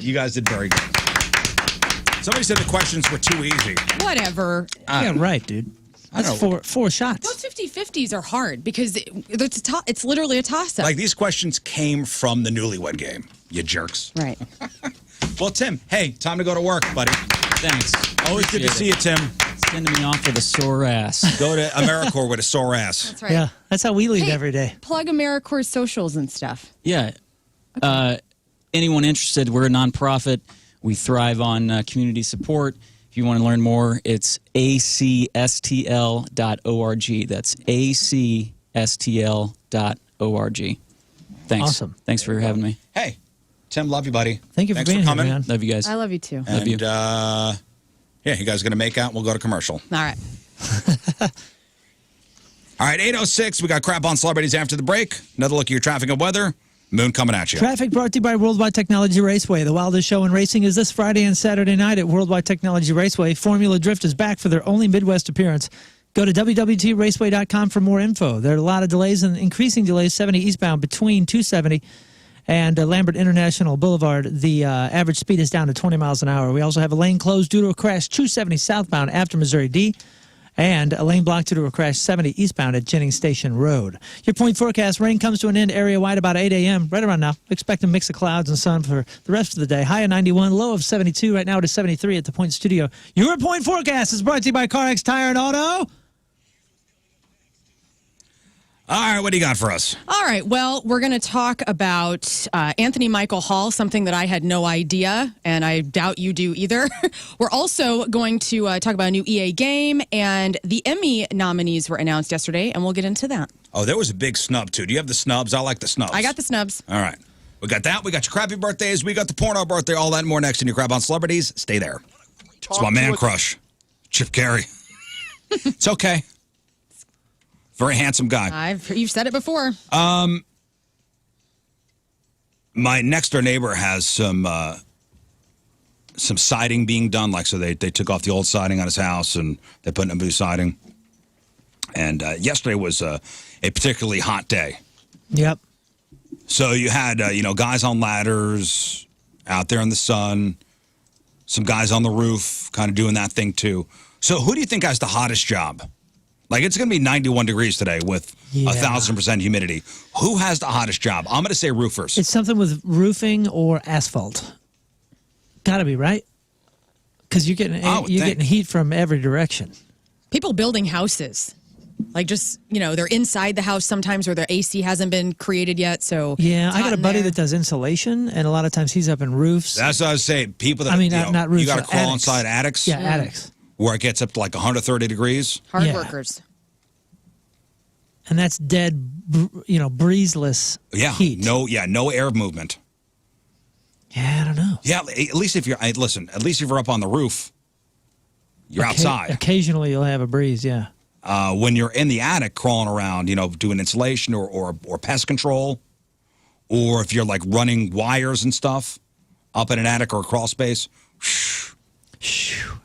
very good. Somebody said the questions were too easy. Whatever. Yeah, right, dude. That's know. four shots. Those 50-50s are hard because it's literally a toss-up. Like these questions came from the Newlywed Game. You jerks. Right. Well, Tim, hey, time to go to work, buddy. Thanks. Always good to Appreciate see you, Tim. Sending me off with a sore ass. Go to AmeriCorps with a sore ass. That's right. Yeah, that's how we lead Hey, every day. Plug AmeriCorps socials and stuff. Yeah. Anyone interested, we're a nonprofit. We thrive on community support. If you want to learn more, it's acstl.org. That's acstl.org. Thanks. Awesome. Thanks for having me. Hey, Tim, love you, buddy. Thank you for Thanks being coming. here, man. Love you guys. I love you too. Love you. And yeah, you guys going to make out? We'll go to commercial. All right. All right, 8:06. We got crap on celebrities after the break. Another look at your traffic and weather. Moon coming at you. Traffic brought to you by Worldwide Technology Raceway. The wildest show in racing is this Friday and Saturday night at Worldwide Technology Raceway. Formula Drift is back for their only Midwest appearance. Go to www.raceway.com for more info. There are a lot of delays and increasing delays 70 eastbound between 270 and Lambert International Boulevard. The average speed is down to 20 miles an hour. We also have a lane closed due to a crash 270 southbound after Missouri D. And a lane blocked due to a crash 70 eastbound at Jennings Station Road. Your point forecast, rain comes to an end area-wide about 8 a.m. Right around now. Expect a mix of clouds and sun for the rest of the day. High of 91, low of 72. Right now it is 73 at the Point Studio. Your point forecast is brought to you by CarX Tire and Auto. All right, what do you got for us? All right. Well, we're going to talk about Anthony Michael Hall, something that I had no idea, and I doubt you do either. We're also going to talk about a new EA game, and the Emmy nominees were announced yesterday, and we'll get into that. Oh, there was a big snub, too. Do you have the snubs? I like the snubs. I got the snubs. All right. We got that. We got your crappy birthdays. We got the porno birthday. All that and more next in your crap on celebrities. Stay there. It's my man crush. Chip Carey. It's okay. Very handsome guy. You've said it before. My next door neighbor has some siding being done. Like, so they took off the old siding on his house and they put in a new siding. And yesterday was a particularly hot day. Yep. So you had, guys on ladders out there in the sun, some guys on the roof kind of doing that thing too. So who do you think has the hottest job? Like, it's going to be 91 degrees today with 1,000% humidity. Who has the hottest job? I'm going to say roofers. It's something with roofing or asphalt. Got to be, right? Because you're getting heat from every direction. People building houses. Like, just, they're inside the house sometimes where their AC hasn't been created yet. So yeah, I got a buddy that does insulation, and a lot of times he's up in roofs. That's what I was saying. People that, not roofs, you got to crawl attics. inside attics. Yeah, attics. Where it gets up to like 130 degrees. Hard workers. And that's dead, breezeless heat. No air movement. Yeah, I don't know. Yeah, at least if you're up on the roof, you're outside. Occasionally you'll have a breeze, yeah. When you're in the attic crawling around, doing insulation or pest control, or if you're like running wires and stuff up in an attic or a crawl space,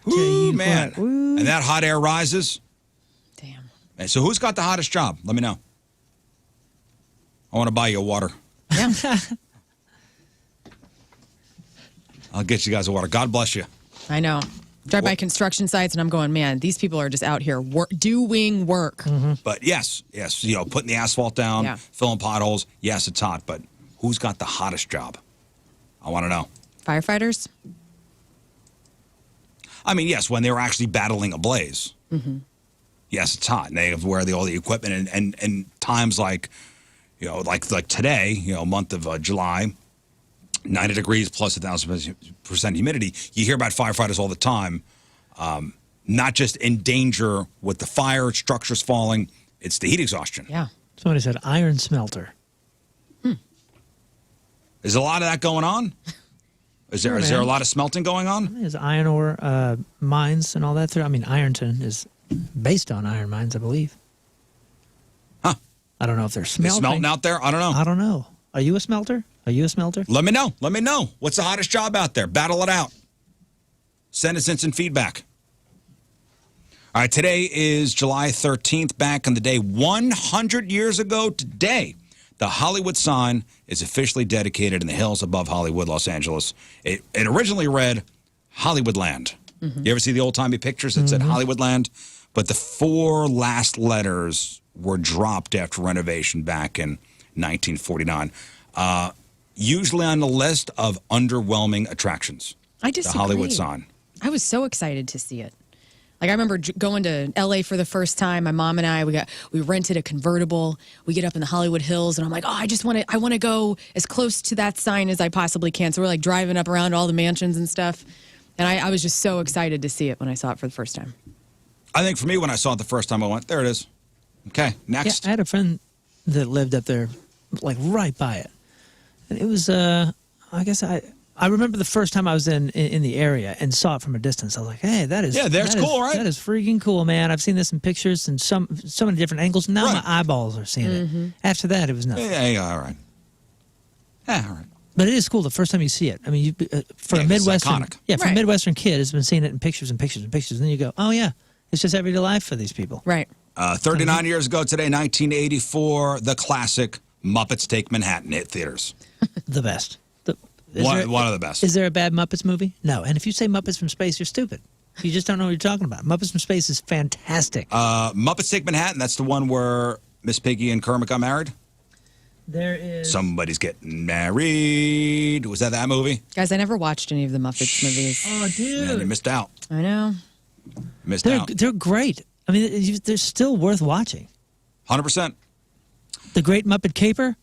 ooh, man. And that hot air rises. Damn. And so who's got the hottest job? Let me know. I want to buy you a water. Yeah. I'll get you guys a water. God bless you. I know. Drive by construction sites and I'm going, man, these people are just out here doing work. Mm-hmm. But yes, putting the asphalt down, filling potholes. Yes, it's hot, but who's got the hottest job? I want to know. Firefighters? I mean, yes, when they were actually battling a blaze. Mm-hmm. Yes, it's hot. And they have to wear all the equipment and times like, like today, month of July, 90 degrees plus 1,000% humidity. You hear about firefighters all the time, not just in danger with the fire structures falling, it's the heat exhaustion. Yeah. Somebody said iron smelter. Is a lot of that going on? Is there a lot of smelting going on? There's iron ore mines and all that. I mean, Ironton is based on iron mines, I believe. Huh. I don't know if they're smelting. They're smelting out there? I don't know. I don't know. Are you a smelter? Are you a smelter? Let me know. Let me know. What's the hottest job out there? Battle it out. Send us instant feedback. All right, today is July 13th. Back in the day, 100 years ago today, the Hollywood sign is officially dedicated in the hills above Hollywood, Los Angeles. It originally read Hollywoodland. Mm-hmm. You ever see the old-timey pictures that said Hollywoodland? But the 4 last letters were dropped after renovation back in 1949. Usually on the list of underwhelming attractions. I disagree. The Hollywood sign. I was so excited to see it. Like, I remember going to L.A. for the first time. My mom and I, we rented a convertible. We get up in the Hollywood Hills, and I'm like, I want to go as close to that sign as I possibly can. So we're like driving up around all the mansions and stuff. And I was just so excited to see it when I saw it for the first time. I think for me, when I saw it the first time, I went, there it is. Okay, next. Yeah, I had a friend that lived up there, like right by it. And it was, I remember the first time I was in the area and saw it from a distance. I was like, hey, that's cool, right? That is freaking cool, man. I've seen this in pictures and so many different angles. Now my eyeballs are seeing it. After that, it was nothing. Yeah, all right. Yeah, all right. But it is cool the first time you see it. I mean, for a Midwestern, for a Midwestern kid, has been seeing it in pictures and pictures and pictures. And then you go, oh yeah, it's just everyday life for these people. Right. 39 years ago today, 1984, the classic Muppets Take Manhattan hit theaters. The best. One of the best. Is there a bad Muppets movie? No. And if you say Muppets from Space, you're stupid. You just don't know what you're talking about. Muppets from Space is fantastic. Muppets Take Manhattan, that's the one where Miss Piggy and Kermit got married? There is... Somebody's getting married. Was that movie? Guys, I never watched any of the Muppets movies. Oh, dude. Man, you missed out. I know. Missed out. They're great. I mean, they're still worth watching. 100%. The Great Muppet Caper.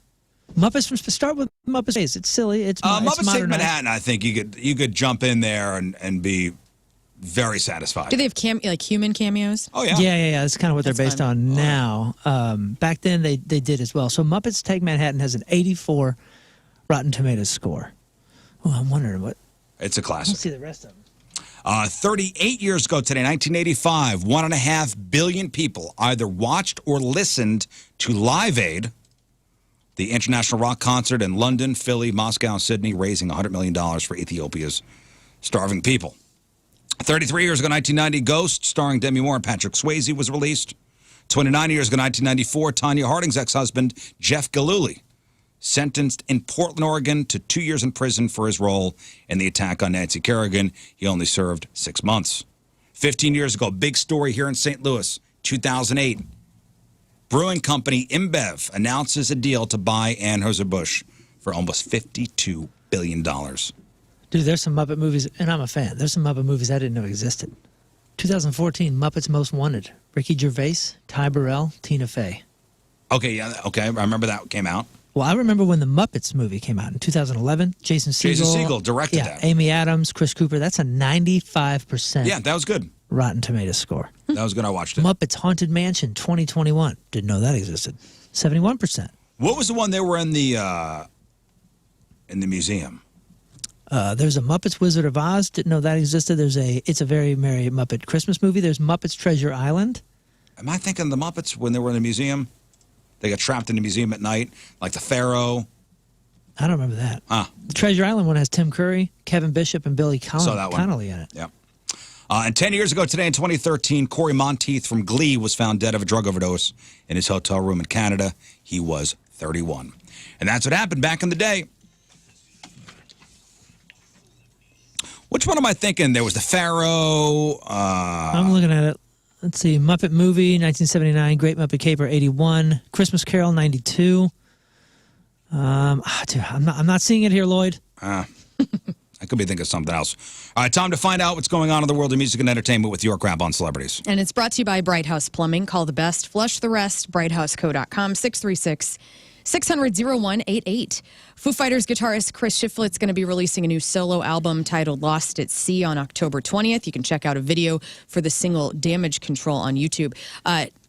Start with Muppets Space. It's silly. It's Muppets Take Manhattan. I think you could jump in there and be very satisfied. Do they have human cameos? Oh yeah. Yeah. That's kind of what they're based on now. Back then they did as well. So Muppets Take Manhattan has an 84 Rotten Tomatoes score. Oh, I'm wondering what. It's a classic. Let's see the rest of them. 38 years ago today, 1985, 1.5 billion people either watched or listened to Live Aid, the international rock concert in London, Philly, Moscow, and Sydney, raising $100 million for Ethiopia's starving people. 33 years ago, 1990, Ghost, starring Demi Moore and Patrick Swayze, was released. 29 years ago, 1994, Tanya Harding's ex-husband, Jeff Gillooly, sentenced in Portland, Oregon to 2 years in prison for his role in the attack on Nancy Kerrigan. He only served 6 months. 15 years ago, big story here in St. Louis, 2008. Brewing company InBev announces a deal to buy Anheuser-Busch for almost $52 billion. Dude, there's some Muppet movies, and I'm a fan. There's some Muppet movies I didn't know existed. 2014, Muppets Most Wanted. Ricky Gervais, Ty Burrell, Tina Fey. Okay, yeah, okay. I remember that came out. Well, I remember when the Muppets movie came out in 2011. Jason Segel. Jason Segel directed that. Amy Adams, Chris Cooper. That's a 95%. Yeah, that was good. Rotten Tomatoes score. That was good. I watched it. Muppets Haunted Mansion 2021. Didn't know that existed. 71%. What was the one they were in the museum? There's a Muppets Wizard of Oz. Didn't know that existed. There's a It's a Very Merry Muppet Christmas Movie. There's Muppets Treasure Island. Am I thinking of the Muppets when they were in the museum? They got trapped in the museum at night, like the Pharaoh. I don't remember that. The Ah. Treasure Island one has Tim Curry, Kevin Bishop, and Billy Connolly in it. Yeah. And 10 years ago today, in 2013, Corey Monteith from Glee was found dead of a drug overdose in his hotel room in Canada. He was 31. And that's what happened back in the day. Which one am I thinking? There was the Pharaoh. I'm looking at it. Let's see. Muppet Movie, 1979. Great Muppet Caper, 81. Christmas Carol, 92. Dude, I'm not seeing it here, Lloyd. I could be thinking of something else. All right, time to find out what's going on in the world of music and entertainment with your Grab on Celebrities. And it's brought to you by Bright House Plumbing. Call the best, flush the rest. BrightHouseCo.com, 636-600-0188. Foo Fighters guitarist Chris Shiflett's going to be releasing a new solo album titled Lost at Sea on October 20th. You can check out a video for the single Damage Control on YouTube.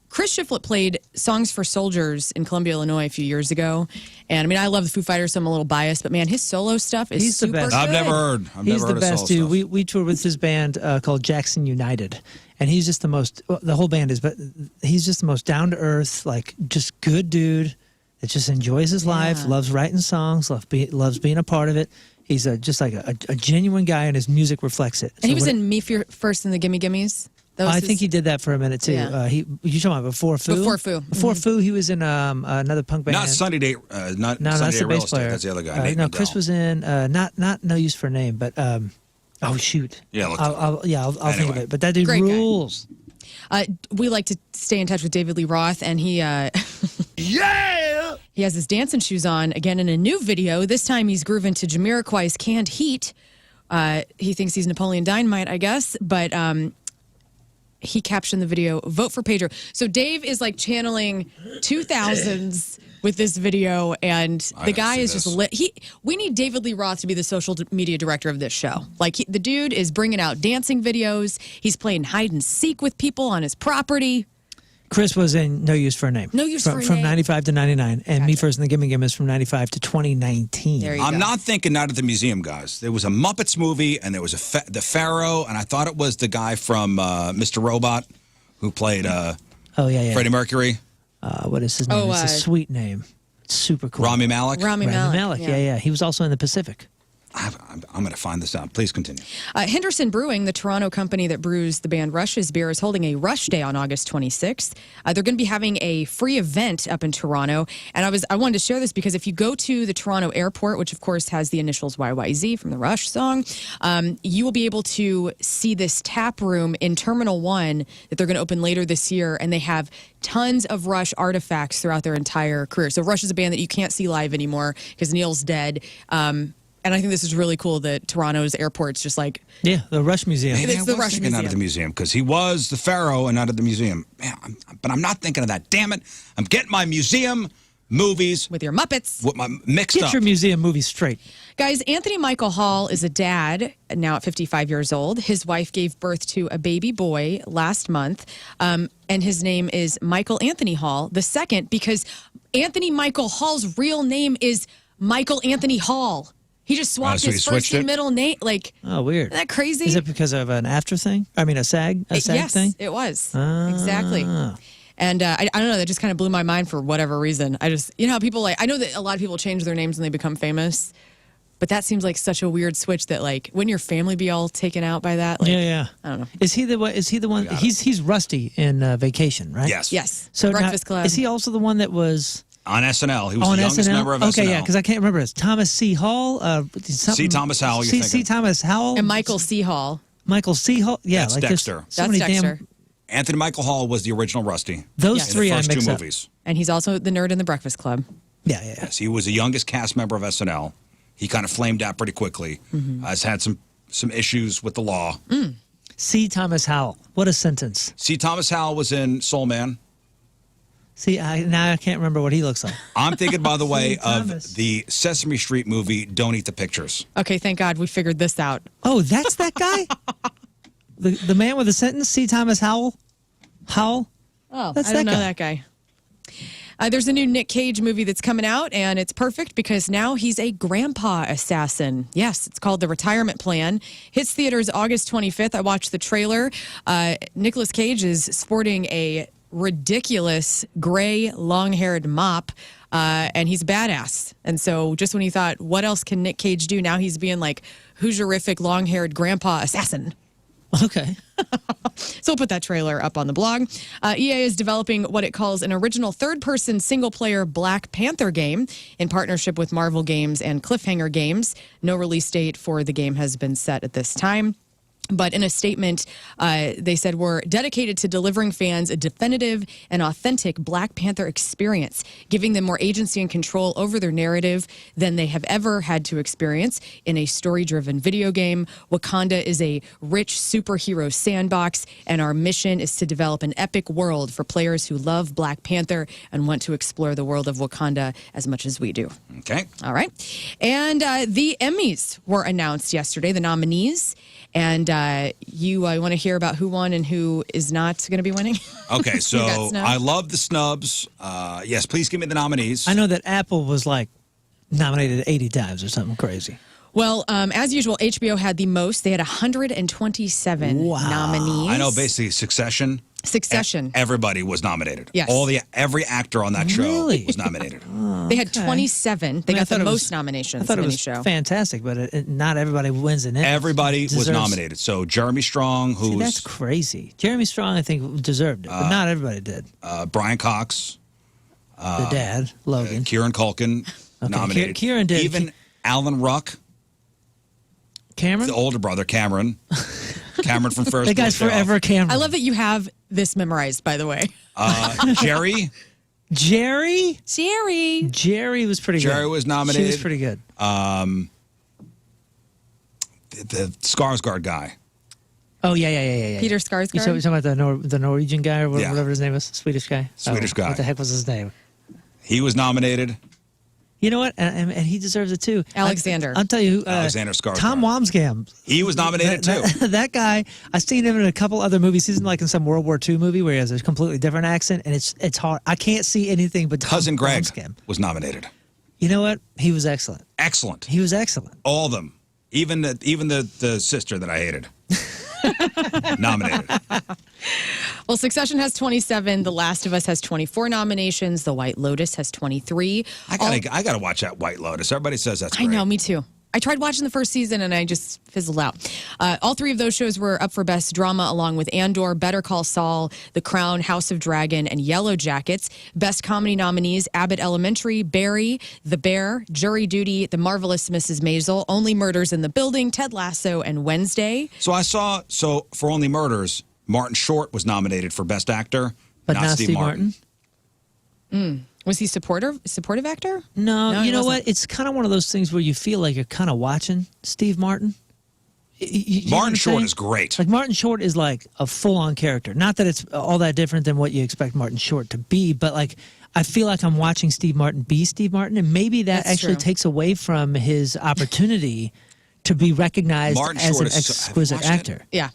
Chris Shiflett played Songs for Soldiers in Columbia, Illinois a few years ago. And I mean, I love the Foo Fighters, so I'm a little biased, but man, his solo stuff is super good. I've never heard. He's the best, dude. Stuff. We toured with his band called Jackson United, and he's just the most, the whole band is, but he's just the most down-to-earth, like, just good dude that just enjoys his life, loves writing songs, loves being a part of it. He's just like a genuine guy, and his music reflects it. And he was in Me First and the Gimme Gimmes. I think he did that for a minute too. Yeah. You talking about Before Foo? Before Foo. Before Foo, he was in another punk band. Not Sunny Day. No, that's Sunny Day the Real bass Estate. player. That's the other guy. No, Chris was in not No Use for a Name, but oh shoot. Yeah, I'll think of it. But that dude Great rules. We like to stay in touch with David Lee Roth, and he he has his dancing shoes on again in a new video. This time he's grooving to Jamiroquai's Canned Heat. He thinks he's Napoleon Dynamite, I guess, but he captioned the video, "Vote for Pedro." So Dave is like channeling 2000s with this video, and the guy is just lit. We need David Lee Roth to be the social media director of this show. Like, the dude is bringing out dancing videos. He's playing hide and seek with people on his property. Chris was in No Use for a Name. No Use for a Name. From 95 to 99. And Me First and the Gimme Gimmes from 95 to 2019. There you I'm go. not thinking Night at the Museum, guys. There was a Muppets movie, and there was the Pharaoh, and I thought it was the guy from Mr. Robot who played Freddie Mercury. What is his name? It's a sweet name. It's super cool. Rami Malek? Rami Malek. Yeah. He was also in the Pacific. I'm going to find this out. Please continue. Henderson Brewing, the Toronto company that brews the band Rush's beer, is holding a Rush Day on August 26th. They're going to be having a free event up in Toronto. And I wanted to share this because if you go to the Toronto airport, which of course has the initials YYZ from the Rush song, you will be able to see this tap room in Terminal 1 that they're going to open later this year. And they have tons of Rush artifacts throughout their entire career. So Rush is a band that you can't see live anymore because Neil's dead. And I think this is really cool that Toronto's airport's just like... Yeah, the Rush Museum. Maybe It's the Rush thinking Out of the Museum because he was the Pharaoh and Out of the Museum. Man, but I'm not thinking of that. Damn it. I'm getting my museum movies... With your Muppets. With my mixed Get up. your museum movie straight. Guys, Anthony Michael Hall is a dad now at 55 years old. His wife gave birth to a baby boy last month, and his name is Michael Anthony Hall II because Anthony Michael Hall's real name is Michael Anthony Hall. He just swapped so he his switched first and it? middle name. Like, Oh, weird. isn't that crazy? Is it because of an after thing? I mean, a SAG Yes, thing? it was. Ah. Exactly. And I don't know, that just kind of blew my mind for whatever reason. I just, you know how people I know that a lot of people change their names when they become famous, but that seems like such a weird switch that wouldn't your family be all taken out by that? Yeah. I don't know. Is he the one? He's Rusty in Vacation, right? Yes. Yes. So Breakfast Club. Is he also the one that was On SNL. He was on the youngest SNL? member of SNL. Okay, yeah, because I can't remember. It's Thomas C. Hall. C. Thomas Howell, you're C. thinking. Thomas Howell. And Michael C. Hall. Michael C. Hall. Yeah, That's like there's Dexter. So That's many Dexter. damn. Anthony Michael Hall was the original Rusty. Those Yes. In three the I first mix two up. movies. And he's also the nerd in the Breakfast Club. Yeah. Yes, he was the youngest cast member of SNL. He kind of flamed out pretty quickly. Has had some issues with the law. C. Thomas Howell. What a sentence. C. Thomas Howell was in Soul Man. See, now I can't remember what he looks like. I'm thinking, by the way, of Thomas. the Sesame Street movie, Don't Eat the Pictures. Okay, thank God we figured this out. Oh, that's that guy? the man with the sentence? C. Thomas Howell? Howell? Oh, That's I don't that know guy. that guy. There's a new Nick Cage movie that's coming out, and it's perfect because now he's a grandpa assassin. Yes, it's called The Retirement Plan. Hits theaters August 25th. I watched the trailer. Nicolas Cage is sporting a ridiculous gray, long-haired mop, and he's badass. And so just when you thought, what else can Nick Cage do? Now he's being like Hoosierific, long-haired grandpa assassin. Okay. So we'll put that trailer up on the blog. EA is developing what it calls an original third-person single-player Black Panther game in partnership with Marvel Games and Cliffhanger Games. No release date for the game has been set at this time. But in a statement, they said, we're dedicated to delivering fans a definitive and authentic Black Panther experience, giving them more agency and control over their narrative than they have ever had to experience in a story-driven video game. Wakanda is a rich superhero sandbox, and our mission is to develop an epic world for players who love Black Panther and want to explore the world of Wakanda as much as we do. Okay. All right. And the Emmys were announced yesterday, the nominees. And you want to hear about who won and who is not going to be winning? Okay, You so got snubs? I love the snubs. Yes, please give me the nominees. I know that Apple was like nominated 80 times or something crazy. Well, as usual, HBO had the most. They had 127 Wow. nominees. I know basically Succession. Succession. Everybody was nominated. Yes. Every actor on that show Really? was nominated. They had 27. They I got thought the it was- most nominations I thought of it any was show. fantastic, but not everybody wins in it. Everybody was Deserves- nominated. So Jeremy Strong, See, who's that's crazy. Jeremy Strong, I think, deserved it, but not everybody did. Brian Cox, The dad, Logan. Kieran Culkin, Okay, nominated. Kieran did. Even Alan Ruck, Cameron? the older brother, Cameron. Cameron from First. That guy's Blood Off. forever Cameron. I love that you have this memorized, by the way. Jerry. Jerry? Jerry. Jerry was pretty good. Jerry was nominated. She was pretty good. The Skarsgård guy. Oh, yeah. Peter You Skarsgård. talking about the Norwegian guy or Yeah. whatever his name is? Swedish guy? Swedish guy. What the heck was his name? He was nominated. You know what? And he deserves it too. Alexander. I'll tell you who. Alexander Skarsgård. Tom Wamsgam. He was nominated too. That guy, I've seen him in a couple other movies. He's in like in some World War II movie where he has a completely different accent, and it's hard. I can't see anything but Tom Cousin Greg Wamsgam. was nominated. You know what? He was excellent. Excellent. He was excellent. All of them. Even the sister that I hated. Nominated. Well, Succession has 27. The Last of Us has 24 nominations. The White Lotus has 23. I gotta watch that White Lotus. Everybody says that's I great. know, me too. I tried watching the first season and I just fizzled out. All three of those shows were up for Best Drama, along with Andor, Better Call Saul, The Crown, House of Dragon, and Yellow Jackets. Best Comedy nominees: Abbott Elementary, Barry, The Bear, Jury Duty, The Marvelous Mrs. Maisel, Only Murders in the Building, Ted Lasso, and Wednesday. So I saw. So for Only Murders, Martin Short was nominated for Best Actor, But not Steve Martin. Was he supportive actor? No, No, you he know wasn't. what? It's kind of one of those things where you feel like you're kind of watching Steve Martin. You know what Martin I'm Short saying? is great. Like Martin Short is like a full-on character. Not that it's all that different than what you expect Martin Short to be, but like I feel like I'm watching Steve Martin be Steve Martin, and maybe that That's actually true. takes away from his opportunity to be recognized Martin as Short an is so- exquisite I've watched it. actor. Yeah.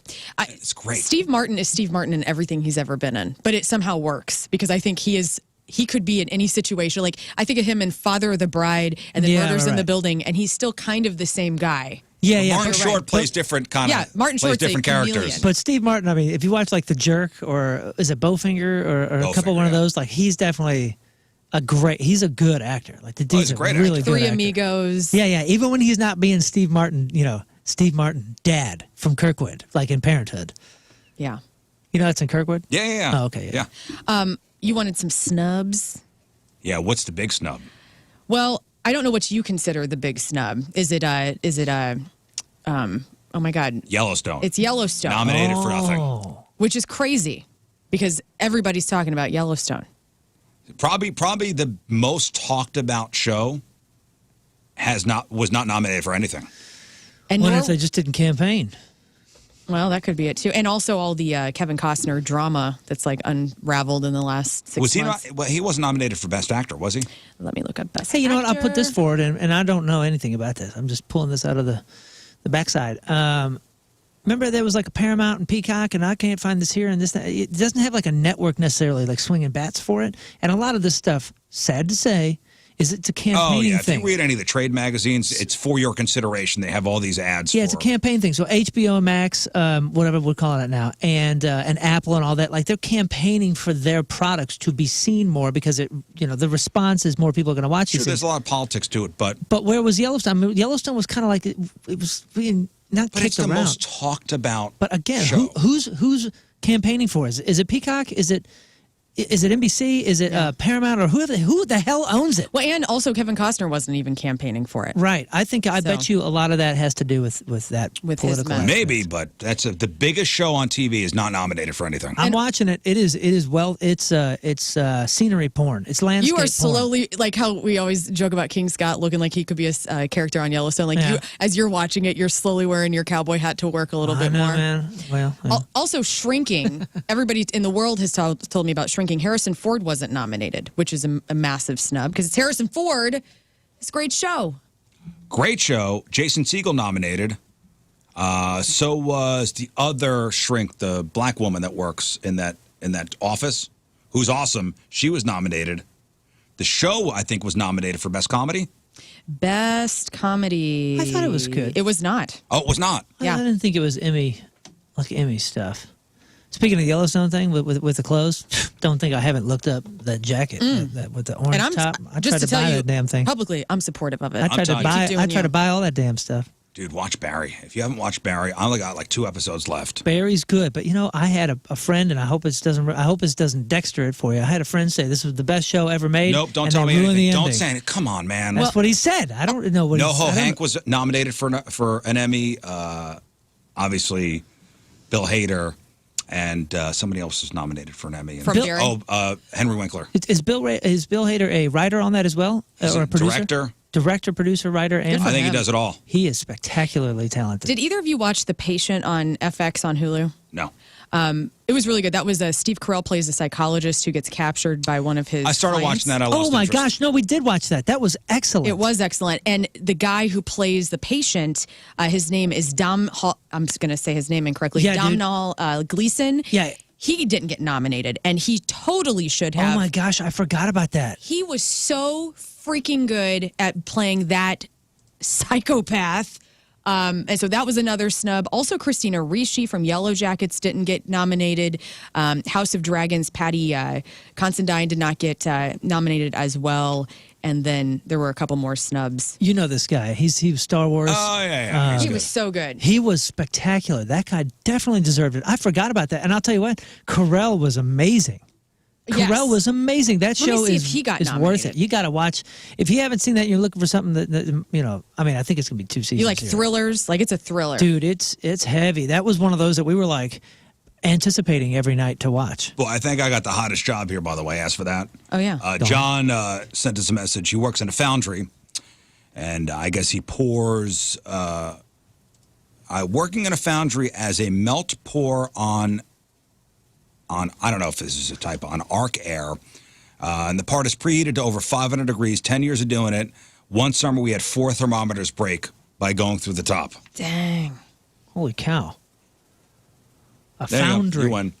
It's great. Steve Martin is Steve Martin in everything he's ever been in, but it somehow works because I think he is he could be in any situation. Like, I think of him in Father of the Bride and then Murders in the Building, and he's still kind of the same guy. Yeah, yeah. Martin Short plays different kind of Martin Short's different characters. But Steve Martin, I mean, if you watch like The Jerk or is it Bowfinger or a couple one of those, like he's definitely he's a good actor. Like the dude's a really good actor. Three Amigos. Yeah, yeah. Even when he's not being Steve Martin, Steve Martin, dad from Kirkwood, like in Parenthood. Yeah. You know that's in Kirkwood? Yeah. Oh, okay. Yeah. You wanted some snubs? Yeah, what's the big snub? Well, I don't know what you consider the big snub. Is it oh my God. Yellowstone. It's Yellowstone. Nominated for nothing. Which is crazy because everybody's talking about Yellowstone. Probably the most talked about show was not nominated for anything. And what if they just didn't campaign? Well, that could be it too. And also all the Kevin Costner drama that's like unraveled in the last 6 months. Well, he wasn't nominated for Best Actor, was he? Let me look up Best Hey, you know what? I'll Actor. put this forward, and I don't know anything about this. I'm just pulling this out of the backside. Remember there was like a Paramount and Peacock, and I can't find this here and this. It doesn't have like a network necessarily like swinging bats for it. And a lot of this stuff, sad to say, is it's a campaigning thing. If you read any of the trade magazines, it's for your consideration. They have all these ads. Yeah, it's a campaign thing. So HBO Max, whatever we're calling it now, and Apple and all that, like they're campaigning for their products to be seen more because the response is more people are going to watch these things. There's a lot of politics to it, but where was Yellowstone? I mean, Yellowstone was kind of like it was being not but kicked it's the around. most talked about. But again, show. who's campaigning for it? Is it Peacock? Is it NBC? Is it Paramount? Or who the hell owns it? Well, and also Kevin Costner wasn't even campaigning for it. Right. I bet you a lot of that has to do with that With his political men. Maybe, but that's the biggest show on TV is not nominated for anything. I'm watching it. It is it's scenery porn. It's landscape You are porn. slowly, like how we always joke about King Scott looking like he could be a character on Yellowstone. Like as you're watching it, you're slowly wearing your cowboy hat to work a little bit more. Man. Well, Also, Shrinking. Everybody in the world has told me about Shrinking. Harrison Ford wasn't nominated, which is a massive snub because it's Harrison Ford. It's a great show. Great show. Jason Segel nominated. So was the other shrink, the black woman that works in that office, who's awesome. She was nominated. The show, I think, was nominated for Best Comedy. Best Comedy. I thought it was good. It was not. Oh, it was not. Yeah. I didn't think it was Emmy stuff. Speaking of the Yellowstone thing with the clothes, don't think I haven't looked up that jacket that with the orange top. I tried to buy that damn thing. Publicly, I'm supportive of it. I tried to buy all that damn stuff. Dude, watch Barry. If you haven't watched Barry, I only got like 2 episodes left. Barry's good, but I had a friend, and I hope it doesn't Dexter it for you. I had a friend say this was the best show ever made. Nope, don't and tell they me ruined anything. the Don't ending. say it. Come on, man. That's what he said. I don't know what. NoHo Hank was nominated for an Emmy. Obviously, Bill Hader. And somebody else was nominated for an Emmy. From Barry? Henry Winkler. Is Bill Hader a writer on that as well, or a producer? Director, producer, writer, and I think he does it all. He is spectacularly talented. Did either of you watch The Patient on FX on Hulu? No. It was really good. That was Steve Carell plays a psychologist who gets captured by one of his I started clients. watching that. I lost interest. Gosh, no, we did watch that. That was excellent. It was excellent. And the guy who plays the patient, his name is I'm just going to say his name incorrectly. Yeah, Domhnall Gleeson. Yeah. He didn't get nominated, and he totally should have. Oh my gosh, I forgot about that. He was so freaking good at playing that psychopath. And so that was another snub. Also, Christina Ricci from Yellow Jackets didn't get nominated. House of Dragons, Patty Considine did not get nominated as well. And then there were a couple more snubs. You know this guy. He was Star Wars. Oh, yeah. He was so good. He was spectacular. That guy definitely deserved it. I forgot about that. And I'll tell you what, Carell was amazing. Yes. Carell was amazing. That Let me show see is, if he got is worth nominated. it. You got to watch. If you haven't seen that, you're looking for something that I mean, I think it's going to be 2 seasons. You like here. thrillers? Like, it's a thriller. Dude, it's heavy. That was one of those that we were like anticipating every night to watch. Well, I think I got the hottest job here, by the way. Ask for that. Oh, yeah. John sent us a message. He works in a foundry, and I guess he pours. Working in a foundry as a melt pour on I don't know if this is a typo, on arc air. And the part is preheated to over 500 degrees, 10 years of doing it. One summer we had 4 thermometers break by going through the top. Dang. Holy cow. A There you go. foundry. You win.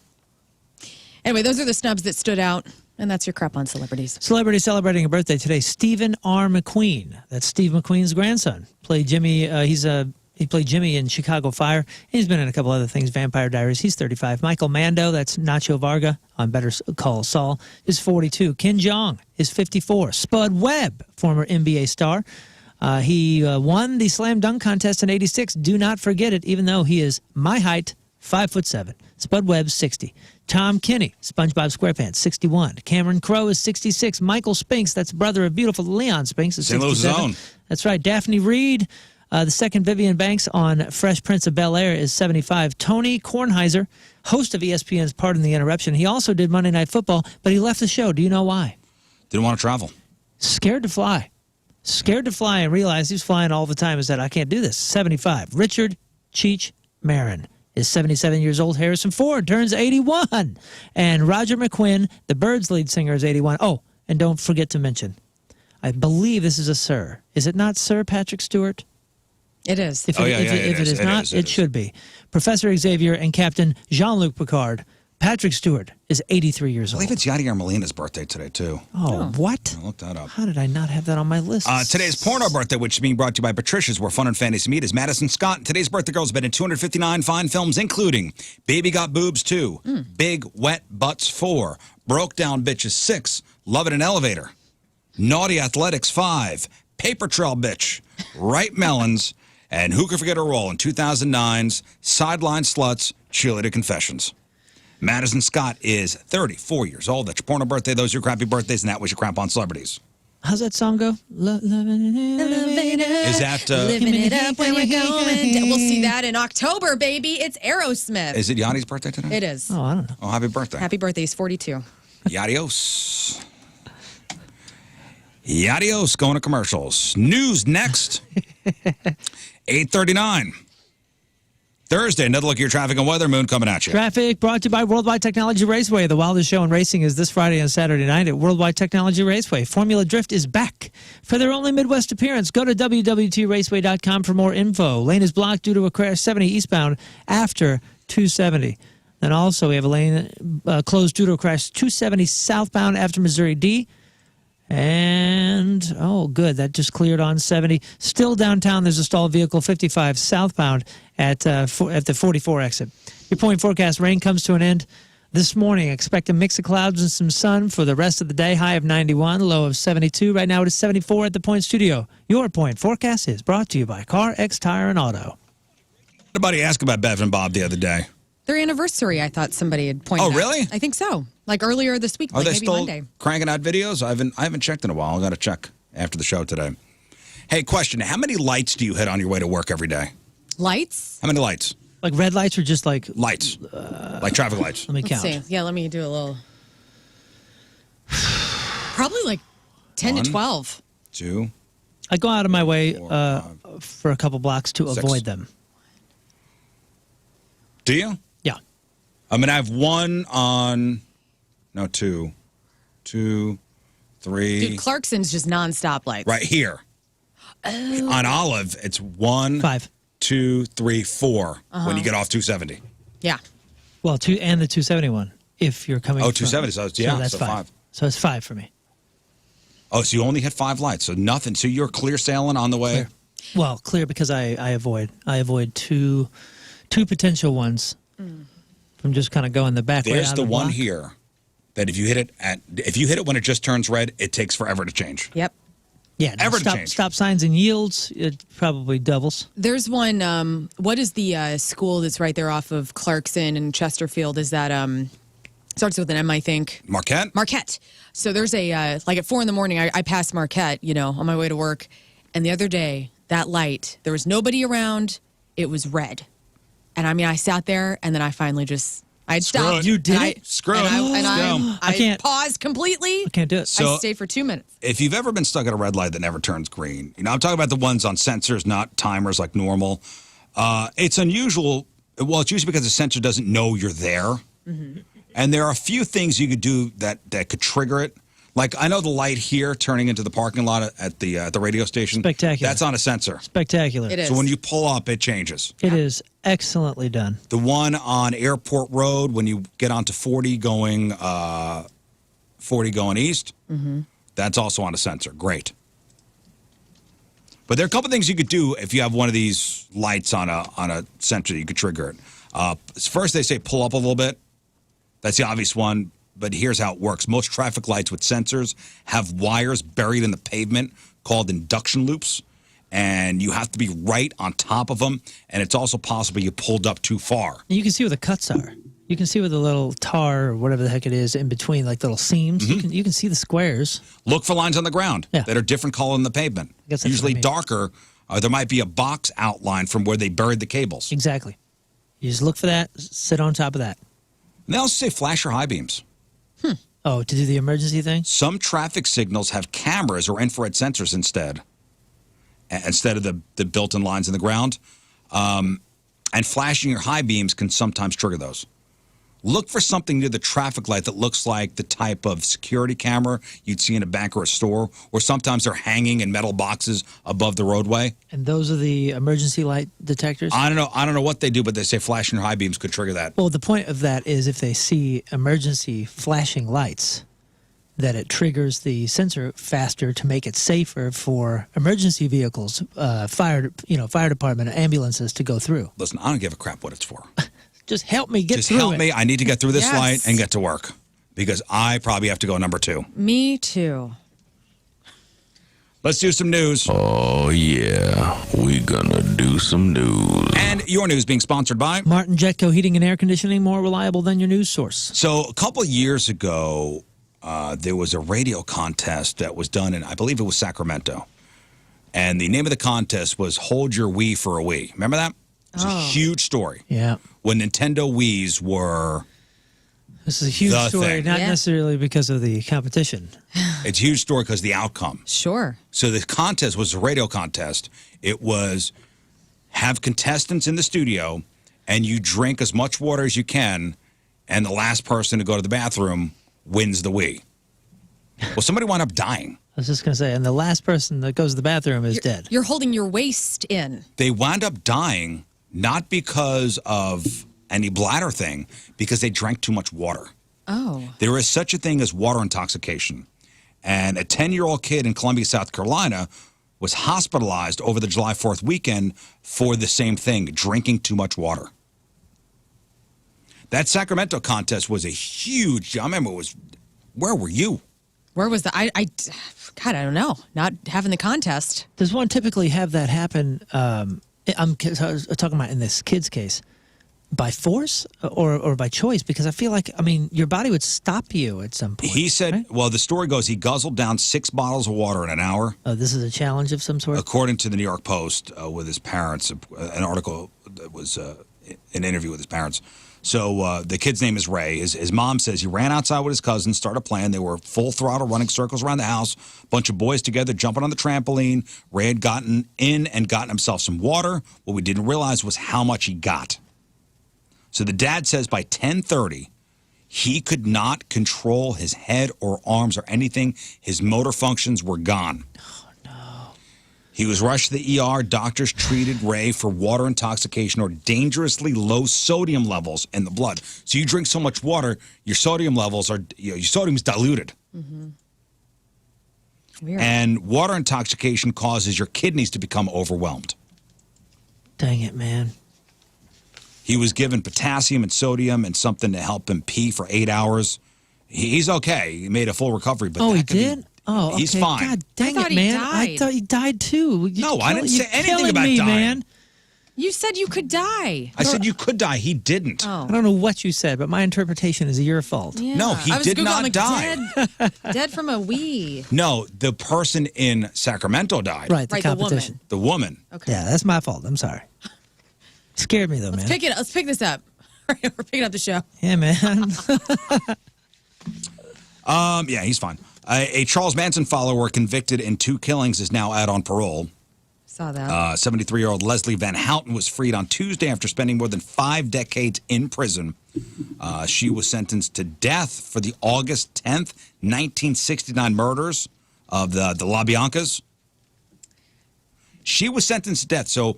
Anyway, those are the snubs that stood out. And that's your crap on celebrities. Celebrity celebrating a birthday today, Stephen R. McQueen. That's Steve McQueen's grandson. Played Jimmy. He played Jimmy in Chicago Fire. He's been in a couple other things, Vampire Diaries. He's 35. Michael Mando, that's Nacho Varga on Better Call Saul, is 42. Ken Jeong is 54. Spud Webb, former NBA star. He won the slam dunk contest in '86. Do not forget it, even though he is my height, 5'7". Spud Webb, 60. Tom Kenny, SpongeBob SquarePants, 61. Cameron Crowe is 66. Michael Spinks, that's brother of beautiful Leon Spinks, is 67. That's right. Daphne Reed, the second Vivian Banks on Fresh Prince of Bel-Air, is 75. Tony Kornheiser, host of ESPN's Pardon the Interruption. He also did Monday Night Football, but he left the show. Do you know why? Didn't want to travel. Scared to fly. Scared to fly and realized he was flying all the time and said, I can't do this. 75. Richard Cheech Marin is 77 years old. Harrison Ford turns 81. And Roger McQuinn, the Byrds lead singer, is 81. Oh, and don't forget to mention, I believe this is a Sir. Is it not Sir Patrick Stewart? It is. If it is not, it should be. Professor Xavier and Captain Jean-Luc Picard. Patrick Stewart is 83 years old. I believe it's Yadier Molina's birthday today, too. Oh, what? I looked that up. How did I not have that on my list? Today's porno birthday, which is being brought to you by Patricia's, where fun and fantasy meet, is Madison Scott. Today's birthday girl has been in 259 fine films, including Baby Got Boobs 2, Big Wet Butts 4, Broke Down Bitches 6, Love in an Elevator, Naughty Athletics 5, Paper Trail Bitch, Ripe Melons, and who could forget her role in 2009's Sideline Sluts, Cheerleader Confessions. Madison Scott is 34 years old. That's your porno birthday. Those are your crappy birthdays, and that was your crap on celebrities. How's that song go? Is that... Living it up when we're going. We'll see that in October, baby. It's Aerosmith. Is it Yanni's birthday today? It is. Oh, I don't know. Oh, happy birthday. Happy birthday. He's 42. Yadios. Yadios. Going to commercials. News next. 8:39. Thursday, another look at your traffic and weather. Moon coming at you. Traffic brought to you by Worldwide Technology Raceway. The wildest show in racing is this Friday and Saturday night at Worldwide Technology Raceway. Formula Drift is back for their only Midwest appearance. Go to www.raceway.com for more info. Lane is blocked due to a crash 70 eastbound after 270. Then also we have a lane closed due to a crash 270 southbound after Missouri D. And, oh, good, that just cleared on 70. Still downtown, there's a stalled vehicle 55 southbound at the 44 exit. Your point forecast, rain comes to an end this morning. Expect a mix of clouds and some sun for the rest of the day. High of 91, low of 72. Right now it is 74 at the Point Studio. Your point forecast is brought to you by Car X Tire and Auto. Somebody asked about Bev and Bob the other day. Their anniversary, I thought somebody had pointed out. Oh, really? I think so. Like earlier this week, Are like they maybe still Monday. cranking out videos? I haven't checked in a while. I got to check after the show today. Hey, question. How many lights do you hit on your way to work every day? Lights? How many lights? Like red lights or just like... Lights. Like traffic lights. Let me count. Let's see. Yeah, let me do a little... Probably like 10 1, to 12. 2. I go out of my way 4, 5, for a couple blocks to 6. avoid them. Do you? Yeah. I mean, I have one on... No, 2. 2, 3. Dude, Clarkson's just nonstop lights. Right here. Oh. On Olive, it's 1, 5. 2, 3, 4 when you get off 270. Yeah. Well, 2 and the 271 if you're coming Oh, from- 270, so that's so 5. So it's 5 for me. Oh, so you only hit 5 lights, so nothing. So you're clear sailing on the way? Clear. Well, clear because I avoid two potential ones from just kind of going the back way There's out the of one block. here that if you hit it when it just turns red, it takes forever to change. Yep. Yeah, no, Ever to change. stop signs and yields, it probably doubles. There's one, what is the school that's right there off of Clarkson and Chesterfield? Is that, starts with an M, I think. Marquette? Marquette. So there's a, like at 4 in the morning, I passed Marquette, on my way to work. And the other day, that light, there was nobody around. It was red. And I mean, I sat there and then I finally I'd stopped. You did it? Screw it. I can't. paused completely. I can't do it. So- I stayed for 2 minutes. If you've ever been stuck at a red light that never turns green, I'm talking about the ones on sensors, not timers like normal. It's unusual. Well, it's usually because the sensor doesn't know you're there. Mm-hmm. And there are a few things you could do that could trigger it. Like, I know the light here turning into the parking lot at the radio station. Spectacular. That's on a sensor. Spectacular. It is. So when you pull up, it changes. It is excellently done. The one on Airport Road when you get onto 40 going 40 going east. That's also on a sensor. Great. But there are a couple things you could do if you have one of these lights on a sensor. You could trigger it. First, they say pull up a little bit. That's the obvious one. But here's how it works. Most traffic lights with sensors have wires buried in the pavement called induction loops. And you have to be right on top of them. And it's also possible you pulled up too far. You can see where the cuts are. You can see where the little tar or whatever the heck it is in between, like little seams. You can see the squares. Look for lines on the ground that are different color than the pavement. Usually darker. There might be a box outline from where they buried the cables. Exactly. You just look for that, sit on top of that. And they also say flash your high beams. Oh, to do the emergency thing? Some traffic signals have cameras or infrared sensors instead of the built-in lines in the ground. And flashing your high beams can sometimes trigger those. Look for something near the traffic light that looks like the type of security camera you'd see in a bank or a store, or sometimes they're hanging in metal boxes above the roadway. And those are the emergency light detectors? I don't know what they do, but they say flashing your high beams could trigger that. Well, the point of that is if they see emergency flashing lights, that it triggers the sensor faster to make it safer for emergency vehicles, fire department, ambulances to go through. Listen, I don't give a crap what it's for. Just help me get through it. Just help me. I need to get through this Yes. light and get to work because I probably have to go number 2. Me too. Let's do some news. Oh, yeah. We gonna do some news. And your news being sponsored by Martin Jetco Heating and Air Conditioning, more reliable than your news source. So a couple of years ago, there was a radio contest that was done in, I believe it was Sacramento. And the name of the contest was Hold Your Wii for a Wii. Remember that? It was a huge story. Yeah. When Nintendo Wiis were... This is a huge The story, thing. not Yeah. necessarily because of the competition. It's a huge story because of the outcome. Sure. So the contest was a radio contest. It was have contestants in the studio, and you drink as much water as you can, and the last person to go to the bathroom wins the Wii. Well, somebody wound up dying. I was just going to say, and the last person that goes to the bathroom is dead. You're holding your waist in. They wound up dying not because of any bladder thing, because they drank too much water. Oh. There is such a thing as water intoxication. And a 10-year-old kid in Columbia, South Carolina, was hospitalized over the July 4th weekend for the same thing, drinking too much water. That Sacramento contest was a huge, I remember it was, where were you? Where was the, God, I don't know. Not having the contest. Does one typically have that happen, I was talking about in this kid's case, by force or by choice? Because I feel like, your body would stop you at some point. He said, right? well, the story goes he guzzled down 6 bottles of water in an hour. Oh, this is a challenge of some sort? According to the New York Post, with his parents, an article that was an interview with his parents. So the kid's name is Ray. His mom says he ran outside with his cousins, started playing. They were full throttle, running circles around the house. A bunch of boys together, jumping on the trampoline. Ray had gotten in and gotten himself some water. What we didn't realize was how much he got. So the dad says by 10:30, he could not control his head or arms or anything. His motor functions were gone. Oh, no. He was rushed to the ER. Doctors treated Ray for water intoxication or dangerously low sodium levels in the blood. So you drink so much water, your sodium levels are, your sodium is diluted. Mm-hmm. Weird. And water intoxication causes your kidneys to become overwhelmed. Dang it, man. He was given potassium and sodium and something to help him pee for 8 hours. He's okay. He made a full recovery. But He that could be- did? Oh, okay. He's fine. God dang I it, thought he man. died. I thought he died too. No, I didn't say you're anything killing about me, dying. man. You said you could die. I said you could die. He didn't. Oh. I don't know what you said, but my interpretation is your fault. Yeah. No, he I was did Googling, not like, die. Dead from a Wii. No, the person in Sacramento died. Right, the Right, the woman. competition. The woman. Okay. Yeah, that's my fault. I'm sorry. Scared me though, man. Let's pick this up. We're picking up the show. Yeah, man. Yeah, he's fine. A Charles Manson follower convicted in 2 killings is now out on parole. Saw that. 73-year-old Leslie Van Houten was freed on Tuesday after spending more than 5 decades in prison. She was sentenced to death for the August 10th, 1969 murders of the LaBiancas. She was sentenced to death. So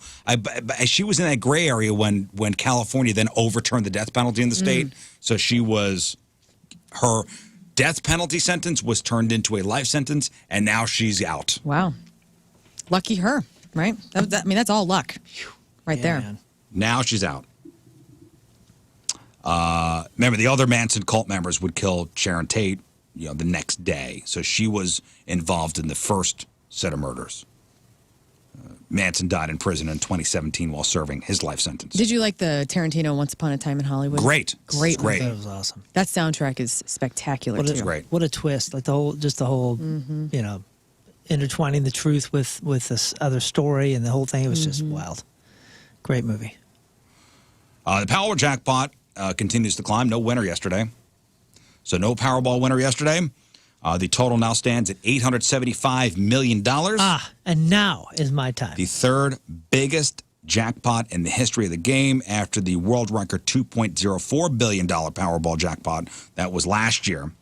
she was in that gray area when California then overturned the death penalty in the state. So she was, her death penalty sentence was turned into a life sentence, and now she's out. Wow. Lucky her, right? That's all luck right there. Man. Now she's out. Remember, the other Manson cult members would kill Sharon Tate, the next day. So she was involved in the first set of murders. Manson died in prison in 2017 while serving his life sentence. Did you like the Tarantino Once Upon a Time in Hollywood? Great. Great. Great. That was awesome. That soundtrack is spectacular, too. Great. What a twist! Like the whole, intertwining the truth with this other story and the whole thing. It was just wild. Great movie. The Powerball jackpot continues to climb. No winner yesterday. So no Powerball winner yesterday. The total now stands at $875 million. And now is my time. The third biggest jackpot in the history of the game after the world record $2.04 billion Powerball jackpot that was last year,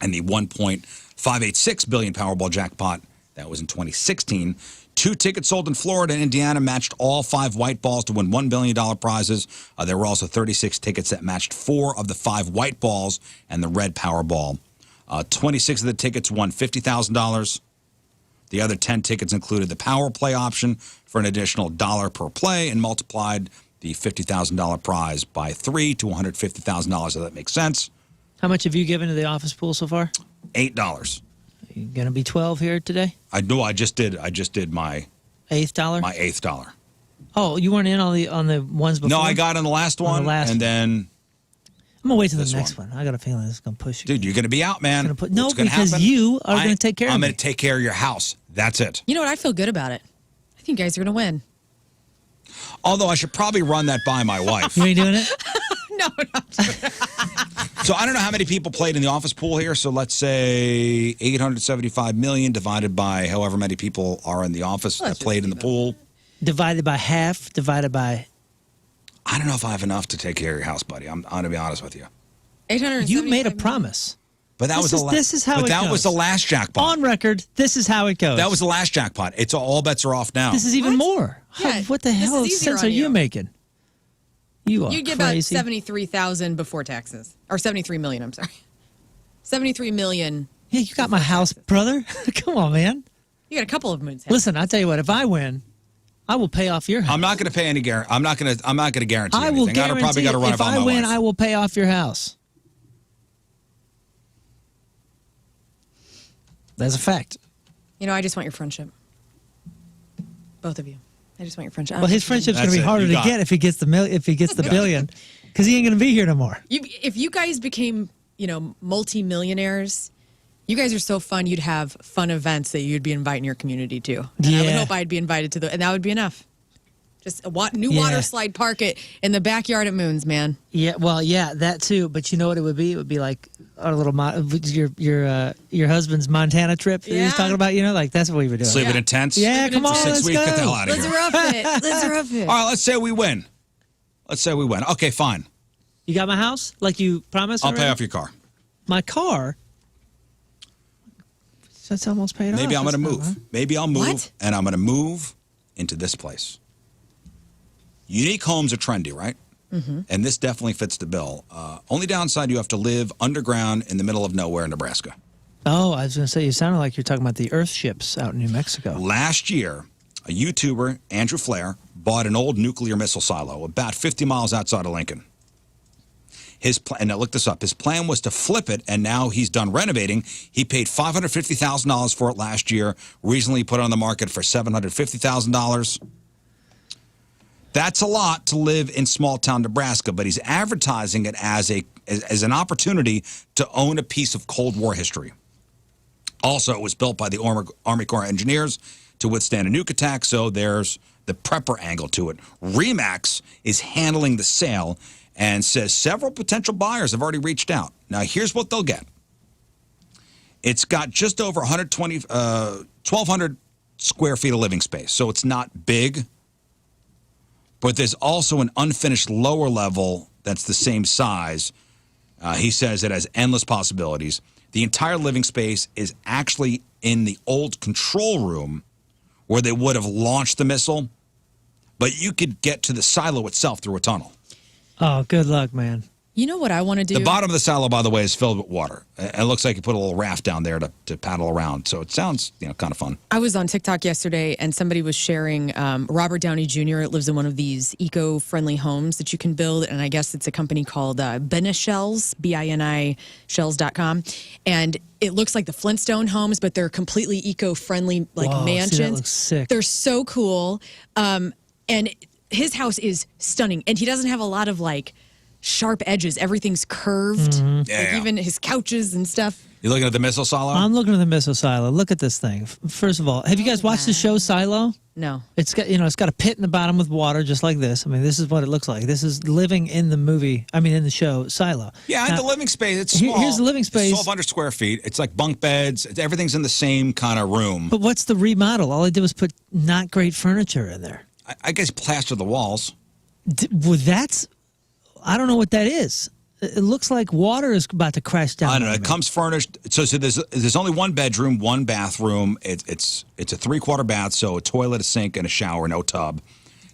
and the $1.586 billion Powerball jackpot that was in 2016. 2 tickets sold in Florida and Indiana matched all 5 white balls to win $1 billion prizes. There were also 36 tickets that matched 4 of the 5 white balls and the red Powerball. 26 of the tickets won $50,000. The other 10 tickets included the power play option for an additional $1 per play and multiplied the $50,000 prize by 3 to $150,000. So that makes sense. How much have you given to the office pool so far? $8. You gonna be 12 here today? I know. I just did my $8. my $8. Oh, you weren't in on the ones before? No, I got on the last one, and then I'm gonna wait till the next one. I got a feeling it's gonna push you. Dude, you're gonna be out, man. No, because you are gonna take care of me. I'm gonna take care of your house. That's it. You know what? I feel good about it. I think you guys are gonna win. Although I should probably run that by my wife. You ain't doing it? No, not doing it. So I don't know how many people played in the office pool here. So let's say 875 million divided by however many people are in the office that played in the pool. Divided by half, divided by... I don't know if I have enough to take care of your house, buddy. I'm going to be honest with you. 875 You made a promise. But that this is how it goes. That was the last jackpot. On record, this is how it goes. That was the last jackpot. It's all bets are off now. This is even more. Yeah, What the hell sense are you making? You are You'd get crazy. about 73,000 before taxes. Or 73 million, I'm sorry. 73 million. Yeah, you got my house, brother. Come on, man. You got a couple of moons. Listen, I'll tell you what, if I win, I will pay off your house. I'm not going to pay any guarantee. I'm not going to guarantee I will anything. guarantee I probably got to run it if by I my win, wife. I will pay off your house. That's a fact. You know, I just want your friendship. Both of you. I just want your friendship. Well, his friendship's going to be harder to get if he gets the billion, because he ain't going to be here no more. If you guys became, multi-millionaires, you guys are so fun. You'd have fun events that you'd be inviting your community to. And I would hope I'd be invited to and that would be enough. Just a new water slide park in the backyard at Moon's, man. Yeah, well, yeah, that too. But you know what it would be? It would be like our little your husband's Montana trip that he was talking about. Like that's what we were doing. Sleeping in tents. Yeah, come on, 6 let's weeks. go. Get the hell out of Let's here. rough it. Let's rough it. All right, let's say we win. Okay, fine. You got my house like you promised? I'll already? pay off your car. My car? That's almost paid off. Maybe I'm going to move. Huh? Maybe I'll move, What? and I'm going to move into this place. Unique homes are trendy, right? Mm-hmm. And this definitely fits the bill. Only downside, you have to live underground in the middle of nowhere in Nebraska. Oh, I was going to say, you sounded like you're talking about the Earth ships out in New Mexico. Last year, a YouTuber, Andrew Flair, bought an old nuclear missile silo about 50 miles outside of Lincoln. And I looked this up. His plan was to flip it, and now he's done renovating. He paid $550,000 for it last year. Recently put it on the market for $750,000. That's a lot to live in small-town Nebraska, but he's advertising it as an opportunity to own a piece of Cold War history. Also, it was built by the Army Corps of Engineers to withstand a nuke attack, so there's the prepper angle to it. Remax is handling the sale and says several potential buyers have already reached out. Now, here's what they'll get. It's got just over 1,200 square feet of living space, so it's not big. But there's also an unfinished lower level that's the same size. He says it has endless possibilities. The entire living space is actually in the old control room where they would have launched the missile, but you could get to the silo itself through a tunnel. Oh, good luck, man. You know what I want to do? The bottom of the silo, by the way, is filled with water. It looks like you put a little raft down there to paddle around. So it sounds, kind of fun. I was on TikTok yesterday, and somebody was sharing Robert Downey Jr. lives in one of these eco-friendly homes that you can build, and I guess it's a company called Benishells, BINI shells.com. And it looks like the Flintstone homes, but they're completely eco-friendly, mansions. See, that looks sick. They're so cool. And his house is stunning, and he doesn't have a lot of, sharp edges. Everything's curved. Yeah. Even his couches and stuff. You looking at the missile silo? I'm looking at the missile silo. Look at this thing. First of all, have you guys watched the show Silo? No. It's got it's got a pit in the bottom with water, just like this. I mean, this is what it looks like. This is living in the movie. I mean, in the show Silo. Yeah, now, the living space. It's small. Here's the living space. It's 1,200 square feet. It's like bunk beds. Everything's in the same kind of room. But what's the remodel? All I did was put not great furniture in there. I guess plaster the walls. Well, I don't know what that is. It looks like water is about to crash down. I don't know. It comes furnished. So there's only one bedroom, one bathroom. It's a 3/4 bath, so a toilet, a sink, and a shower, no tub.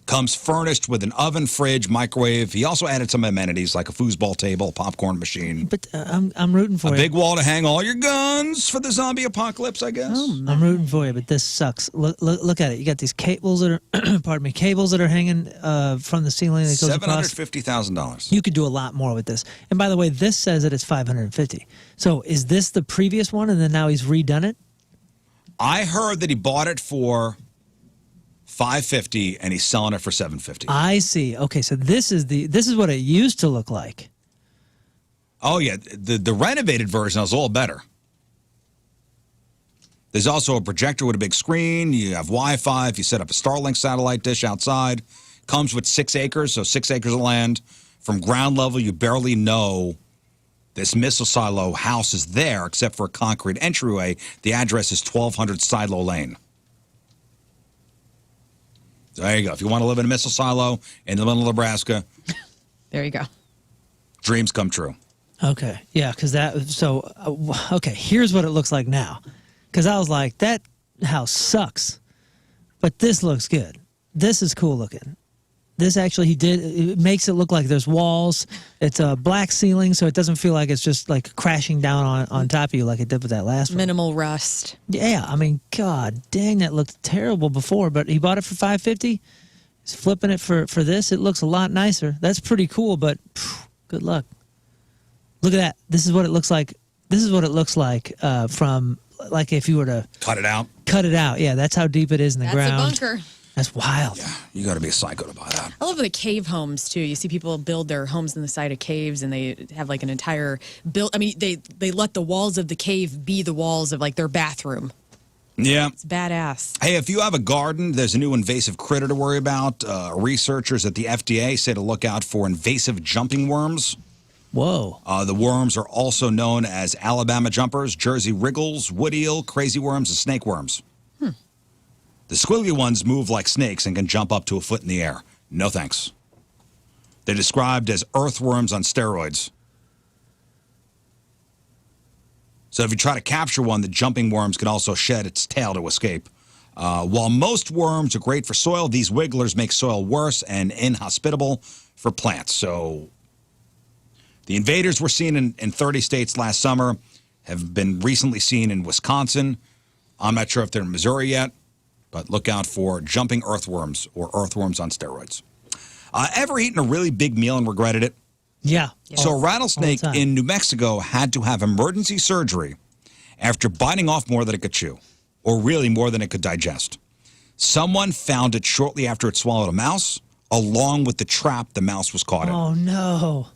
Comes furnished with an oven, fridge, microwave. He also added some amenities like a foosball table, a popcorn machine. But I'm rooting for you. A big wall to hang all your guns for the zombie apocalypse, I guess. Oh, I'm rooting for you, but this sucks. Look at it. You got these cables that are, cables that are hanging from the ceiling that goes across. $750,000. You could do a lot more with this. And by the way, this says that it's $550. So is this the previous one, and then now he's redone it? I heard that he bought it for $550 and he's selling it for $750. I see. Okay, so this is what it used to look like. Oh yeah, the renovated version is a little better. There's also a projector with a big screen. You have Wi-Fi if you set up a Starlink satellite dish outside. Comes with 6 acres, so 6 acres of land. From ground level, you barely know this missile silo house is there except for a concrete entryway. The address is 1200 Silo Lane. There you go. If you want to live in a missile silo in the middle of Nebraska, there you go. Dreams come true. Okay. Yeah, because okay, here's what it looks like now. Because I was like, that house sucks, but this looks good. This is cool looking. This actually, it makes it look like there's walls. It's a black ceiling, so it doesn't feel like it's just like crashing down on top of you like it did with that last one. Minimal rust. Yeah, I mean, God dang, that looked terrible before, but he bought it for $550. He's flipping it for this. It looks a lot nicer. That's pretty cool, but good luck. Look at that. This is what it looks like. This is what it looks like from, like, if you were to cut it out. Cut it out. Yeah, that's how deep it is in the ground. That's a bunker. That's wild. Yeah, you got to be a psycho to buy that. I love the cave homes too. You see people build their homes in the side of caves, and they have like an entire build. I mean, they let the walls of the cave be the walls of like their bathroom. Yeah, it's badass. Hey, if you have a garden, there's a new invasive critter to worry about. Researchers at the FDA say to look out for invasive jumping worms. Whoa. The worms are also known as Alabama jumpers, Jersey wriggles, wood eel, crazy worms, and snake worms. The squiggly ones move like snakes and can jump up to a foot in the air. No thanks. They're described as earthworms on steroids. So if you try to capture one, the jumping worms can also shed its tail to escape. While most worms are great for soil, these wigglers make soil worse and inhospitable for plants. So the invaders were seen in 30 states last summer, have been recently seen in Wisconsin. I'm not sure if they're in Missouri yet. But look out for jumping earthworms or earthworms on steroids. Ever eaten a really big meal and regretted it? Yeah. So a rattlesnake in New Mexico had to have emergency surgery after biting off more than it could chew, or really more than it could digest. Someone found it shortly after it swallowed a mouse, along with the trap the mouse was caught in. Oh, no.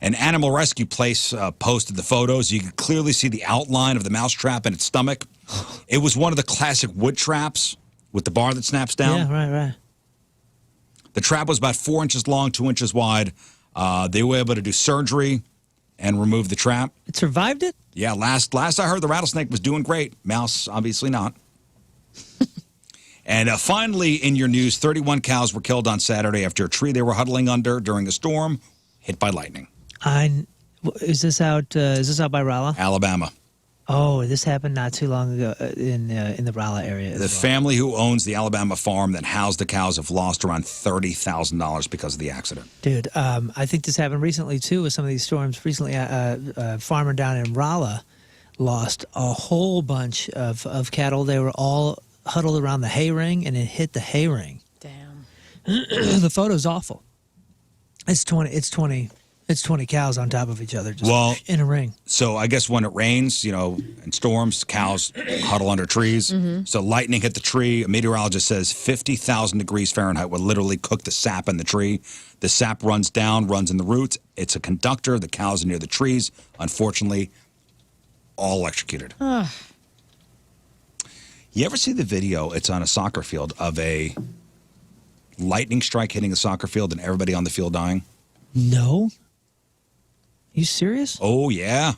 An animal rescue place posted the photos. You could clearly see the outline of the mouse trap in its stomach. It was one of the classic wood traps with the bar that snaps down. Yeah, right. The trap was about 4 inches long, 2 inches wide. They were able to do surgery and remove the trap. It survived it? Yeah, last I heard, the rattlesnake was doing great. Mouse, obviously not. And finally, in your news, 31 cows were killed on Saturday after a tree they were huddling under during a storm hit by lightning. Is this out by Rolla? Alabama. Oh, this happened not too long ago in the Rolla area. The family who owns the Alabama farm that housed the cows have lost around $30,000 because of the accident. Dude, I think this happened recently, too, with some of these storms. Recently, a farmer down in Rolla lost a whole bunch of cattle. They were all huddled around the hay ring, and it hit the hay ring. Damn. The photo's awful. It's 20 cows on top of each other, just in a ring. So I guess when it rains, and storms, cows huddle under trees. Mm-hmm. So lightning hit the tree. A meteorologist says 50,000 degrees Fahrenheit would literally cook the sap in the tree. The sap runs down, runs in the roots. It's a conductor. The cows are near the trees. Unfortunately, all electrocuted. You ever see the video? It's on a soccer field of a lightning strike hitting a soccer field and everybody on the field dying. No. You serious? Oh, yeah.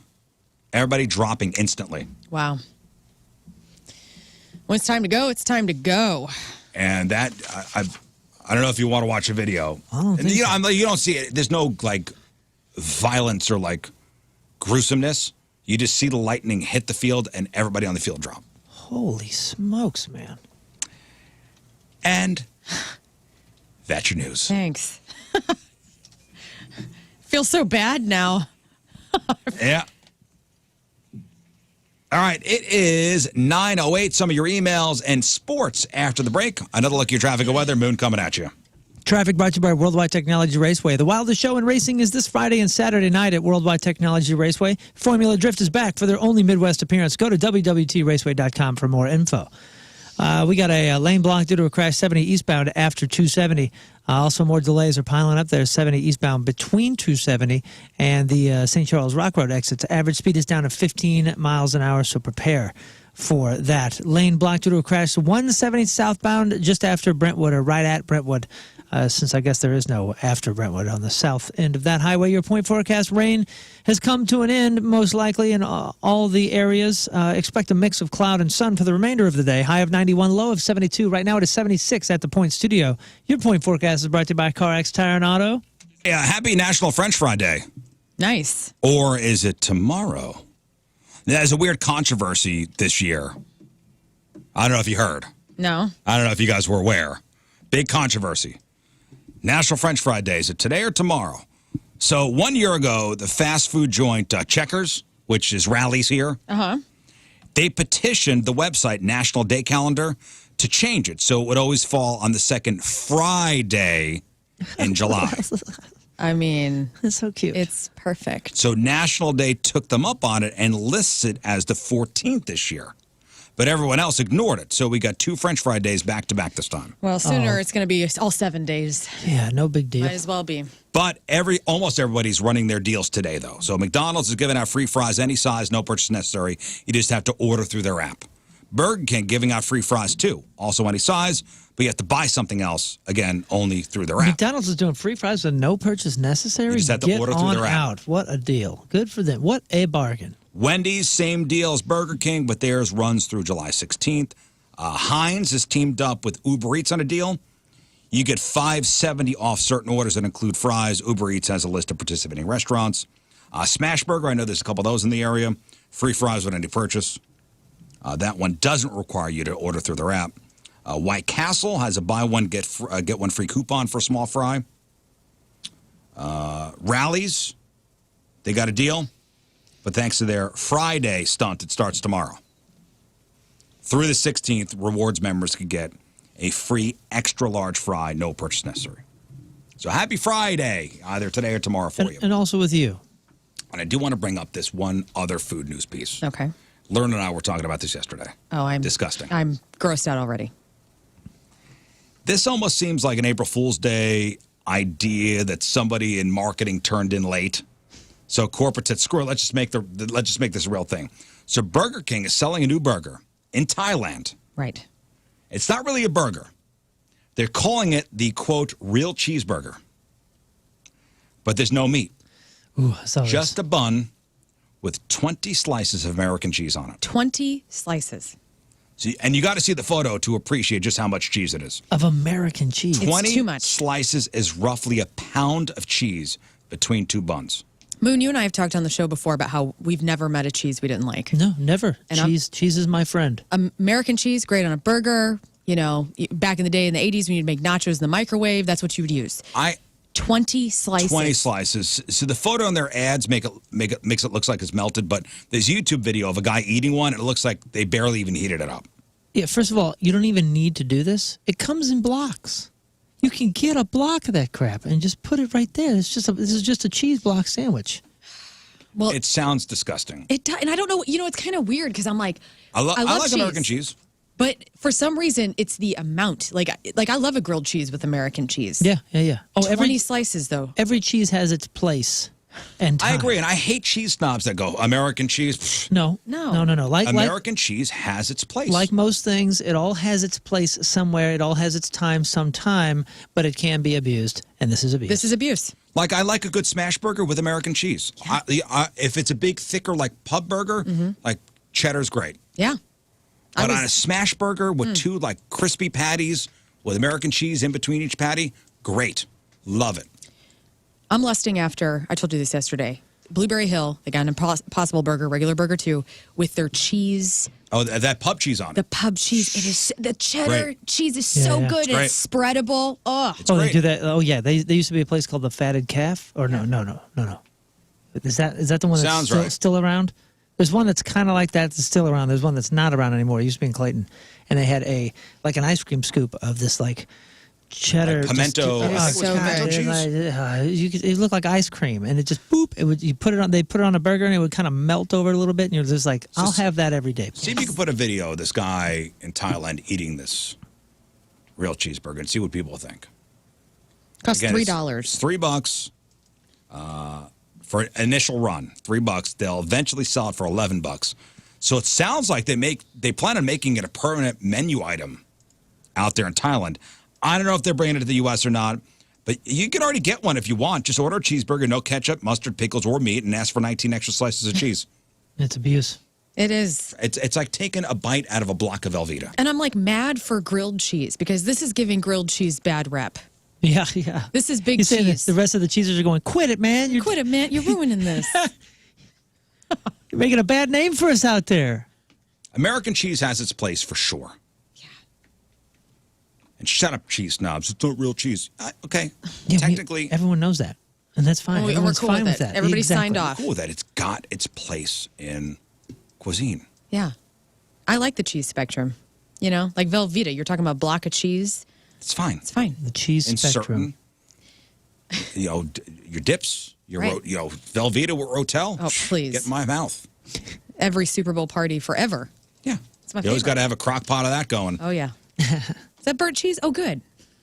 Everybody dropping instantly. Wow. When it's time to go, it's time to go. And that, I don't know if you want to watch a video. I don't think so. You don't see it. There's no, violence or, gruesomeness. You just see the lightning hit the field and everybody on the field drop. Holy smokes, man. And that's your news. Thanks. Feel so bad now. Yeah. All right, it is 9:08. Some of your emails and sports after the break. Another look at your traffic and weather. Moon coming at you. Traffic brought to you by Worldwide Technology Raceway. The wildest show in racing is this Friday and Saturday night at Worldwide Technology Raceway. Formula Drift is back for their only Midwest appearance. Go to www.raceway.com for more info. We got a lane block due to a crash 70 eastbound after 270. Also, more delays are piling up there 70 eastbound between 270 and the St. Charles Rock Road exits. Average speed is down to 15 miles an hour, so prepare for that. Lane block due to a crash 170 southbound just after Brentwood, or right at Brentwood, since I guess there is no after Brentwood on the south end of that highway. Your point forecast: rain has come to an end, most likely in all the areas. Expect a mix of cloud and sun for the remainder of the day. High of 91, low of 72. Right now it is 76 at the Point Studio. Your point forecast is brought to you by CarX Tire and Auto. Yeah, happy National French Fry Day. Nice. Or is it tomorrow? There's a weird controversy this year. I don't know if you heard. No. I don't know if you guys were aware. Big controversy. National French Fry Day. Is it today or tomorrow? So 1 year ago, the fast food joint Checkers, which is Rally's here, they petitioned the website National Day Calendar to change it so it would always fall on the second Friday in July. I mean, It's so cute. it's perfect. So National Day took them up on it and lists it as the 14th this year. But everyone else ignored it. So we got 2 French Fry Days back to back this time. Well, sooner it's going to be all 7 days. Yeah, no big deal. Might as well be. But almost everybody's running their deals today, though. So McDonald's is giving out free fries any size, no purchase necessary. You just have to order through their app. Burger King giving out free fries, too. Also any size, but you have to buy something else, again, only through their app. McDonald's is doing free fries with no purchase necessary. You just have to Get order through on their app. out. What a deal. Good for them. What a bargain. Wendy's, same deal as Burger King, but theirs runs through July 16th. Heinz has teamed up with Uber Eats on a deal. You get $5.70 off certain orders that include fries. Uber Eats has a list of participating restaurants. Smash Burger, I know there's a couple of those in the area. Free fries with any purchase. That one doesn't require you to order through their app. White Castle has a buy one, get one free coupon for a small fry. Rallies, they got a deal. But thanks to their Friday stunt, it starts tomorrow. Through the 16th, rewards members could get a free extra large fry, no purchase necessary. So happy Friday, either today or tomorrow for you. And also with you. And I do want to bring up this one other food news piece. Okay. Lern and I were talking about this yesterday. Oh, I'm disgusting. I'm grossed out already. This almost seems like an April Fool's Day idea that somebody in marketing turned in late. So corporate said, screw it, let's just make this a real thing. So Burger King is selling a new burger in Thailand. Right. It's not really a burger. They're calling it the, quote, real cheeseburger. But there's no meat. Ooh, I saw Just this. a bun with 20 slices of American cheese on it. 20 slices. See, and you got to see the photo to appreciate just how much cheese it is. Of American cheese. 20 too much. slices is roughly a pound of cheese between 2 buns. Moon, you and I have talked on the show before about how we've never met a cheese we didn't like. No, never. And Cheese is my friend. American cheese, great on a burger. You know, back in the day in the 80s when you'd make nachos in the microwave, that's what you would use. 20 slices. 20 slices. So the photo in their ads makes it look like it's melted, but there's a YouTube video of a guy eating one, and it looks like they barely even heated it up. Yeah, first of all, you don't even need to do this. It comes in blocks. You can get a block of that crap and just put it right there. This is just a cheese block sandwich. Well, It sounds disgusting. and I don't know. You know, it's kind of weird because I'm like, I love like cheese, American cheese. but for some reason, it's the amount. Like I love a grilled cheese with American cheese. Yeah. Oh, 20 slices though. Every cheese has its place and time. I agree, and I hate cheese snobs that go American cheese. pfft. No. Like American cheese has its place. Like most things, it all has its place somewhere. It all has its time sometime, but it can be abused, and this is abuse. This is abuse. Like I like a good smash burger with American cheese. If it's a big, thicker, like pub burger, like cheddar's great. Yeah. But on a smash burger with two like crispy patties with American cheese in between each patty, great. Love it. I'm lusting after, I told you this yesterday, Blueberry Hill, they got an Impossible Burger, regular burger too, with their cheese. Oh, that pub cheese on it. The pub cheese. It is the cheddar Great. cheese is so good. It's It's spreadable. Oh, Oh, great. they do that. Oh, yeah. They used to be a place called the Fatted Calf. Or no. Is that the one that's Sounds right. still around? There's one that's kind of like that that's still around. There's one that's not around anymore. It used to be in Clayton, and they had an ice cream scoop of this like cheddar Like pimento. It is so pimento good. cheese. It looked like ice cream, and it just boop. You put it on. They put it on a burger, and it would kind of melt over a little bit, and you're just like, I'll have that every day. See if you can put a video of this guy in Thailand eating this real cheeseburger and see what people think. Costs Again, $3. It's $3 for an initial run. $3. They'll eventually sell it for $11. So it sounds like they plan on making it a permanent menu item out there in Thailand. I don't know if they're bringing it to the U.S. or not, but you can already get one if you want. Just order a cheeseburger, no ketchup, mustard, pickles, or meat, and ask for 19 extra slices of cheese. It's abuse. It is. It's like taking a bite out of a block of Velveeta. And I'm like mad for grilled cheese because this is giving grilled cheese bad rep. Yeah. This is big You say that cheese. the rest of the cheeses are going, quit it, man. Quit it, man. You're ruining this. You're making a bad name for us out there. American cheese has its place for sure. Yeah. And shut up, cheese snobs. It's not real cheese. Okay. Yeah, Technically, everyone knows that. And that's fine. Oh, we're Everyone's cool fine with with it. that. Everybody Exactly. signed off. cool that it's got its place in cuisine. Yeah. I like the cheese spectrum. You know, like Velveeta, you're talking about block of cheese. It's fine. It's fine. The cheese In spectrum. certain, your dips, Right. Velveeta with Rotel. Oh, please. Get in my mouth. Every Super Bowl party forever. Yeah. It's my You always favorite. got to have a crock pot of that going. Oh, yeah. Is that burnt cheese? Oh, good.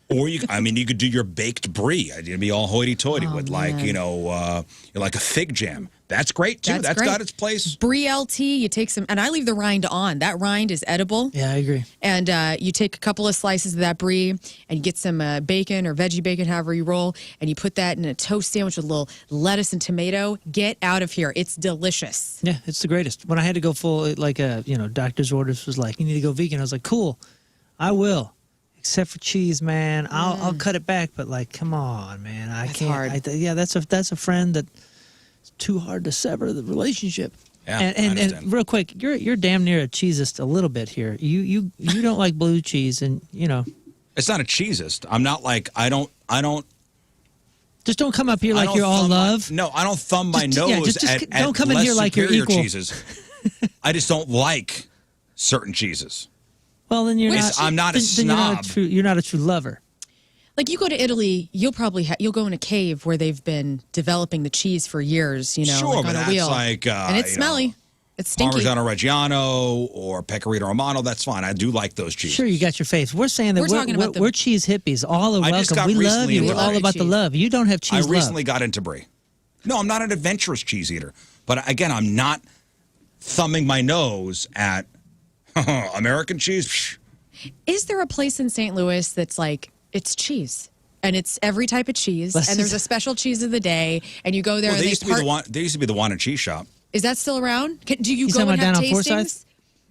Or you could do your baked brie. It'd be all hoity-toity with like a fig jam. That's great too. That's great. got its place. Brie LT, you take some, and I leave the rind on. That rind is edible. Yeah, I agree. And you take a couple of slices of that brie and you get some bacon or veggie bacon, however you roll, and you put that in a toast sandwich with a little lettuce and tomato. Get out of here. It's delicious. Yeah, it's the greatest. When I had to go full, doctor's orders was like, you need to go vegan. I was like, cool, I will. Except for cheese, man. I'll cut it back, but like, come on, man. I That's can't. hard. That's a friend that it's too hard to sever the relationship. Yeah, I and understand. real quick, you're damn near a cheesist a little bit here. You don't like blue cheese, and It's not a cheesist. I'm not like I don't. just don't come up here I like don't you're all thumb my- love. No, I don't thumb my Just- nose yeah, just at don't come in less here like you're superior equal. cheeses. I just don't like certain cheeses. Well, then you're not. I'm not a then snob. You're not a true lover. Like you go to Italy, you'll probably you'll go in a cave where they've been developing the cheese for years. Sure, like but on a that's wheel, like, and it's smelly. It's stinky. Parmigiano Reggiano or Pecorino Romano. That's fine. I do like those cheeses. Sure, you got your face. We're saying that We're talking about the- we're cheese hippies. All are I just welcome. got We love recently you. into We're all love about the cheese. love. You don't have I cheese recently love. got into brie. No, I'm not an adventurous cheese eater. But again, I'm not thumbing my nose at American cheese. Psh. Is there a place in St. Louis that's like it's cheese? And it's every type of cheese, Let's and there's just- a special cheese of the day, and you go there Well, and there used to be the one and cheese shop. Is that still around? Do you You go talking and about have down on tastings? Forsyth?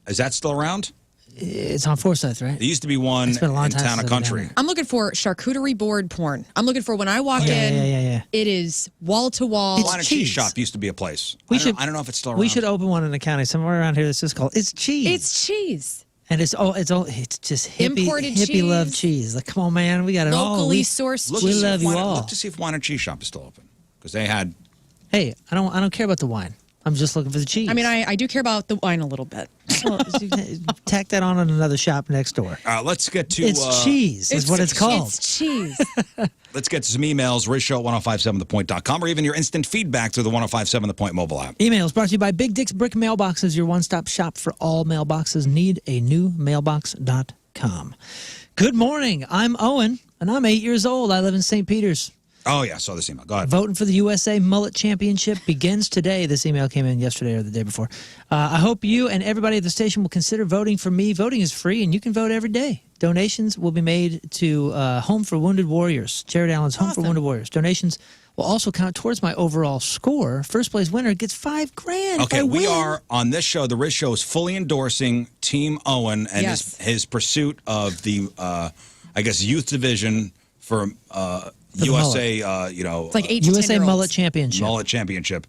Is that still around? It's on Forsyth, right? There used to be one It's been a long in time Town since and I've been down Country. there. I'm looking for charcuterie board porn. I'm looking for when I walk in. Yeah. It is wall to wall. It's Wine and Cheese cheese. Shop used to be a place. I don't know if it's still around. We should open one in the county somewhere around here that's just called It's Cheese. It's cheese. And it's just hippie, Imported hippie love cheese. cheese. Like, come on, man, we got it all. Locally We- sourced Look We to see love if you Wine- all. Look to see if Wine and Cheese Shop is still open because they had. Hey, I don't care about the wine. I'm just looking for the cheese. I mean, I do care about the wine a little bit. Well, tack that on another shop next door. Let's get to. It's cheese, is what it's called. It's cheese. Let's get to some emails. Rizzo at 1057thepoint.com or even your instant feedback through the 1057 The Point mobile app. Emails brought to you by Big Dick's Brick Mailboxes, your one-stop shop for all mailboxes. Need a new mailbox.com. Good morning. I'm Owen, and I'm 8 years old. I live in St. Peters. Oh, yeah. I saw this email. Go ahead. Voting for the USA Mullet Championship begins today. This email came in yesterday or the day before. I hope you and everybody at the station will consider voting for me. Voting is free, and you can vote every day. Donations will be made to Home for Wounded Warriors, Jared Allen's Home for Wounded Warriors. Donations will also count towards my overall score. First place winner gets $5,000. Okay, we are on this show. The Rizz Show is fully endorsing Team Owen and Yes. his pursuit of the, I guess, youth division for the USA. It's like 8 to 10 USA year olds. Mullet Championship. Mullet Championship.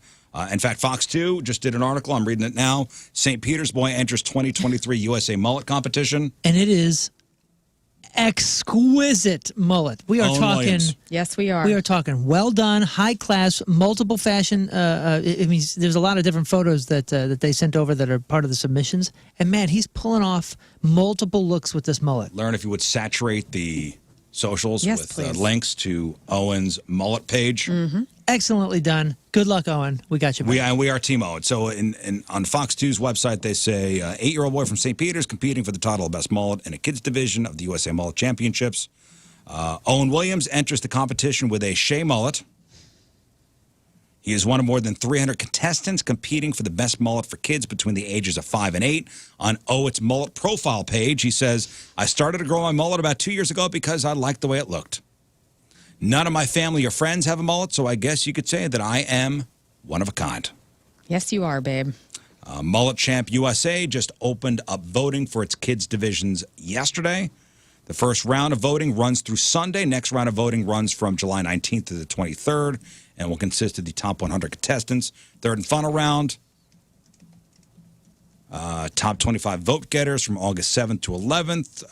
In fact, Fox 2 just did an article. I'm reading it now. St. Peter's boy enters 2023 USA Mullet competition. And it is exquisite mullet. We are Owen talking. Williams. Yes, we are. We are talking well done, high class, multiple fashion. I mean, there's a lot of different photos that they sent over that are part of the submissions. And man, he's pulling off multiple looks with this mullet. Learn if you would saturate the socials Yes, with please. links to Owen's mullet page. Excellently done. Good luck, Owen. We got you. Back. We are Team Owen. So on Fox 2's website, they say 8-year-old boy from St. Peter's competing for the title of best mullet in a kids division of the USA Mullet Championships. Owen Williams enters the competition with a Shea mullet. He is one of more than 300 contestants competing for the best mullet for kids between the ages of 5 and 8. On It's Mullet profile page, he says, I started to grow my mullet about 2 years ago because I liked the way it looked. None of my family or friends have a mullet, so I guess you could say that I am one of a kind. Yes, you are, babe. Mullet Champ USA just opened up voting for its kids divisions yesterday. The first round of voting runs through Sunday. Next round of voting runs from July 19th to the 23rd and will consist of the top 100 contestants. Third and final round, top 25 vote getters from August 7th to 11th.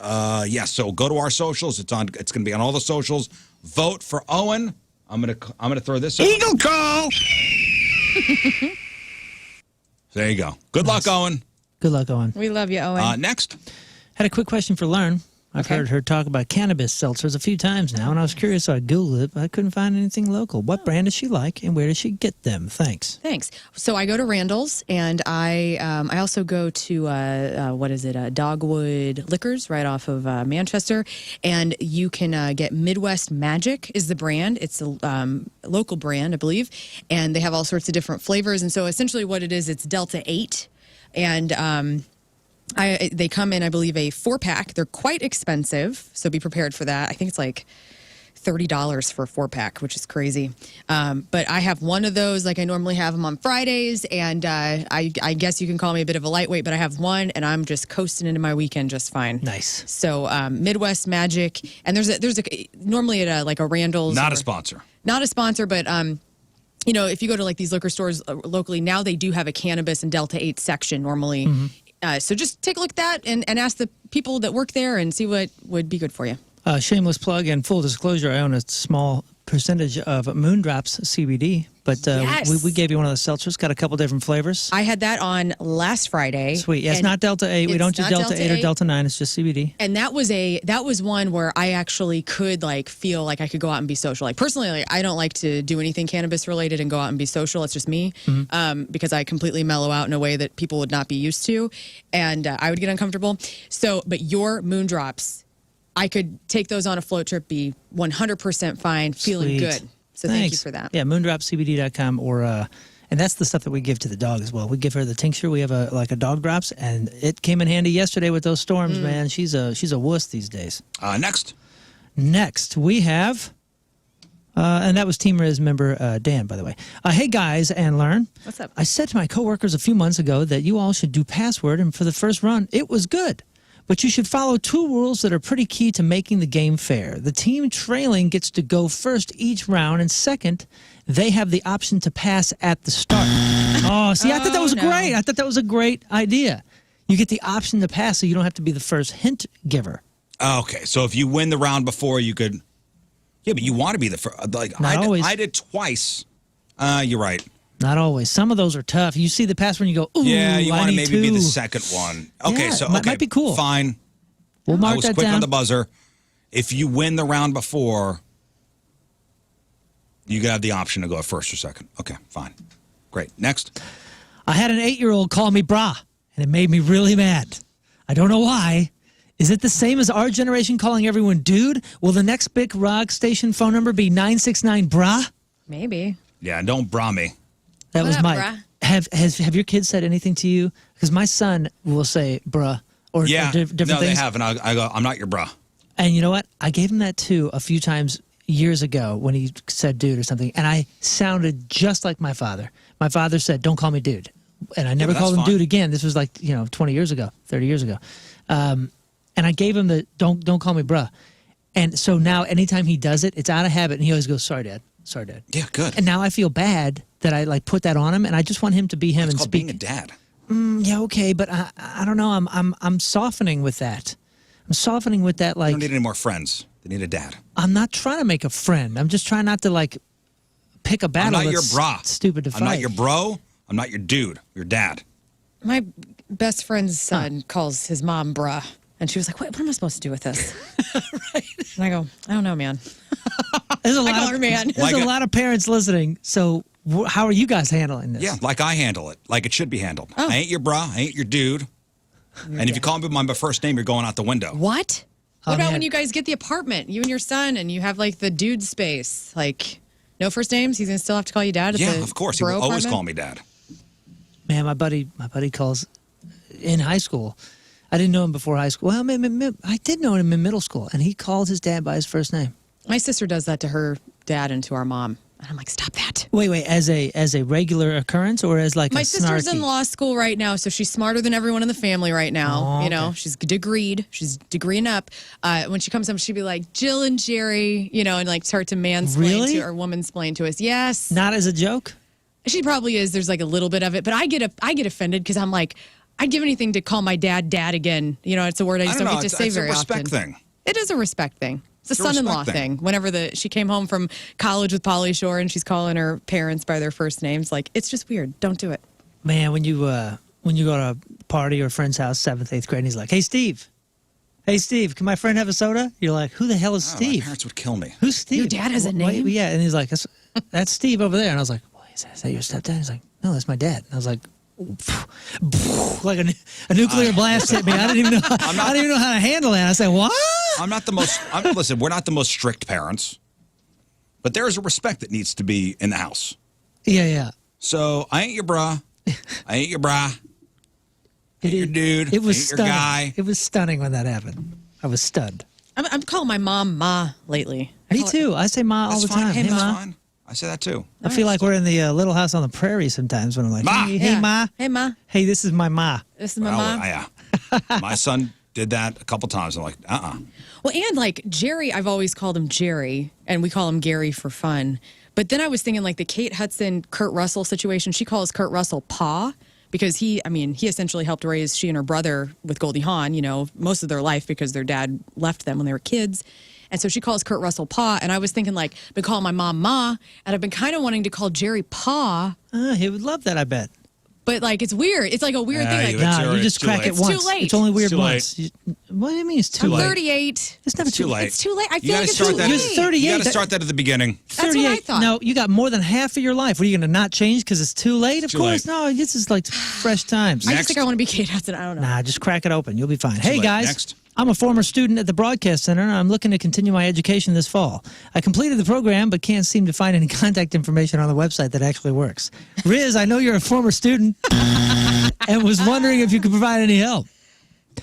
So go to our socials. It's going to be on all the socials. Vote for Owen. I'm gonna throw this up. Eagle call. There you go. Good luck, Owen. Good luck, Owen. We love you, Owen. Next. Had a quick question for Lern. I've Okay. heard her talk about cannabis seltzers a few times now, and I was curious, so I Googled it, but I couldn't find anything local. What brand does she like, and where does she get them? Thanks. Thanks. So I go to Randall's, and I also go to Dogwood Liquors right off of Manchester, and you can get Midwest Magic is the brand. It's a local brand, I believe, and they have all sorts of different flavors. And so essentially, what it is, it's Delta 8, and they come in, I believe, a 4-pack. They're quite expensive, so be prepared for that. I think it's like $30 for a 4-pack, which is crazy. But I have one of those, like I normally have them on Fridays, and I guess you can call me a bit of a lightweight, but I have one, and I'm just coasting into my weekend just fine. Nice. So Midwest Magic, and there's a normally at a Randall's. Not a sponsor. Not a sponsor, but if you go to like these liquor stores locally, now they do have a cannabis and Delta 8 section normally. So just take a look at that and ask the people that work there and see what would be good for you. Shameless plug and full disclosure, I own a small percentage of Moondrops CBD, but Yes. we gave you one of the seltzers. Got a couple different flavors. I had that on last Friday. Sweet. Yeah, it's and not Delta 8. We it's don't do not Delta 8 or 8. Delta 9. It's just CBD. And that was one where I actually could feel like I could go out and be social. Like personally, I don't like to do anything cannabis related and go out and be social. It's just me, because I completely mellow out in a way that people would not be used to, and I would get uncomfortable. So, but your Moondrops, I could take those on a float trip, be 100% fine, feeling Sweet. good. So thank you Thanks. for that. Yeah, moondropcbd.com and that's the stuff that we give to the dog as well. We give her the tincture. We have a dog drops, and it came in handy yesterday with those storms, man. She's a wuss these days. Next, we have, and that was Team Rizz member Dan, by the way. Hey, guys, and Lern. What's up? I said to my coworkers a few months ago that you all should do Password, and for the first run, it was good. But you should follow 2 rules that are pretty key to making the game fair. The team trailing gets to go first each round, and second, they have the option to pass at the start. Oh, see, I thought that was great. I thought that was a great idea. You get the option to pass, so you don't have to be the first hint giver. Okay, so if you win the round before, you could. Yeah, but you want to be the first. Like Not always. I did twice. You're right. Not always. Some of those are tough. You see the pass when you go, ooh, Yeah, you want to need maybe be the 2. second one. Okay, Yeah, so might be cool. Fine. We'll mark I was that quick down. on the buzzer. If you win the round before, you have the option to go first or second. Okay, fine. Great. Next. I had an 8-year-old call me brah, and it made me really mad. I don't know why. Is it the same as our generation calling everyone dude? Will the next big rock station phone number be 969 brah? Maybe. Yeah, don't bra me. That What was up, Mike. brah? Have your kids said anything to you? Because my son will say bruh or Yeah, different no, things. they have, and I go, I'm not your bra. And you know what? I gave him that too a few times years ago when he said dude or something, and I sounded just like my father. My father said, "Don't call me dude," and I never but called him that's fine. dude again. This was like 20 years ago, 30 years ago, and I gave him the don't call me bruh. And so now anytime he does it, it's out of habit, and he always goes, "Sorry, Dad. Sorry, Dad." Yeah, good. And now I feel bad that I like put that on him, and I just want him to be him It's and called speak. being a dad. Yeah, okay, but I don't know. I'm softening with that. I'm softening with that. You Like don't need any more friends. They need a dad. I'm not trying to make a friend. I'm just trying not to like pick a battle. I'm not your that's bra. Stupid to fight. I'm not your bro. I'm not your dude. Your dad. My best friend's son calls his mom bruh. And she was like, what am I supposed to do with this? Right. And I go, I don't know, man. There's a I lot call of her man. There's a lot of parents listening. So how are you guys handling this? Yeah, like I handle it. Like it should be handled. Oh. I ain't your bra. I ain't your dude. And if you call me by my first name, you're going out the window. What? What Oh, about man. when you guys get the apartment, you and your son, and you have like the dude space? Like, no first names? He's going to still have to call you dad at Yeah, the of course. He bro will always apartment? call me dad. Man, my buddy calls in high school. I didn't know him before high school. Well, I did know him in middle school, and he called his dad by his first name. My sister does that to her dad and to our mom. And I'm like, stop that. Wait, as a regular occurrence or as like My a sister's snarky? in law school right now, so she's smarter than everyone in the family right now. Oh, You know, okay. she's degreed. She's degreeing up. When she comes home, she'd be like, Jill and Jerry, and like start to mansplain Really? to or womansplain to us. Yes. Not as a joke? She probably is. There's like a little bit of it, but I get offended because I'm like, I'd give anything to call my dad again. It's a word I just don't get to It's say a very respect often. thing. It is a respect thing. It's a It's a son-in-law respect thing. thing. Whenever she came home from college with Pauly Shore and she's calling her parents by their first names, like it's just weird. Don't do it. Man, when you go to a party or a friend's house, 7th, 8th grade, and he's like, "Hey, Steve, can my friend have a soda?" You're like, "Who the hell is Oh, my Steve? parents would kill me. Who's Steve?" Your dad has a Wait, name? yeah, and he's like, "That's Steve over there." And I was like, "Well, is that your stepdad?" He's like, "No, that's my dad." And I was like, like a nuclear blast hit me. I didn't even know. I didn't even know how to handle that. I said, "What?" I'm not the most. Listen, we're not the most strict parents, but there is a respect that needs to be in the house. Yeah. So I ain't your bra. I ain't your bra. Ain't your dude. It was ain't your stunning. guy. It was stunning when that happened. I was stunned. I'm calling my mom Ma lately. Me too. I say "Ma" all That's the fine. time. Hey, That's Ma. fine. I say that too. I feel like we're in the Little House on the Prairie sometimes when I'm like, Ma. Hey, Yeah. Ma. Hey, Ma. Hey, this is my Ma." This is my Well, mom. yeah. My son did that a couple times. I'm like, Well, and like Jerry, I've always called him Jerry, and we call him Gary for fun. But then I was thinking like the Kate Hudson, Kurt Russell situation. She calls Kurt Russell Pa because he essentially helped raise she and her brother with Goldie Hawn, most of their life because their dad left them when they were kids. And so she calls Kurt Russell Pa. And I was thinking like, been calling my mom Ma, and I've been kind of wanting to call Jerry Pa. He would love that, I bet. But like, it's weird. It's like a weird thing. Like, It's No, you already just too crack late. it It's once. too late. It's only weird It's too once. What do you mean it's too I'm late? 38. It's never It's too late. It's too late. I You feel gotta like it's start too that- late. You're 38. you got to start that at the beginning. That's what I 38. thought. No, you got more than half of your life. What are you going to not change because it's too late? Of Too course, late. no. This is like fresh times. I Next. just think I want to be Kate Hudson. I don't know. Nah, just crack it open. You'll be fine. Hey, late. guys. Next. I'm a former student at the Broadcast Center, and I'm looking to continue my education this fall. I completed the program, but can't seem to find any contact information on the website that actually works. Rizz, I know you're a former student and was wondering if you could provide any help.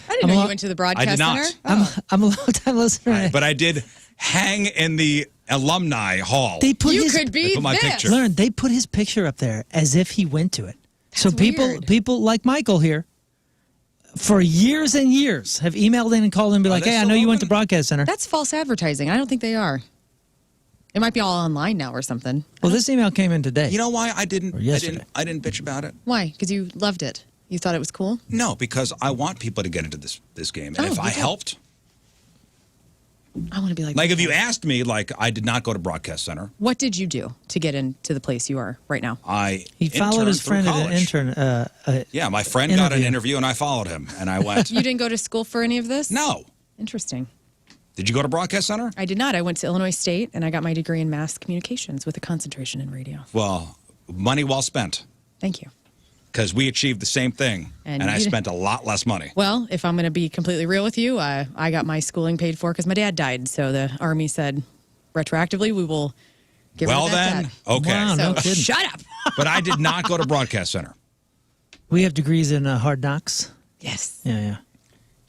I didn't know you went to the broadcast I did not. center. I'm a long-time listener. But I did hang in the alumni hall. They put You his, could be put my this. picture. Learn, they put his picture up there as if he went to it. So That's weird. people like Michael here for years and years have emailed in and called in and be like, they hey, I still know you went to open? Broadcast Center. That's false advertising. I don't think they are. It might be all online now or something. Well, this email came in today. You know why I Or didn't yesterday. I didn't bitch about it? Why? Because you loved it. You thought it was cool? No, because I want people to get into this game. And Oh, if I you do. helped, I want to be like like if you asked me, like I did not go to Broadcast Center. What did you do to get into the place you are right now? He followed his friend at an intern. Yeah, my friend got an interview. interview and I followed him and I went. You didn't go to school for any of this? No. Interesting. Did you go to Broadcast Center? I did not. I went to Illinois State and I got my degree in mass communications with a concentration in radio. Well, money well spent. Thank you. Because we achieved the same thing, And and I you- spent a lot less money. Well, if I'm going to be completely real with you, I got my schooling paid for because my dad died. So the Army said, retroactively, we will give Well rid of that then, debt. okay. Wow, So no kidding. shut up. But I did not go to Broadcast Center. We have degrees in hard knocks. Yes. Yeah.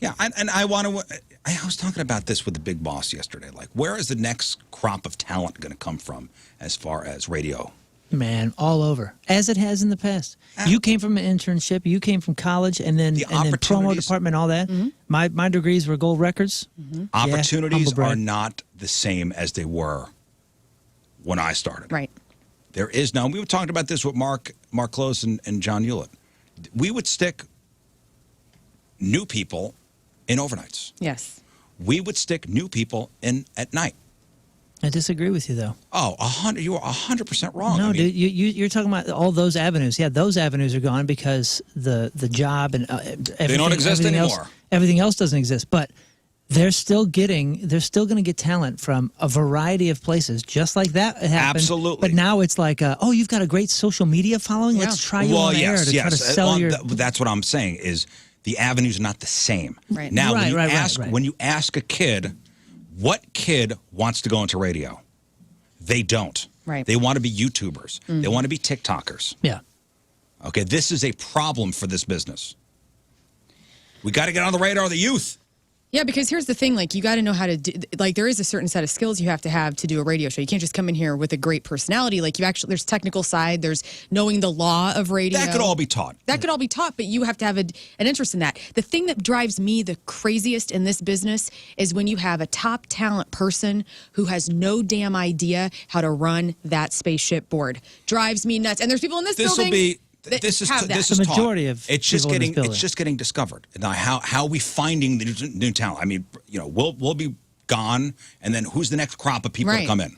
Yeah, and I want to. I was talking about this with the big boss yesterday. Like, where is the next crop of talent going to come from as far as radio? Man, all over, as it has in the past. You came from an internship, you came from college, and then promo opportunities- department, all that. My degrees were gold records. Opportunities humble brag. are not the same as they were when I started. Right. There is no. We were talking about this with Mark Close and John Hewlett. We would stick new people in overnights. Yes. We would stick new people in at night. I disagree with you, though. Oh, 100. You are 100% wrong. No, I mean, dude, you're talking about all those avenues. Yeah, those avenues are gone because the job and everything, exist everything anymore. Else, everything else doesn't exist. But they're still going to get talent from a variety of places, just like that happened. Absolutely. But now it's like, oh, you've got a great social media following. Let's try you on air to try to sell your. That's what I'm saying. Is the avenues are not the same. Right. Now, Right, when right. you ask a kid, what kid wants to go into radio? They don't. Right. They want to be YouTubers. They want to be TikTokers. Yeah. Okay, this is a problem for this business. We got to get on the radar of the youth. Yeah, because here's the thing, like, you got to know how to do, like, there is a certain set of skills you have to do a radio show. You can't just come in here with a great personality. Like, there's technical side, there's knowing the law of radio. That could all be taught. That could all be taught, but you have to have an interest in that. The thing that drives me the craziest in this business is when you have a top talent person who has no damn idea how to run that spaceship board. Drives me nuts. And there's people in this This will building be. that This is have that. this The is taught. majority of it's just people in this getting building. it's just getting discovered. Now, how are we finding the new talent? I mean, we'll be gone, and then who's the next crop of people to Right. come in?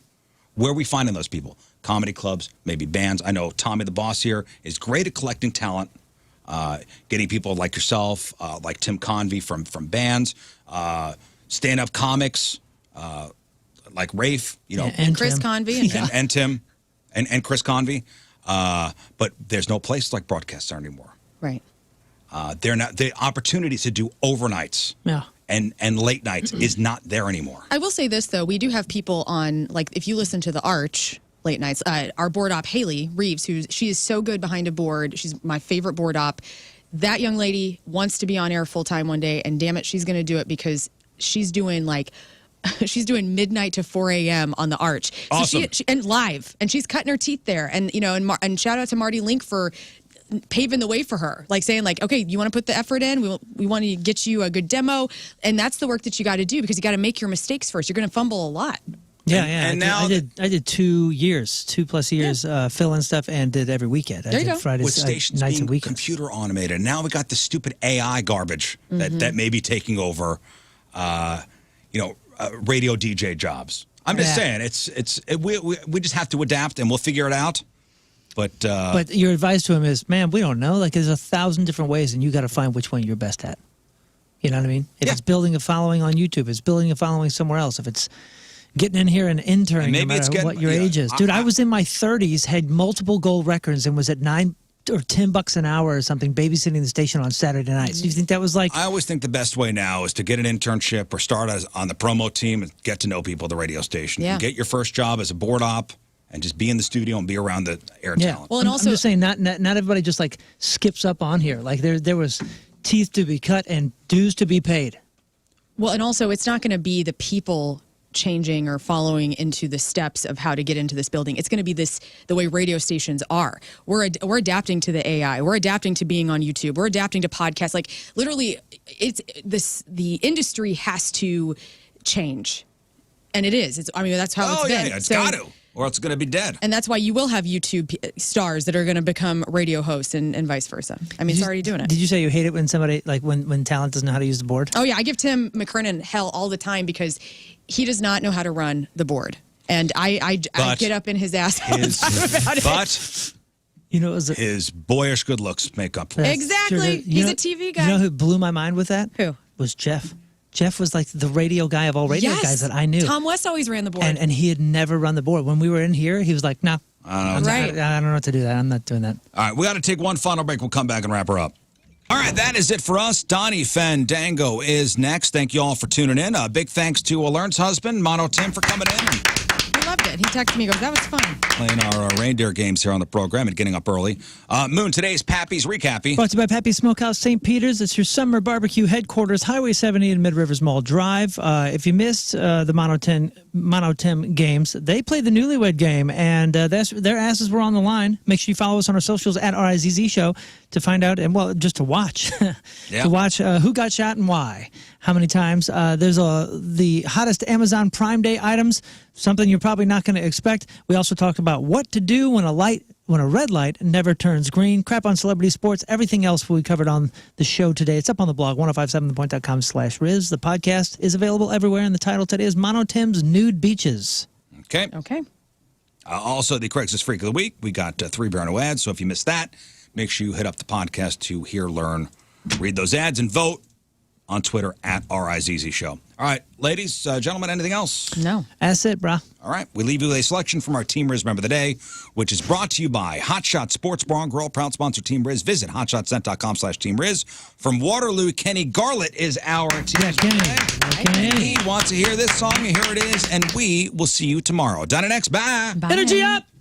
Where are we finding those people? Comedy clubs, maybe bands. I know Tommy the Boss here is great at collecting talent, getting people like yourself, like Tim Convey from bands, stand-up comics, like Rafe, And Chris Tim. Convey. and Tim, and Chris Convey. But there's no place like Broadcast Center anymore. Right. They're not the opportunities to do overnights Yeah. and late nights is not there anymore. I will say this, though. We do have people on, like, if you listen to the Arch late nights, our board op, Haley Reeves, she is so good behind a board. She's my favorite board op. That young lady wants to be on air full time one day, and damn it, she's going to do it because she's doing, like, she's doing midnight to 4 a.m. on the Arch. Awesome. So and live, and she's cutting her teeth there. And, and shout out to Marty Link for paving the way for her, like saying, like, okay, you want to put the effort in, we want to get you a good demo, and that's the work that you got to do because you got to make your mistakes first. You're going to fumble a lot. Yeah, And I now did 2 years, 2+ years, fill-in stuff, and did every weekend. I There you did go. Fridays, With stations nights being and weekends. computer automated, now we got the stupid AI garbage that may be taking over, radio DJ jobs. I'm just saying, we just have to adapt and we'll figure it out. But your advice to him is, man, we don't know. Like, there's 1,000 different ways, and you got to find which one you're best at. You know what I mean? If Yeah. it's building a following on YouTube, it's building a following somewhere else. If it's getting in here and interning, And maybe no matter it's getting- what your yeah, age is. Dude, I was in my 30s, had multiple gold records, and was at $9 or $10 an hour or something, babysitting the station on Saturday nights. Do you think that was like? I always think the best way now is to get an internship or start on the promo team and get to know people at the radio station. Yeah. And get your first job as a board op and just be in the studio and be around the air Yeah. talent. Well, and I'm also, just saying, not everybody just like skips up on here. Like there was teeth to be cut and dues to be paid. well, and also, it's not going to be the people changing or following into the steps of how to get into this building. It's going to be the way radio stations are. We're adapting to the AI. We're adapting to being on YouTube. We're adapting to podcasts. Like literally, the industry has to change, and it is. That's how it's been. Yeah, it's got to, or it's going to be dead. And that's why you will have YouTube stars that are going to become radio hosts and vice versa. It's already doing it. Did you say you hate it when somebody, like when talent doesn't know how to use the board? Oh, yeah. I give Tim McKernan hell all the time because he does not know how to run the board. And I get up in his ass all the time about it. But his boyish good looks make up for it. Exactly. He's a TV guy. You know who blew my mind with that? Who? Was Jeff. Jeff was like the radio guy of all radio guys that I knew. Tom West always ran the board. And he had never run the board. When we were in here, he was like, no. I don't know what to do that. I'm not doing that. All right, we got to take one final break. We'll come back and wrap her up. All right, that is it for us. Donnie Fandango is next. Thank you all for tuning in. Big thanks to Lern's husband, Mono Tim, for coming in. He loved it. He texted me, he goes, that was fun. Playing our reindeer games here on the program and getting up early. Moon, today's Pappy's Recappy. Brought to you by Pappy's Smokehouse St. Peter's. It's your summer barbecue headquarters, Highway 70 and Mid-Rivers Mall Drive. If you missed the Mono Tim games, they played the Newlywed Game, and their asses were on the line. Make sure you follow us on our socials at RIZZ Show to find out, and just to watch. To watch who got shot and why. How many times. There's the hottest Amazon Prime Day items, something you're probably not going to expect. We also talked about what to do when a red light never turns green, crap on celebrity sports, everything else we covered on the show today. It's up on the blog, 1057thepoint.com/Rizz. The podcast is available everywhere, and the title today is Mono Tim's Nude Beaches. Okay. Okay. Also, the Craigslist Freak of the Week. We got 3 Bear No ads, so if you missed that, make sure you hit up the podcast to hear, learn, read those ads, and vote on Twitter at RIZZ Show. All right, ladies, gentlemen, anything else? No. That's it, brah. All right, we leave you with a selection from our Team Rizz Member of the Day, which is brought to you by Hot Shot Sports Bar and Grill, proud sponsor Team Rizz. Visit hotshotscent.com/Team Rizz. From Waterloo, Kenny Garlett is our Team Rizz. Kenny. He wants to hear this song, and here it is, and we will see you tomorrow. Done it next. Bye. Bye. Energy up!